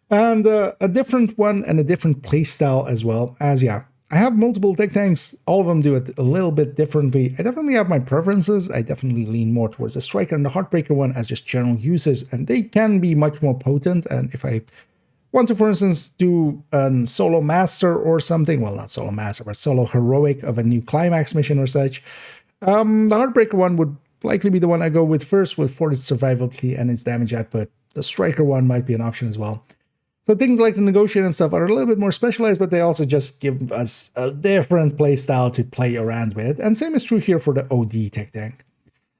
and a different one and a different playstyle as well. As I have multiple tech tanks, all of them do it a little bit differently. I definitely have my preferences. I definitely lean more towards the Striker and the Heartbreaker one as just general uses, and they can be much more potent. And if I want to, for instance, do a solo master or something, well, not solo master, but solo heroic of a new climax mission or such, the Heartbreaker one would likely be the one I go with first for its survivability and its damage output. The Striker one might be an option as well. So things like the Negotiator and stuff are a little bit more specialized, but they also just give us a different playstyle to play around with. And same is true here for the OD TechTank.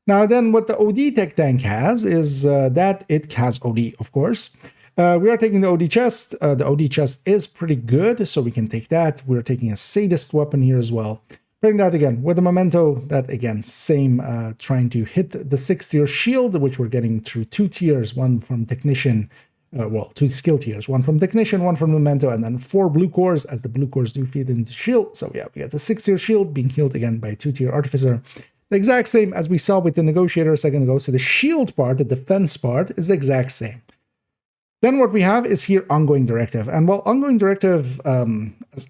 Now then, what the OD TechTank has is that it has OD, of course. We are taking the OD chest. The OD chest is pretty good, so we can take that. We're taking a Sadist weapon here as well. Pairing that again with a Memento, that again, same, trying to hit the 6-tier shield, which we're getting through 2 tiers, one from Technician, 2 skill tiers, one from Technician, one from Memento, and then 4 blue cores, as the blue cores do feed into shield. So yeah, we got the 6-tier shield being healed again by 2-tier Artificer. The exact same as we saw with the Negotiator a second ago. So the shield part, the defense part, is the exact same. Then what we have is here Ongoing Directive. And while Ongoing Directive,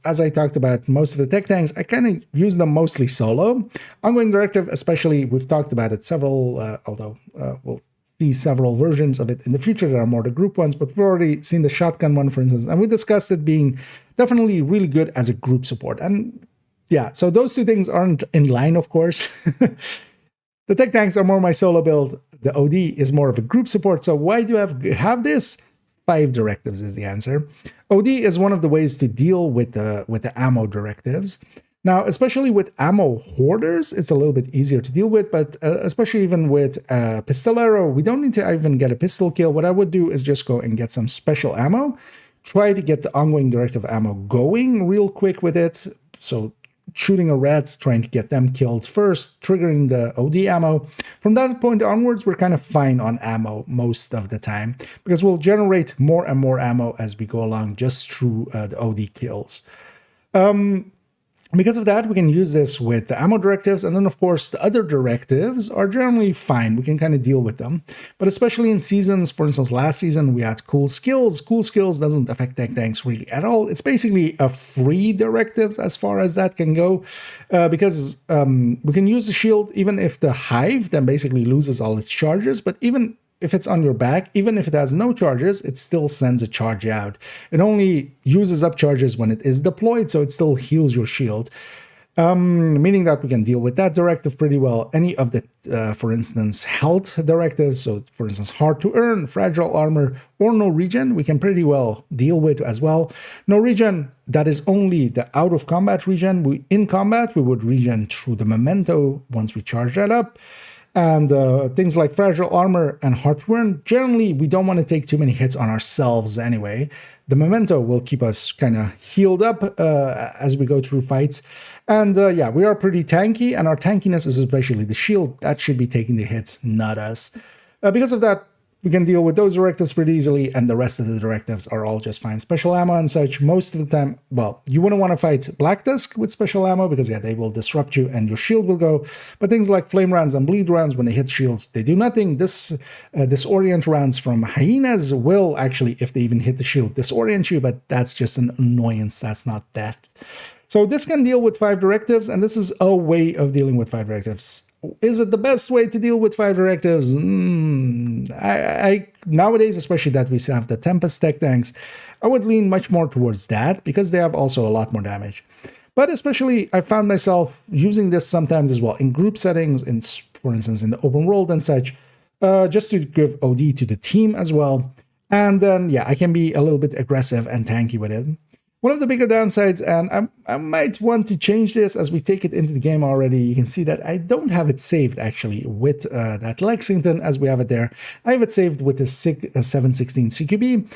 as I talked about most of the tech tanks, I kind of use them mostly solo. Ongoing Directive, especially, we've talked about it several, although we'll see several versions of it in the future. There are more the group ones, but we've already seen the shotgun one, for instance, and we discussed it being definitely really good as a group support. And yeah, so those two things aren't in line, of course. The tech tanks are more my solo build. The OD is more of a group support. So why do I have this? 5 directives is the answer. OD is one of the ways to deal with the ammo directives. Now, especially with ammo hoarders, it's a little bit easier to deal with, but especially even with Pistolero, we don't need to even get a pistol kill. What I would do is just go and get some special ammo, try to get the Ongoing Directive ammo going real quick with it. So shooting a rat, trying to get them killed first, triggering the OD ammo. From that point onwards, we're kind of fine on ammo most of the time, because we'll generate more and more ammo as we go along just through the OD kills. Because of that, we can use this with the ammo directives, and then of course the other directives are generally fine. We can kind of deal with them, but especially in seasons, for instance, last season we had Cool Skills. Cool Skills doesn't affect tech tanks really at all. It's basically a free directives as far as that can go, because we can use the shield even if the Hive then basically loses all its charges, but even if it's on your back, even if it has no charges, it still sends a charge out. It only uses up charges when it is deployed, so it still heals your shield. Meaning that we can deal with that directive pretty well. Any of the, for instance, health directives, so for instance, hard to earn, fragile armor, or no regen, we can pretty well deal with as well. No regen, that is only the out of combat regen. In combat, we would regen through the Memento once we charge that up. And things like fragile armor and hard to earn, generally, we don't want to take too many hits on ourselves anyway. The Memento will keep us kind of healed up as we go through fights. And yeah, we are pretty tanky, and our tankiness is especially the shield. That should be taking the hits, not us. Because of that, we can deal with those directives pretty easily, and the rest of the directives are all just fine. Special ammo and such, most of the time, well, you wouldn't want to fight Black Tusk with special ammo, because yeah, they will disrupt you and your shield will go. But things like flame rounds and bleed rounds, when they hit shields, they do nothing. Disorient rounds from hyenas will actually, if they even hit the shield, disorient you, but that's just an annoyance, that's not death. So this can deal with 5 directives, and this is a way of dealing with 5 directives. Is it the best way to deal with 5 directives? Nowadays, especially that we have the Tempest tech tanks, I would lean much more towards that, because they have also a lot more damage. But especially, I found myself using this sometimes as well in group settings, for instance, in the open world and such, just to give OD to the team as well. And then, yeah, I can be a little bit aggressive and tanky with it. One of the bigger downsides, and I might want to change this as we take it into the game already, you can see that I don't have it saved actually with that Lexington as we have it there. I have it saved with the 716 CQB,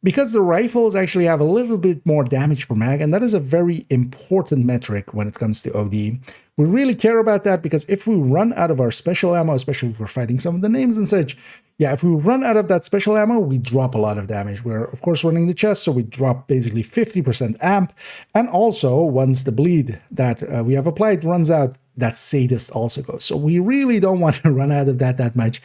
because the rifles actually have a little bit more damage per mag, and that is a very important metric when it comes to OD. We really care about that because if we run out of our special ammo, especially if we're fighting some of the names and such, yeah, if we run out of that special ammo, we drop a lot of damage. We're, of course, running the chest, so we drop basically 50% amp. And also, once the bleed that we have applied runs out, that sadist also goes. So we really don't want to run out of that much.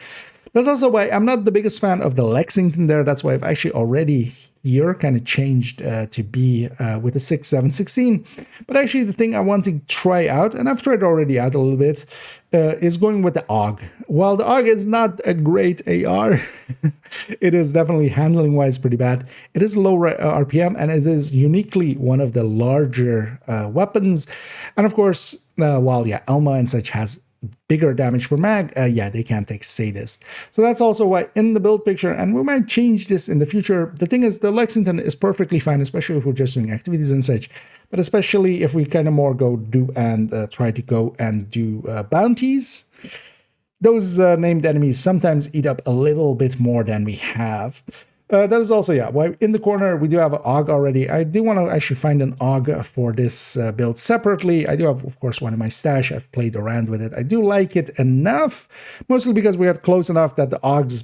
That's also why I'm not the biggest fan of the Lexington there. That's why I've actually already here kind of changed to be with the 716. But actually the thing I want to try out, and I've tried already out a little bit, is going with the AUG. While the AUG is not a great AR, it is definitely handling-wise pretty bad. It is low RPM, and it is uniquely one of the larger weapons. And of course, while yeah, Elma and such has bigger damage per mag, yeah, they can't take sadist. So that's also why in the build picture, and we might change this in the future, the thing is the Lexington is perfectly fine, especially if we're just doing activities and such, but especially if we kind of more go do and try to go and do bounties. Those named enemies sometimes eat up a little bit more than we have. That is also, yeah, why in the corner we do have an AUG already. I do want to actually find an AUG for this build separately. I do have, of course, one in my stash. I've played around with it. I do like it enough, mostly because we got close enough that the AUG's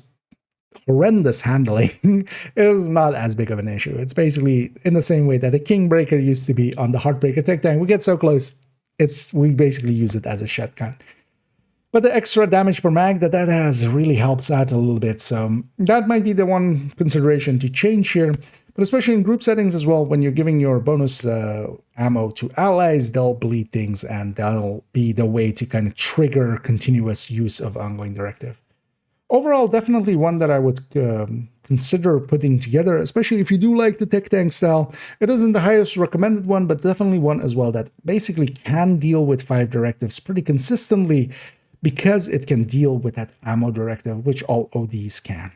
horrendous handling is not as big of an issue. It's basically in the same way that the Kingbreaker used to be on the Heartbreaker TechTank. We get so close, we basically use it as a shotgun. But the extra damage per mag that has really helps out a little bit. So that might be the one consideration to change here. But especially in group settings as well, when you're giving your bonus ammo to allies, they'll bleed things, and that'll be the way to kind of trigger continuous use of ongoing directive. Overall, definitely one that I would consider putting together, especially if you do like the TechTank style. It isn't the highest recommended one, but definitely one as well that basically can deal with 5 directives pretty consistently, because it can deal with that ammo directive, which all ODs can.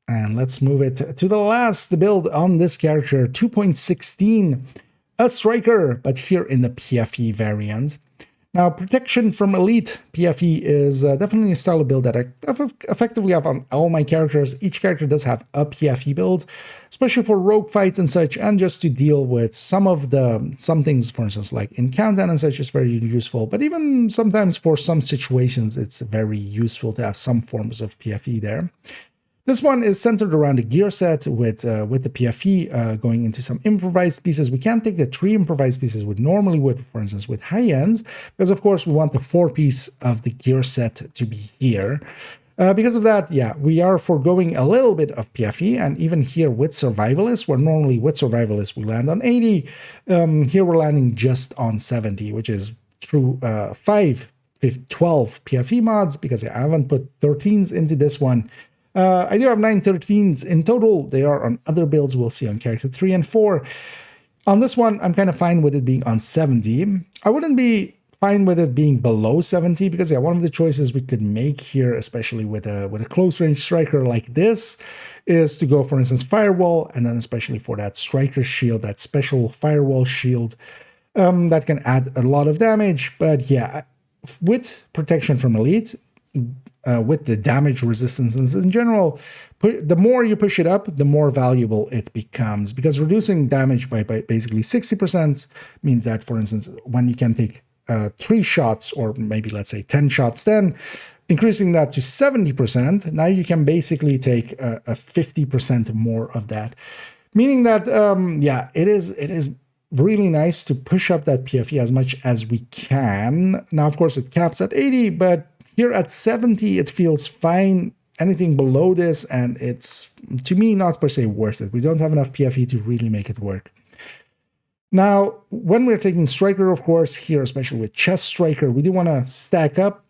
And let's move it to the last build on this character, 2.16, a striker, but here in the PFE variant. Now, protection from elite PFE is definitely a style of build that I effectively have on all my characters. Each character does have a PFE build, especially for rogue fights and such, and just to deal with some things, for instance, like in countdown and such, is very useful. But even sometimes for some situations, it's very useful to have some forms of PFE there. This one is centered around a gear set with the PFE going into some improvised pieces. We can't take the 3 improvised pieces we normally would, for instance, with high ends, because of course we want the 4-piece of the gear set to be here. Because of that, yeah, we are foregoing a little bit of PFE, and even here with Survivalist, where normally with Survivalist we land on 80, here we're landing just on 70, which is through 12 PFE mods, because I haven't put 13s into this one. I do have 9 13s in total. They are on other builds we'll see on character 3 and 4. On this one, I'm kind of fine with it being on 70. I wouldn't be fine with it being below 70, because yeah, one of the choices we could make here, especially with a close range striker like this, is to go, for instance, firewall, and then especially for that striker shield, that special firewall shield, that can add a lot of damage. But yeah, with protection from elite, with the damage resistance in general, the more you push it up, the more valuable it becomes, because reducing damage by basically 60% means that, for instance, when you can take 3 shots, or maybe let's say 10 shots, then increasing that to 70%, now you can basically take a 50% more of that, meaning that yeah, it is really nice to push up that PFE as much as we can. Now, of course, it caps at 80, but here at 70, it feels fine. Anything below this, and it's, to me, not per se worth it. We don't have enough PFE to really make it work. Now, when we're taking striker, of course, here, especially with chest striker, we do want to stack up.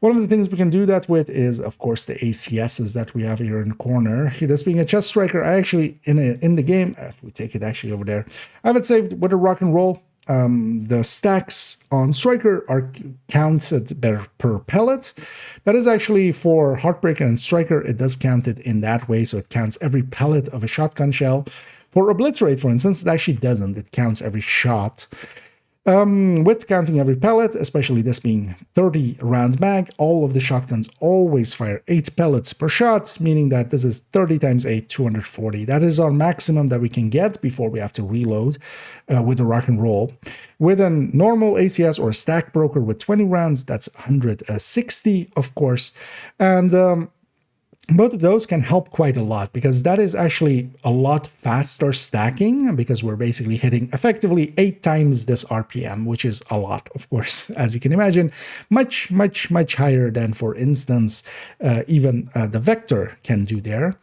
One of the things we can do that with is, of course, the ACSs that we have here in the corner. Here, this being a chest striker, I actually, in the game, if we take it actually over there, I have it saved with a rock and roll. The stacks on striker are counted per pellet. That is actually for Heartbreaker and striker. It does count it in that way, so it counts every pellet of a shotgun shell. For Obliterate, for instance, it actually doesn't. It counts every shot. With counting every pellet, especially this being 30 round mag, all of the shotguns always fire 8 pellets per shot, meaning that this is 30 times 8, 240. That is our maximum that we can get before we have to reload with a rock and roll. With a normal ACS or a stack broker with 20 rounds, that's 160, of course. And both of those can help quite a lot, because that is actually a lot faster stacking, because we're basically hitting effectively 8 times this RPM, which is a lot, of course, as you can imagine, much higher than, for instance, even the Vector can do there.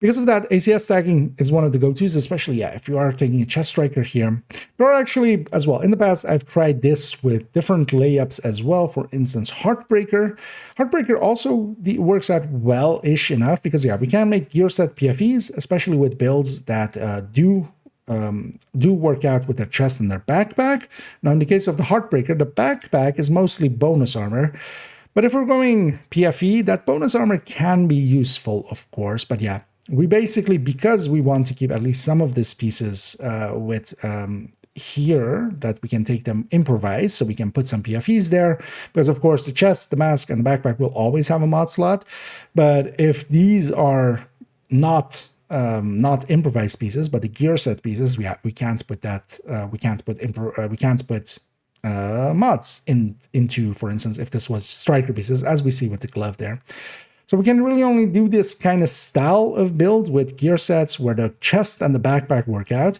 Because of that, ACS stacking is one of the go-tos, especially if you are taking a chest striker here. There are actually, as well, in the past, I've tried this with different layups as well. For instance, Heartbreaker. Heartbreaker also works out well-ish enough, because we can make gear set PFEs, especially with builds that do work out with their chest and their backpack. Now, in the case of the Heartbreaker, the backpack is mostly bonus armor. But if we're going PFE, that bonus armor can be useful, of course. But yeah, we basically, because we want to keep at least some of these pieces with here, that we can take them improvised, so we can put some PFEs there, because of course the chest, the mask, and the backpack will always have a mod slot. But if these are not improvised pieces, but the gear set pieces, we can't put that. We can't put mods into, for instance, if this was striker pieces, as we see with the glove there. So we can really only do this kind of style of build with gear sets where the chest and the backpack work out.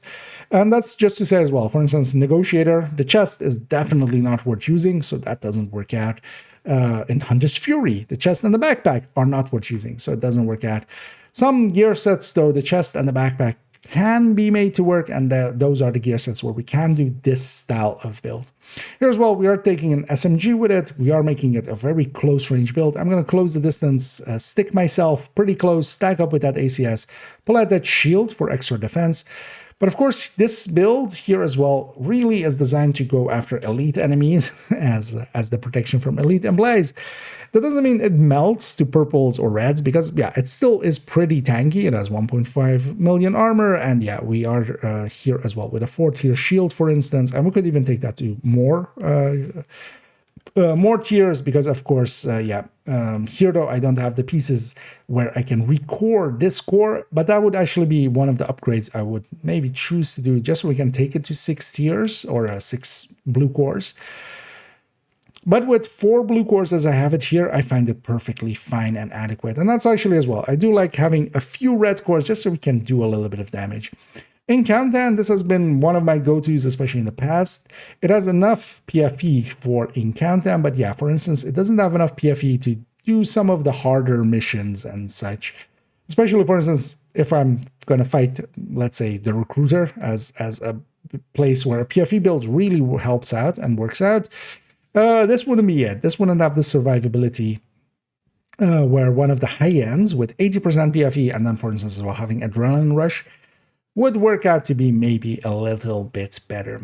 And that's just to say as well, for instance, Negotiator, the chest is definitely not worth using, so that doesn't work out. In Hunter's Fury, the chest and the backpack are not worth using, so it doesn't work out. Some gear sets, though, the chest and the backpack can be made to work, and those are the gear sets where we can do this style of build. Here as well, we are taking an SMG with it. We are making it a very close range build. I'm going to close the distance, stick myself pretty close, stack up with that ACS, pull out that shield for extra defense. But of course, this build here as well really is designed to go after elite enemies as the protection from elite emblaze. That doesn't mean it melts to purples or reds, because yeah, it still is pretty tanky. It has 1.5 million armor, and yeah, we are here as well with a 4-tier shield, for instance, and we could even take that to more tiers, because of course, here though I don't have the pieces where I can recore this core, but that would actually be one of the upgrades I would maybe choose to do, just so we can take it to 6 tiers or 6 blue cores. But with 4 blue cores as I have it here, I find it perfectly fine and adequate. And that's actually as well, I do like having a few red cores just so we can do a little bit of damage. In Countdown, this has been one of my go-tos, especially in the past. It has enough PFE for in Countdown, but yeah, for instance, it doesn't have enough PFE to do some of the harder missions and such. Especially, for instance, if I'm going to fight, let's say, the Recruiter as a place where a PFE build really helps out and works out. This wouldn't be it. This wouldn't have the survivability where one of the high ends with 80% PFE, and then, for instance, as well, having Adrenaline Rush would work out to be maybe a little bit better.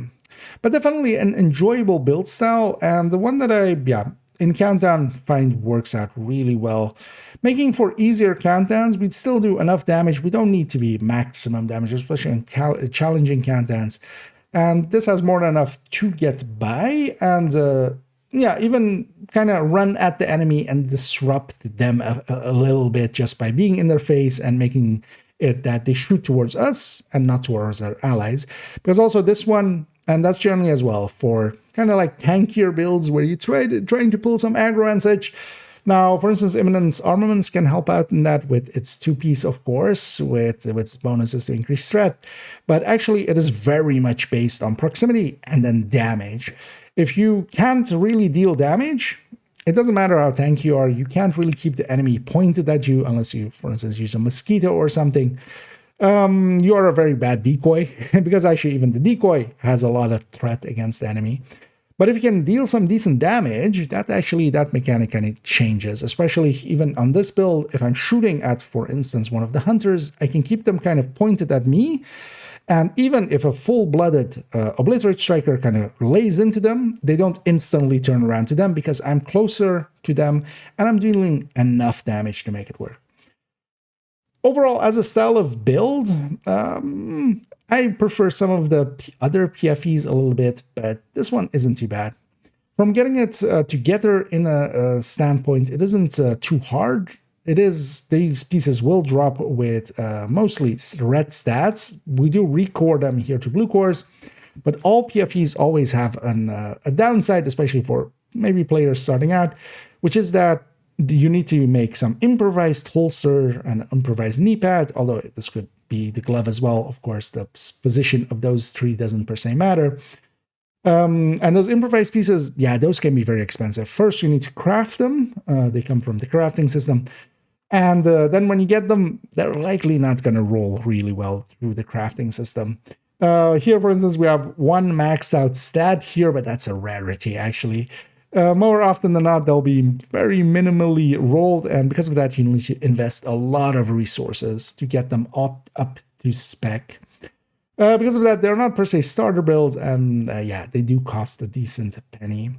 But definitely an enjoyable build style, and the one that I, in Countdown find works out really well. Making for easier countdowns, we'd still do enough damage. We don't need to be maximum damage, especially in challenging countdowns. And this has more than enough to get by, and even kind of run at the enemy and disrupt them a little bit just by being in their face and making it that they shoot towards us and not towards our allies. Because also this one, and that's generally as well for kind of like tankier builds where you trying to pull some aggro and such. Now, for instance, Imminence Armaments can help out in that with its 2-piece, of course, with its bonuses to increase threat. But actually, it is very much based on proximity and then damage. If you can't really deal damage, it doesn't matter how tanky you are, you can't really keep the enemy pointed at you unless you, for instance, use a mosquito or something. You are a very bad decoy, because actually even the decoy has a lot of threat against the enemy. But if you can deal some decent damage, that mechanic kind of changes, especially even on this build. If I'm shooting at, for instance, one of the hunters, I can keep them kind of pointed at me. And even if a full-blooded Obliterate striker kind of lays into them, they don't instantly turn around to them because I'm closer to them and I'm dealing enough damage to make it work. Overall, as a style of build, I prefer some of the other PFEs a little bit, but this one isn't too bad. From getting it together in a standpoint, it isn't too hard. It is, these pieces will drop with mostly red stats. We do recore them here to blue cores, but all PFEs always have a downside, especially for maybe players starting out, which is that you need to make some improvised holster and improvised knee pad, although this could be the glove as well. Of course, the position of those three doesn't per se matter. And those improvised pieces, yeah, those can be very expensive. First, you need to craft them. They come from the crafting system. And then when you get them, they're likely not going to roll really well through the crafting system. Here, for instance, we have one maxed out stat here, but that's a rarity, actually. More often than not, they'll be very minimally rolled, and because of that, you need to invest a lot of resources to get them up to spec. Because of that, they're not per se starter builds, and yeah, they do cost a decent penny.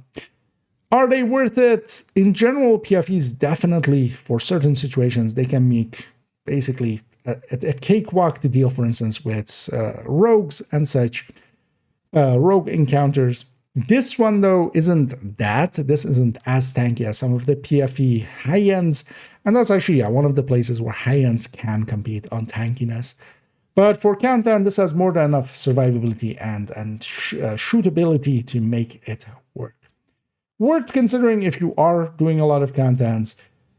Are they worth it? In general, PFEs definitely, for certain situations, they can make basically a cakewalk to deal, for instance, with rogues and such, rogue encounters. This one, though, isn't that. This isn't as tanky as some of the PFE high-ends, and that's actually one of the places where high-ends can compete on tankiness. But for countdown, this has more than enough survivability and shootability to make it work. Worth considering if you are doing a lot of countdowns.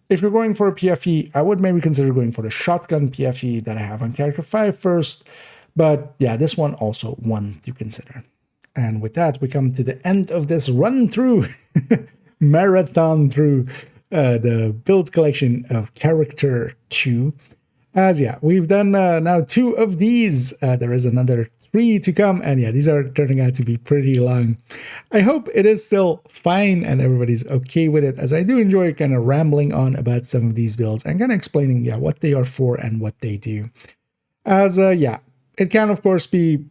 If you're going for a PFE, I would maybe consider going for the shotgun PFE that I have on character 5 first, but yeah, this one also one to consider. And with that, we come to the end of this run-through, marathon through the build collection of Character 2. As yeah, we've done now 2 of these. There is another 3 to come, and yeah, these are turning out to be pretty long. I hope it is still fine and everybody's okay with it, as I do enjoy kind of rambling on about some of these builds and kind of explaining, yeah, what they are for and what they do. As yeah, it can of course be,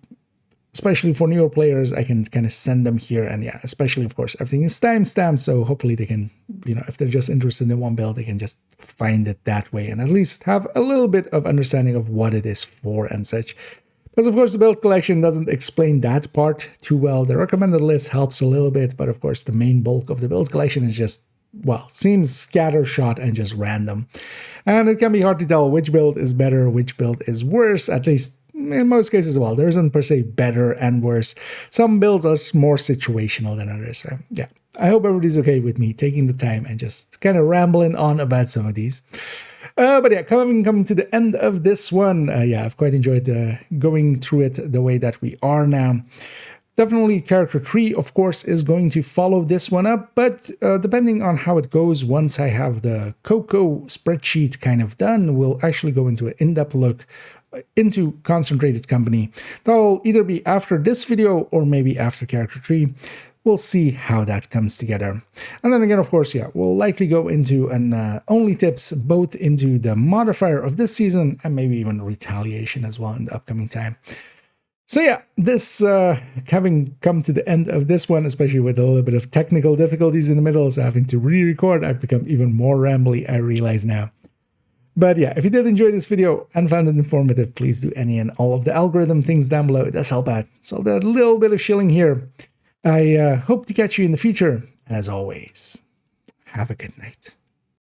especially for newer players, I can kind of send them here, and yeah, especially of course everything is timestamped, so hopefully they can, you know, if they're just interested in one build, they can just find it that way and at least have a little bit of understanding of what it is for and such. Because of course the build collection doesn't explain that part too well. The recommended list helps a little bit, but of course the main bulk of the build collection is just, well, seems scattershot and just random. And it can be hard to tell which build is better, which build is worse, at least in most cases. Well, there isn't per se better and worse. Some builds are more situational than others. So yeah, I hope everybody's okay with me taking the time and just kind of rambling on about some of these. But yeah, coming to the end of this one, yeah, I've quite enjoyed going through it the way that we are now. Definitely Character 3, of course, is going to follow this one up, but depending on how it goes, once I have the CoCo spreadsheet kind of done, we'll actually go into an in-depth look into Concentrated Company. That'll either be after this video or maybe after Character 3. We'll see how that comes together. And then again, of course, yeah, we'll likely go into an only tips, both into the modifier of this season and maybe even retaliation as well in the upcoming time. So yeah, this having come to the end of this one, especially with a little bit of technical difficulties in the middle, so having to re-record, I've become even more rambly, I realize now. But yeah, if you did enjoy this video and found it informative, please do any and all of the algorithm things down below. It does help out. So that little bit of shilling here. I hope to catch you in the future. And as always, have a good night.